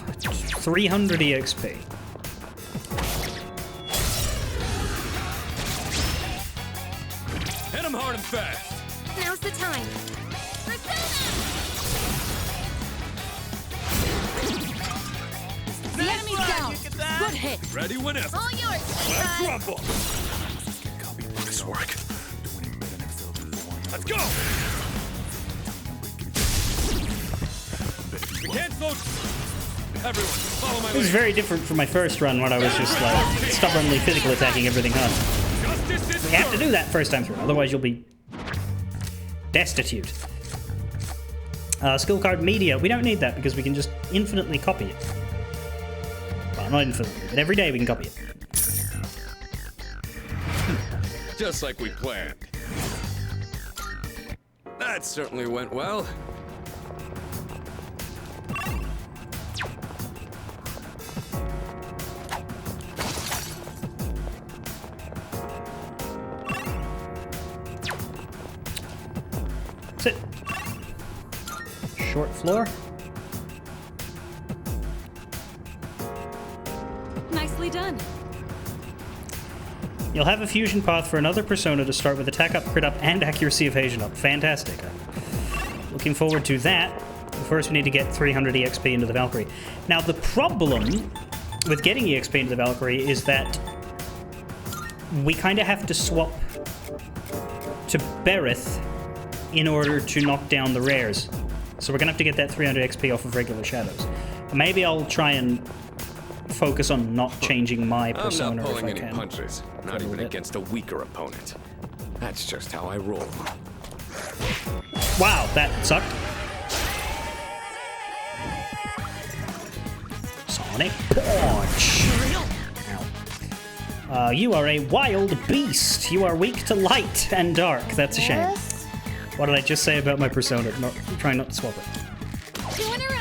Speaker 1: 300 EXP.
Speaker 5: Hit him hard and fast.
Speaker 6: Now's the time.
Speaker 8: The enemy's down. Good hit.
Speaker 5: Ready whenever.
Speaker 6: All yours,
Speaker 5: Let's
Speaker 6: sweetheart.
Speaker 5: rumble. This work. Let's go. We can't slow. Everyone, follow my
Speaker 1: This is
Speaker 5: lead.
Speaker 1: very different from my first run when I was just like stubbornly physical attacking everything hard.
Speaker 5: Justice is
Speaker 1: You have to do that first time through, otherwise you'll be destitute. Skill card media. We don't need that because we can just infinitely copy it. Well, not infinitely, but every day we can copy it.
Speaker 5: Just like we planned. That certainly went well.
Speaker 1: short floor.
Speaker 8: Nicely done.
Speaker 1: You'll have a fusion path for another persona to start with attack up, crit up, and accuracy evasion up. Fantastic. Looking forward to that. First, we need to get 300 EXP into the Valkyrie. Now, the problem with getting EXP into the Valkyrie is that we kind of have to swap to Berith in order to knock down the rares. So we're going to have to get that 300 XP off of regular shadows. Maybe I'll try and focus on not changing my persona
Speaker 5: I'm not
Speaker 1: if
Speaker 5: pulling
Speaker 1: I
Speaker 5: any
Speaker 1: can.
Speaker 5: punches, not even
Speaker 1: bit.
Speaker 5: against a weaker opponent. That's just how I roll.
Speaker 1: Wow, that sucked. Sonic Punch. Ow. You are a wild beast. You are weak to light and dark. That's a shame.
Speaker 2: Yes.
Speaker 1: What did I just say about my persona? Try not to swap it.
Speaker 2: 2 in a row.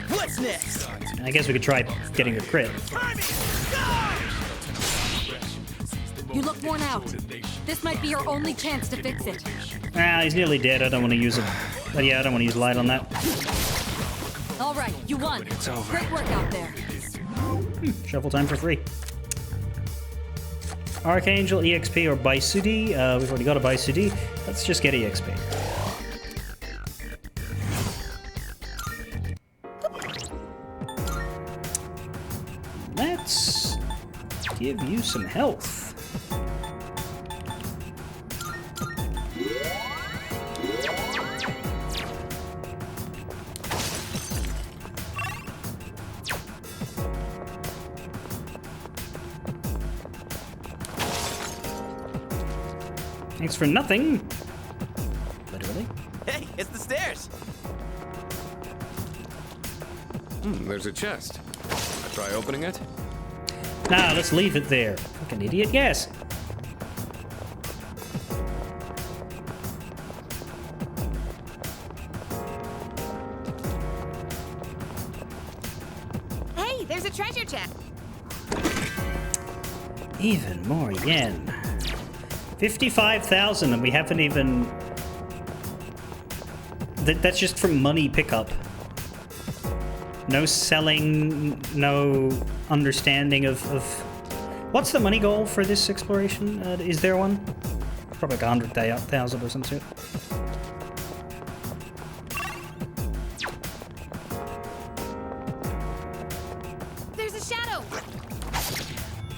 Speaker 7: What's next?
Speaker 1: I guess we could try getting a crit.
Speaker 8: You look worn out. This might be your only chance to fix it.
Speaker 1: Ah, he's nearly dead. I don't want to use him. But yeah, I don't want to use light on that.
Speaker 8: All right, you won. Great work out there.
Speaker 1: Shuffle time for free. Archangel, EXP, or Baisudi. We've already got a Baisudi. Let's just get EXP. Let's give you some health. Thanks for nothing. Literally.
Speaker 7: Hey, it's the stairs.
Speaker 5: There's a chest. I try opening it?
Speaker 1: Nah, let's leave it there. Fucking idiot, yes.
Speaker 6: Hey, there's a treasure chest.
Speaker 1: Even more yen. 55,000 and we haven't even... That's just from money pickup. No selling, no understanding of... What's the money goal for this exploration? Is there one? Probably like 100,000 or some shit.
Speaker 6: There's a shadow.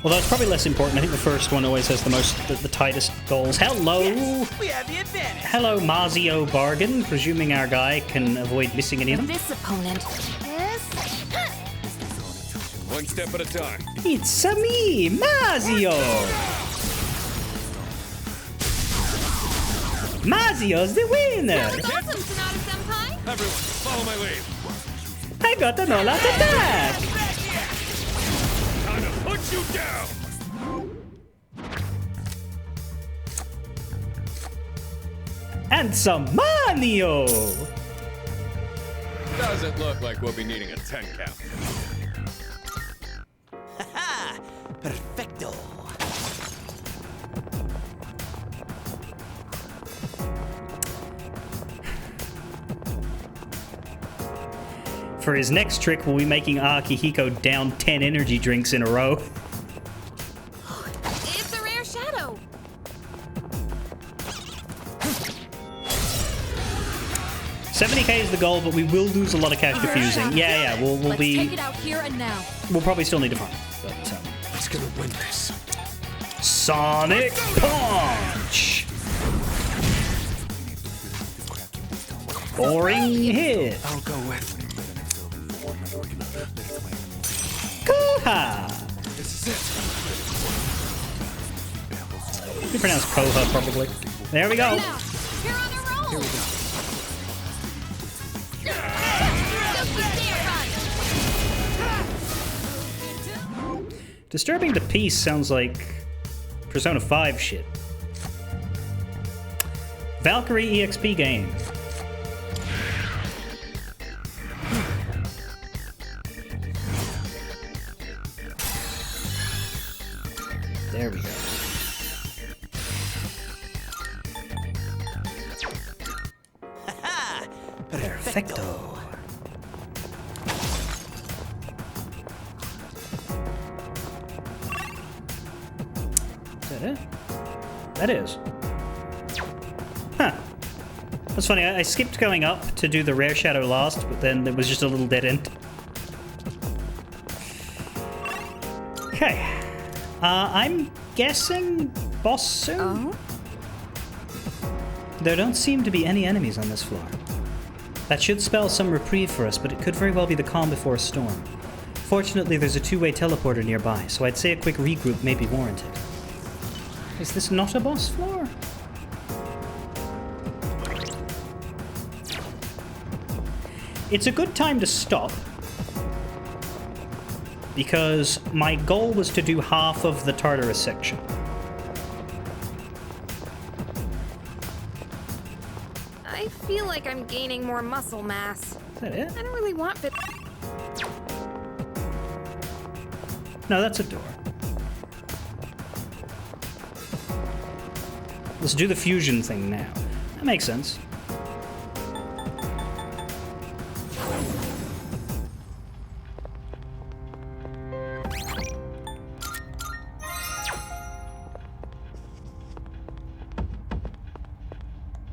Speaker 1: Although it's probably less important. I think the first one always has the tightest goals. Hello!
Speaker 7: Yes, we have the advantage.
Speaker 1: Hello, Mazio Bargain. Presuming our guy can avoid missing any of them.
Speaker 6: This opponent is...
Speaker 5: One step at a time.
Speaker 1: It's me, Mazio! Mazio's the winner!
Speaker 6: awesome, Sonata-senpai.
Speaker 5: Everyone, follow my lead.
Speaker 1: I got an all-out attack!
Speaker 5: Time to put you down.
Speaker 1: And some Manio!
Speaker 5: Doesn't look like we'll be needing a 10 count.
Speaker 7: Ha! Perfecto.
Speaker 1: For his next trick, we'll be making Akihiko down 10 energy drinks in a row.
Speaker 6: It's a rare shadow.
Speaker 1: $70k is the goal, but we will lose a lot of cash diffusing. Yeah, we'll
Speaker 8: Let's
Speaker 1: be...
Speaker 8: take it out here and now.
Speaker 1: We'll probably still need to farm. But,
Speaker 5: Who's gonna win this?
Speaker 1: Sonic Punch! Boring hit.
Speaker 5: I'll go with.
Speaker 1: Koha!
Speaker 5: This is it.
Speaker 1: You pronounce Koha, probably. There we go.
Speaker 6: Now, you're on a roll. Here we go.
Speaker 1: Disturbing the Peace sounds like Persona 5 shit. Valkyrie EXP game. There we go. Perfecto. Is that it? That is. Huh. That's funny, I skipped going up to do the rare shadow last, but then there was just a little dead end. Okay. I'm guessing boss soon?
Speaker 8: Oh?
Speaker 1: There don't seem to be any enemies on this floor. That should spell some reprieve for us, but it could very well be the calm before a storm. Fortunately, there's a two-way teleporter nearby, so I'd say a quick regroup may be warranted. Is this not a boss floor? It's a good time to stop, because my goal was to do half of the Tartarus section.
Speaker 6: I feel like I'm gaining more muscle mass.
Speaker 1: Is that it?
Speaker 6: I don't really want fit.
Speaker 1: No, that's a door. Let's do the fusion thing now. That makes sense.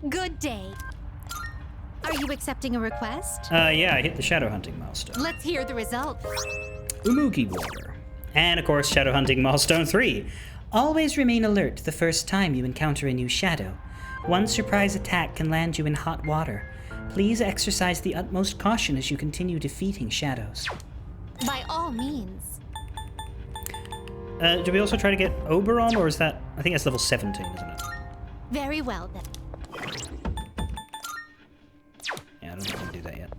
Speaker 2: Good day. Are you accepting a request?
Speaker 1: Yeah, I hit the shadow hunting milestone.
Speaker 2: Let's hear the results.
Speaker 1: Umugi water. And of course, shadow hunting milestone 3. Always remain alert the first time you encounter a new shadow. One surprise attack can land you in hot water. Please exercise the utmost caution as you continue defeating shadows.
Speaker 2: By all means.
Speaker 1: Do we also try to get Oberon, or is that... I think that's level 17, isn't it?
Speaker 2: Very well then.
Speaker 1: Yeah, I don't think we can do that yet.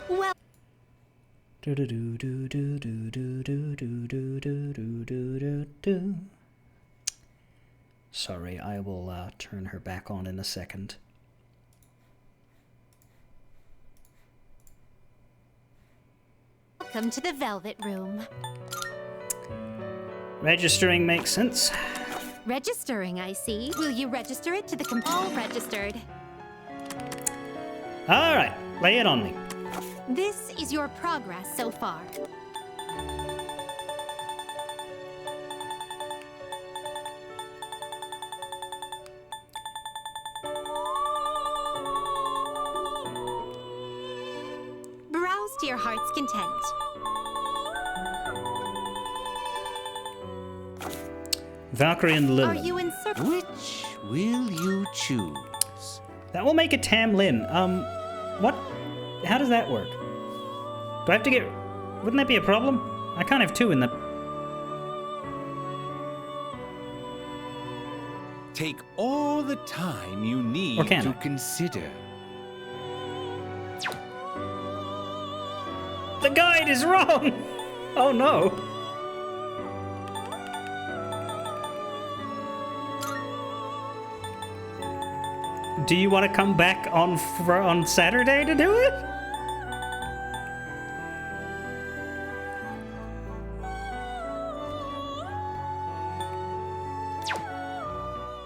Speaker 2: Well,
Speaker 1: Sorry, I will turn her back on in a second.
Speaker 2: welcome to the Velvet Room.
Speaker 1: Registering makes sense.
Speaker 2: Registering, I see. Will you register it to the all registered?
Speaker 1: All right, lay it on me.
Speaker 2: This is your progress so far. Browse to your heart's content.
Speaker 1: Valkyrie and
Speaker 2: Are
Speaker 1: Lilith.
Speaker 2: you in search?
Speaker 4: Which will you choose?
Speaker 1: That will make a Tam Lin. What? How does that work? Do I have to get... Wouldn't that be a problem? I can't have two in the...
Speaker 4: Take all the time you need
Speaker 1: Or can
Speaker 4: to
Speaker 1: I?
Speaker 4: consider.
Speaker 1: The guide is wrong! Oh no. Do you want to come back on Saturday to do it?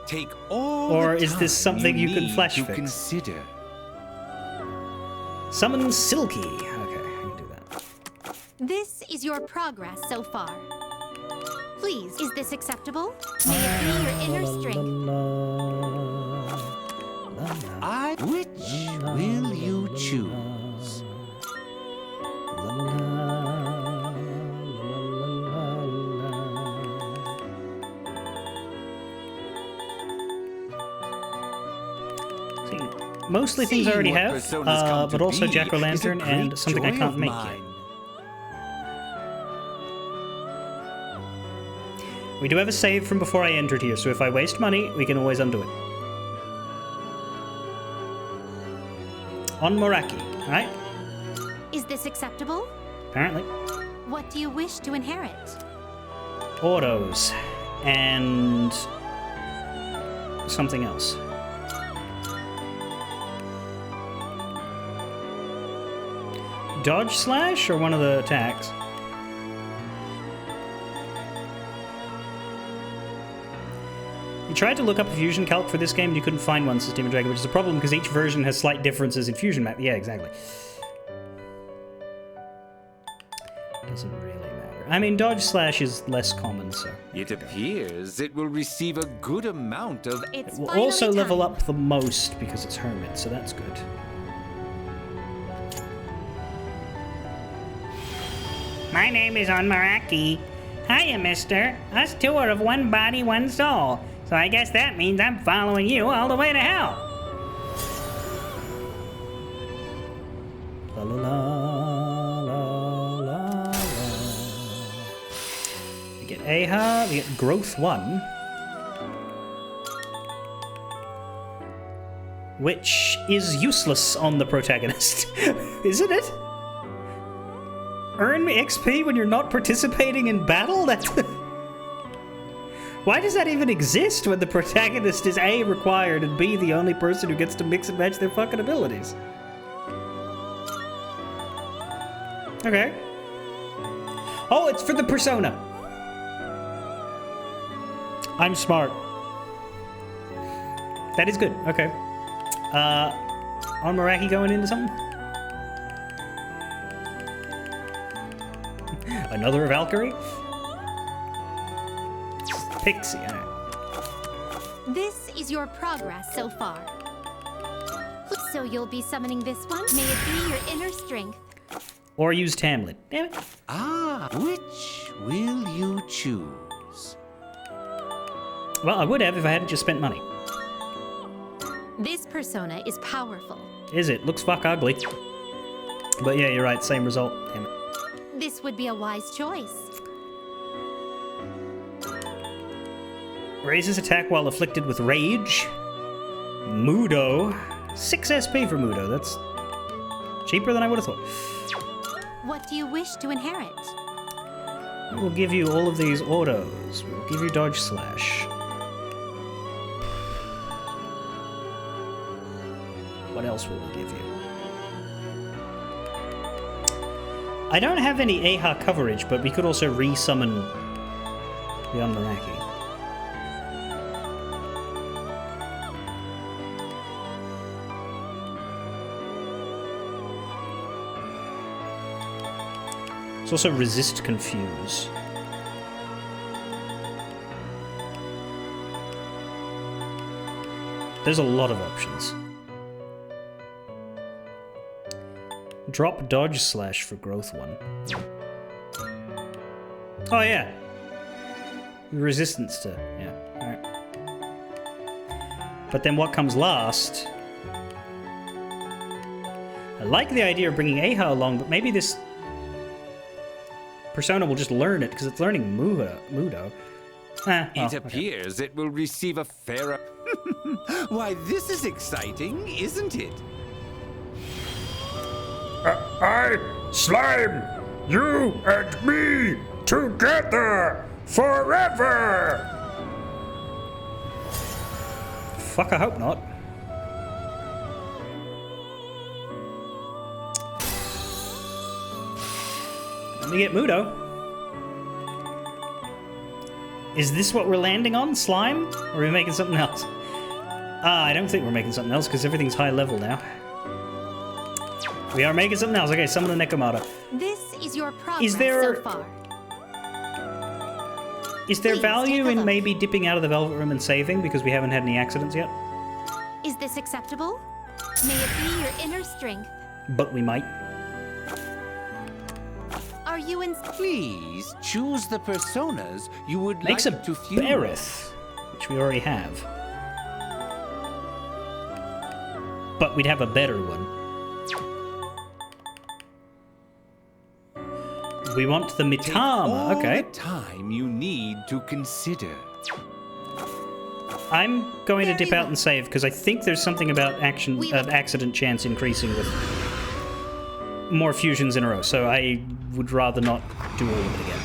Speaker 4: Take all
Speaker 1: Or
Speaker 4: the
Speaker 1: is this
Speaker 4: time
Speaker 1: something you can
Speaker 4: need
Speaker 1: flash
Speaker 4: to
Speaker 1: fix?
Speaker 4: consider.
Speaker 1: Summon Silky. Okay, I can do that.
Speaker 2: This is your progress so far. Please, is this acceptable? May it be your inner strength.
Speaker 4: Which will you choose?
Speaker 1: See, mostly things I already
Speaker 4: Seeing what
Speaker 1: have,
Speaker 4: personas come
Speaker 1: but
Speaker 4: to
Speaker 1: also
Speaker 4: be
Speaker 1: Jack-o'-lantern
Speaker 4: is a great
Speaker 1: and something I
Speaker 4: joy
Speaker 1: can't
Speaker 4: of
Speaker 1: make
Speaker 4: mine.
Speaker 1: yet. We do have a save from before I entered here, so if I waste money, we can always undo it. On Moraki, alright?
Speaker 2: Is this acceptable?
Speaker 1: Apparently.
Speaker 2: What do you wish to inherit?
Speaker 1: Autos. And... something else. Dodge slash or one of the attacks? You tried to look up a fusion calc for this game and you couldn't find one, says Demon Dragon, which is a problem because each version has slight differences in fusion map. Yeah, exactly. Doesn't really matter. I mean, dodge slash is less common, so.
Speaker 4: It appears it will receive a good amount of...
Speaker 2: It's
Speaker 1: It will
Speaker 2: finally
Speaker 1: also level
Speaker 2: time.
Speaker 1: up the most because it's Hermit, so that's good. My name is Onmaraki. Hiya, mister. Us two are of one body, one soul. So I guess that means I'm following you all the way to hell. La la la la la la. We get Aha, we get Growth 1. Which is useless on the protagonist, isn't it? Earn XP when you're not participating in battle? That's... Why does that even exist when the protagonist is A, required, and B, the only person who gets to mix and match their fucking abilities? Okay. Oh, it's for the persona. I'm smart. That is good. Okay. On Maraki going into something? Another Valkyrie? Pixie, alright.
Speaker 2: This is your progress so far. So you'll be summoning this one? May it be your inner strength.
Speaker 1: Or use Tamlin. Damn it.
Speaker 4: Ah, which will you choose?
Speaker 1: Well, I would have if I hadn't just spent money.
Speaker 2: This persona is powerful.
Speaker 1: Is it? Looks fuck ugly. But yeah, you're right. Same result. Damn it.
Speaker 2: This would be a wise choice.
Speaker 1: Raises attack while afflicted with rage. Mudo. 6 SP for Mudo. That's cheaper than I would have thought.
Speaker 2: What do you wish to inherit?
Speaker 1: We'll give you all of these autos. We'll give you dodge slash. What else will we give you? I don't have any Aha coverage, but we could also re-summon the Unmaraki. It's also resist confuse. There's a lot of options. Drop dodge slash for growth 1. Oh yeah. Resistance to, yeah, alright. But then what comes last? I like the idea of bringing Aha along, but maybe this persona will just learn it because it's learning Mudo.
Speaker 4: It appears it will receive a fair... Why, this is exciting, isn't it?
Speaker 9: I, Slime, you and me, together, forever!
Speaker 1: Fuck, I hope not. Let me get Mudo. Is this what we're landing on, Slime? Or are we making something else? I don't think we're making something else because everything's high level now. We are making something else. Okay, summon the Nekomata.
Speaker 2: This is your progress
Speaker 1: so
Speaker 2: far.
Speaker 1: Is there
Speaker 2: Please,
Speaker 1: value
Speaker 2: take a
Speaker 1: in
Speaker 2: look.
Speaker 1: maybe dipping out of the Velvet Room and saving because we haven't had any accidents yet?
Speaker 2: Is this acceptable? May it be your inner strength.
Speaker 1: But we might.
Speaker 2: Are you in...
Speaker 4: Please choose the personas you would
Speaker 1: Makes
Speaker 4: like
Speaker 1: a
Speaker 4: to fuse.
Speaker 1: Berith, which we already have. But we'd have a better one. We want the
Speaker 4: Take all
Speaker 1: Mitama, okay.
Speaker 4: the time you need to consider.
Speaker 1: I'm going to
Speaker 2: Very
Speaker 1: dip out
Speaker 2: well.
Speaker 1: and save because I think there's something about accident chance increasing with more fusions in a row, so I would rather not do all of it again.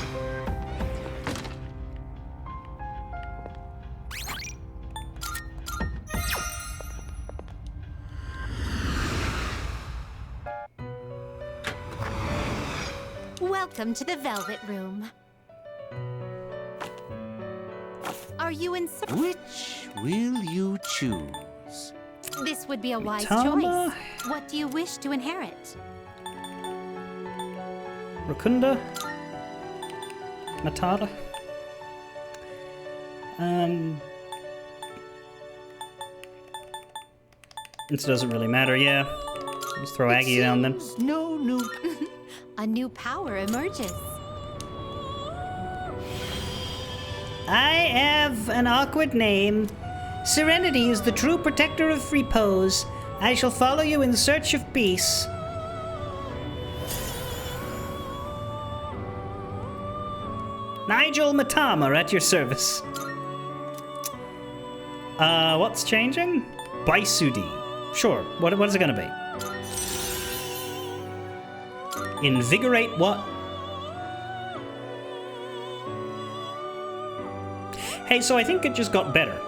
Speaker 2: Welcome to the Velvet Room. Are
Speaker 10: Are you in?
Speaker 4: Which will you choose?
Speaker 10: This would be a wise
Speaker 1: Tama?
Speaker 10: choice. What do you wish to inherit?
Speaker 1: Rakunda? Matara? This doesn't really matter, yeah. Just throw Aggie down then.
Speaker 4: No new.
Speaker 10: A new power emerges.
Speaker 3: I have an awkward name. Serenity is the true protector of repose. I shall follow you in search of peace.
Speaker 1: Nigel Matama at your service. What's changing? Baisudi. Sure. What is it gonna be? Invigorate what? Hey, so I think it just got better.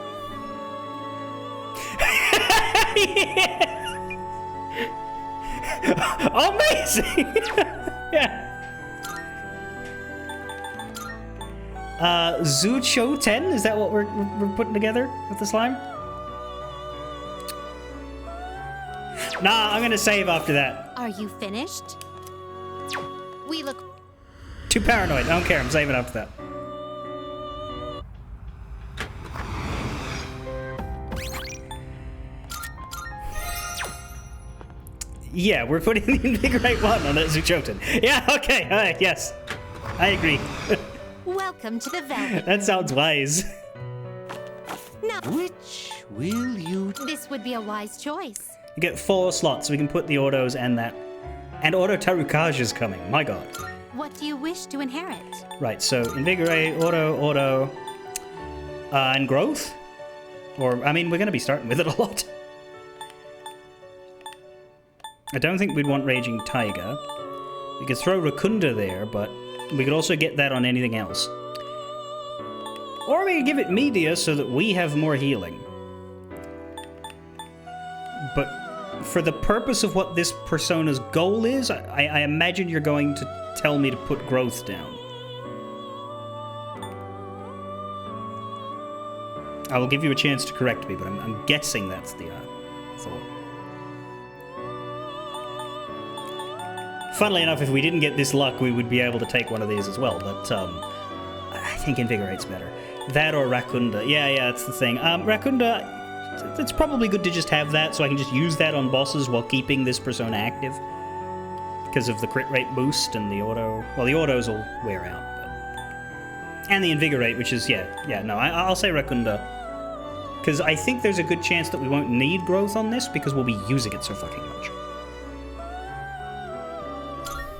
Speaker 1: Amazing! Yeah. Zucho 10? Is that what we're putting together with the slime? Nah, I'm gonna save after that.
Speaker 10: Are you finished? We look.
Speaker 1: Too paranoid. I don't care. I'm saving after that. Yeah, we're putting the Invigorate 1 on that Zuchoten. Yeah, okay. All right, yes. I agree.
Speaker 10: Welcome to the Velvet.
Speaker 1: That sounds wise.
Speaker 10: Now,
Speaker 4: Which will you?
Speaker 10: this would be a wise choice.
Speaker 1: You get 4 slots, so we can put the autos and that. And Auto Tarukage is coming. My god.
Speaker 10: What do you wish to inherit?
Speaker 1: Right, so Invigorate, Auto, and Growth? Or, I mean, we're going to be starting with it a lot. I don't think we'd want Raging Tiger. We could throw Rakunda there, but we could also get that on anything else. Or we could give it Media so that we have more healing. But for the purpose of what this persona's goal is, I imagine you're going to tell me to put Growth down. I will give you a chance to correct me, but I'm guessing that's the thought. Funnily enough, if we didn't get this luck, we would be able to take one of these as well, but I think Invigorate's better. That or Rakunda. Yeah, that's the thing. Rakunda, it's probably good to just have that, so I can just use that on bosses while keeping this persona active. Because of the crit rate boost and the auto... Well, the autos will wear out, but... And the Invigorate, which is, no, I'll say Rakunda. Because I think there's a good chance that we won't need Growth on this, because we'll be using it so fucking much.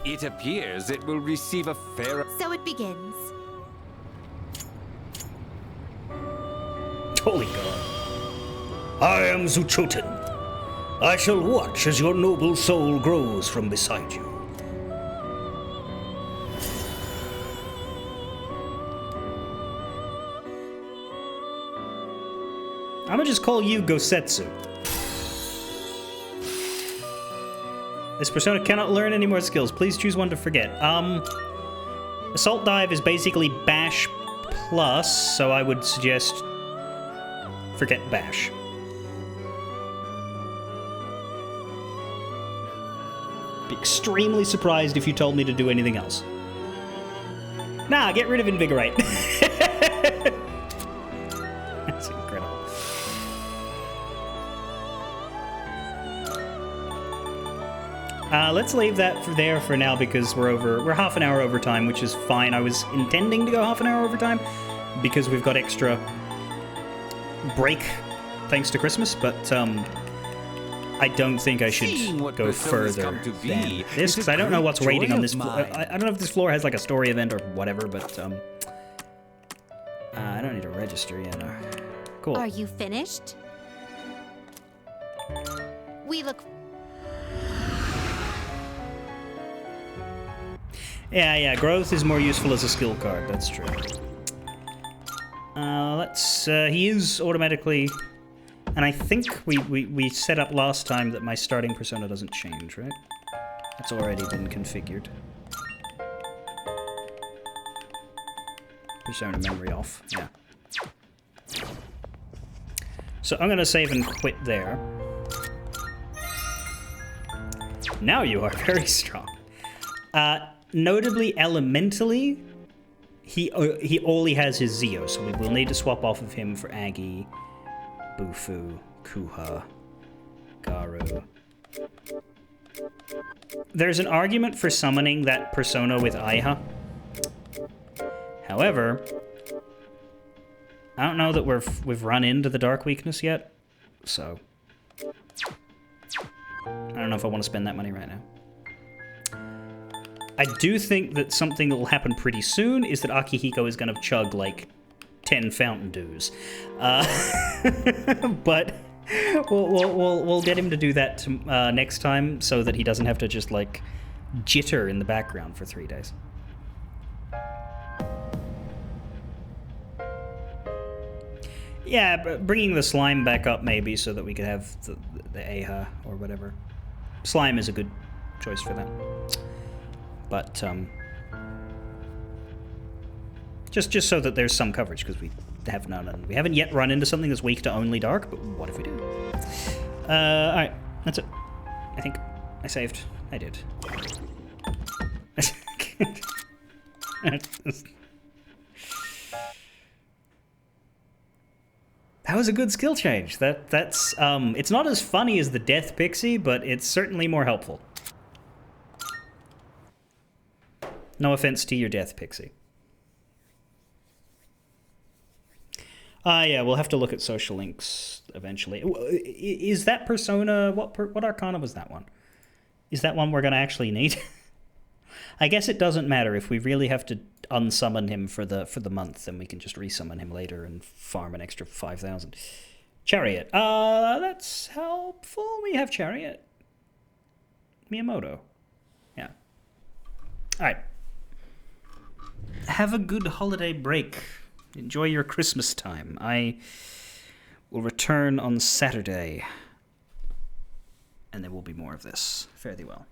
Speaker 4: It appears it will receive a fair.
Speaker 10: So it begins.
Speaker 1: Holy god.
Speaker 9: I am Zuchoten. I shall watch as your noble soul grows from beside you.
Speaker 1: I'm gonna just call you Gosetsu. This persona cannot learn any more skills. Please choose one to forget. Assault Dive is basically Bash plus, so I would suggest forget Bash. Be extremely surprised if you told me to do anything else. Nah, get rid of Invigorate. That's incredible. Let's leave that there for now because we're half an hour over time, which is fine. I was intending to go half an hour over time because we've got extra break thanks to Christmas, but I don't think I should go further than this because I don't know what's rating on this floor. I don't know if this floor has like a story event or whatever, but I don't need to register yet. No. Cool.
Speaker 10: Are you finished? We look.
Speaker 1: Yeah, Growth is more useful as a skill card, that's true. He is automatically... And I think we set up last time that my starting persona doesn't change, right? That's already been configured. Persona memory off, yeah. So I'm going to save and quit there. Now you are very strong. Notably, elementally, he all he has is Zeo, so we will need to swap off of him for Aggie, Bufu, Kuha, Garu. There's an argument for summoning that persona with Aiha. However, I don't know that we've run into the dark weakness yet, so I don't know if I want to spend that money right now. I do think that something that will happen pretty soon is that Akihiko is going to chug like 10 Fountain Dews, but we'll get him to do that next time so that he doesn't have to just like jitter in the background for 3 days. Yeah, bringing the slime back up maybe so that we could have the Aiha or whatever. Slime is a good choice for that. But just so that there's some coverage, because we have none. We haven't yet run into something that's weak to only dark, but what if we do? Alright, that's it. I think I saved. I did. That was a good skill change. That's it's not as funny as the Death Pixie, but it's certainly more helpful. No offense to your Death Pixie. Yeah, we'll have to look at social links eventually. Is that persona... What arcana was that one? Is that one we're going to actually need? I guess it doesn't matter. If we really have to unsummon him for the month, then we can just resummon him later and farm an extra 5,000. Chariot. That's helpful. We have Chariot. Miyamoto. Yeah. Alright. Have a good holiday break. Enjoy your Christmas time. I will return on Saturday, and there will be more of this. Fare thee well.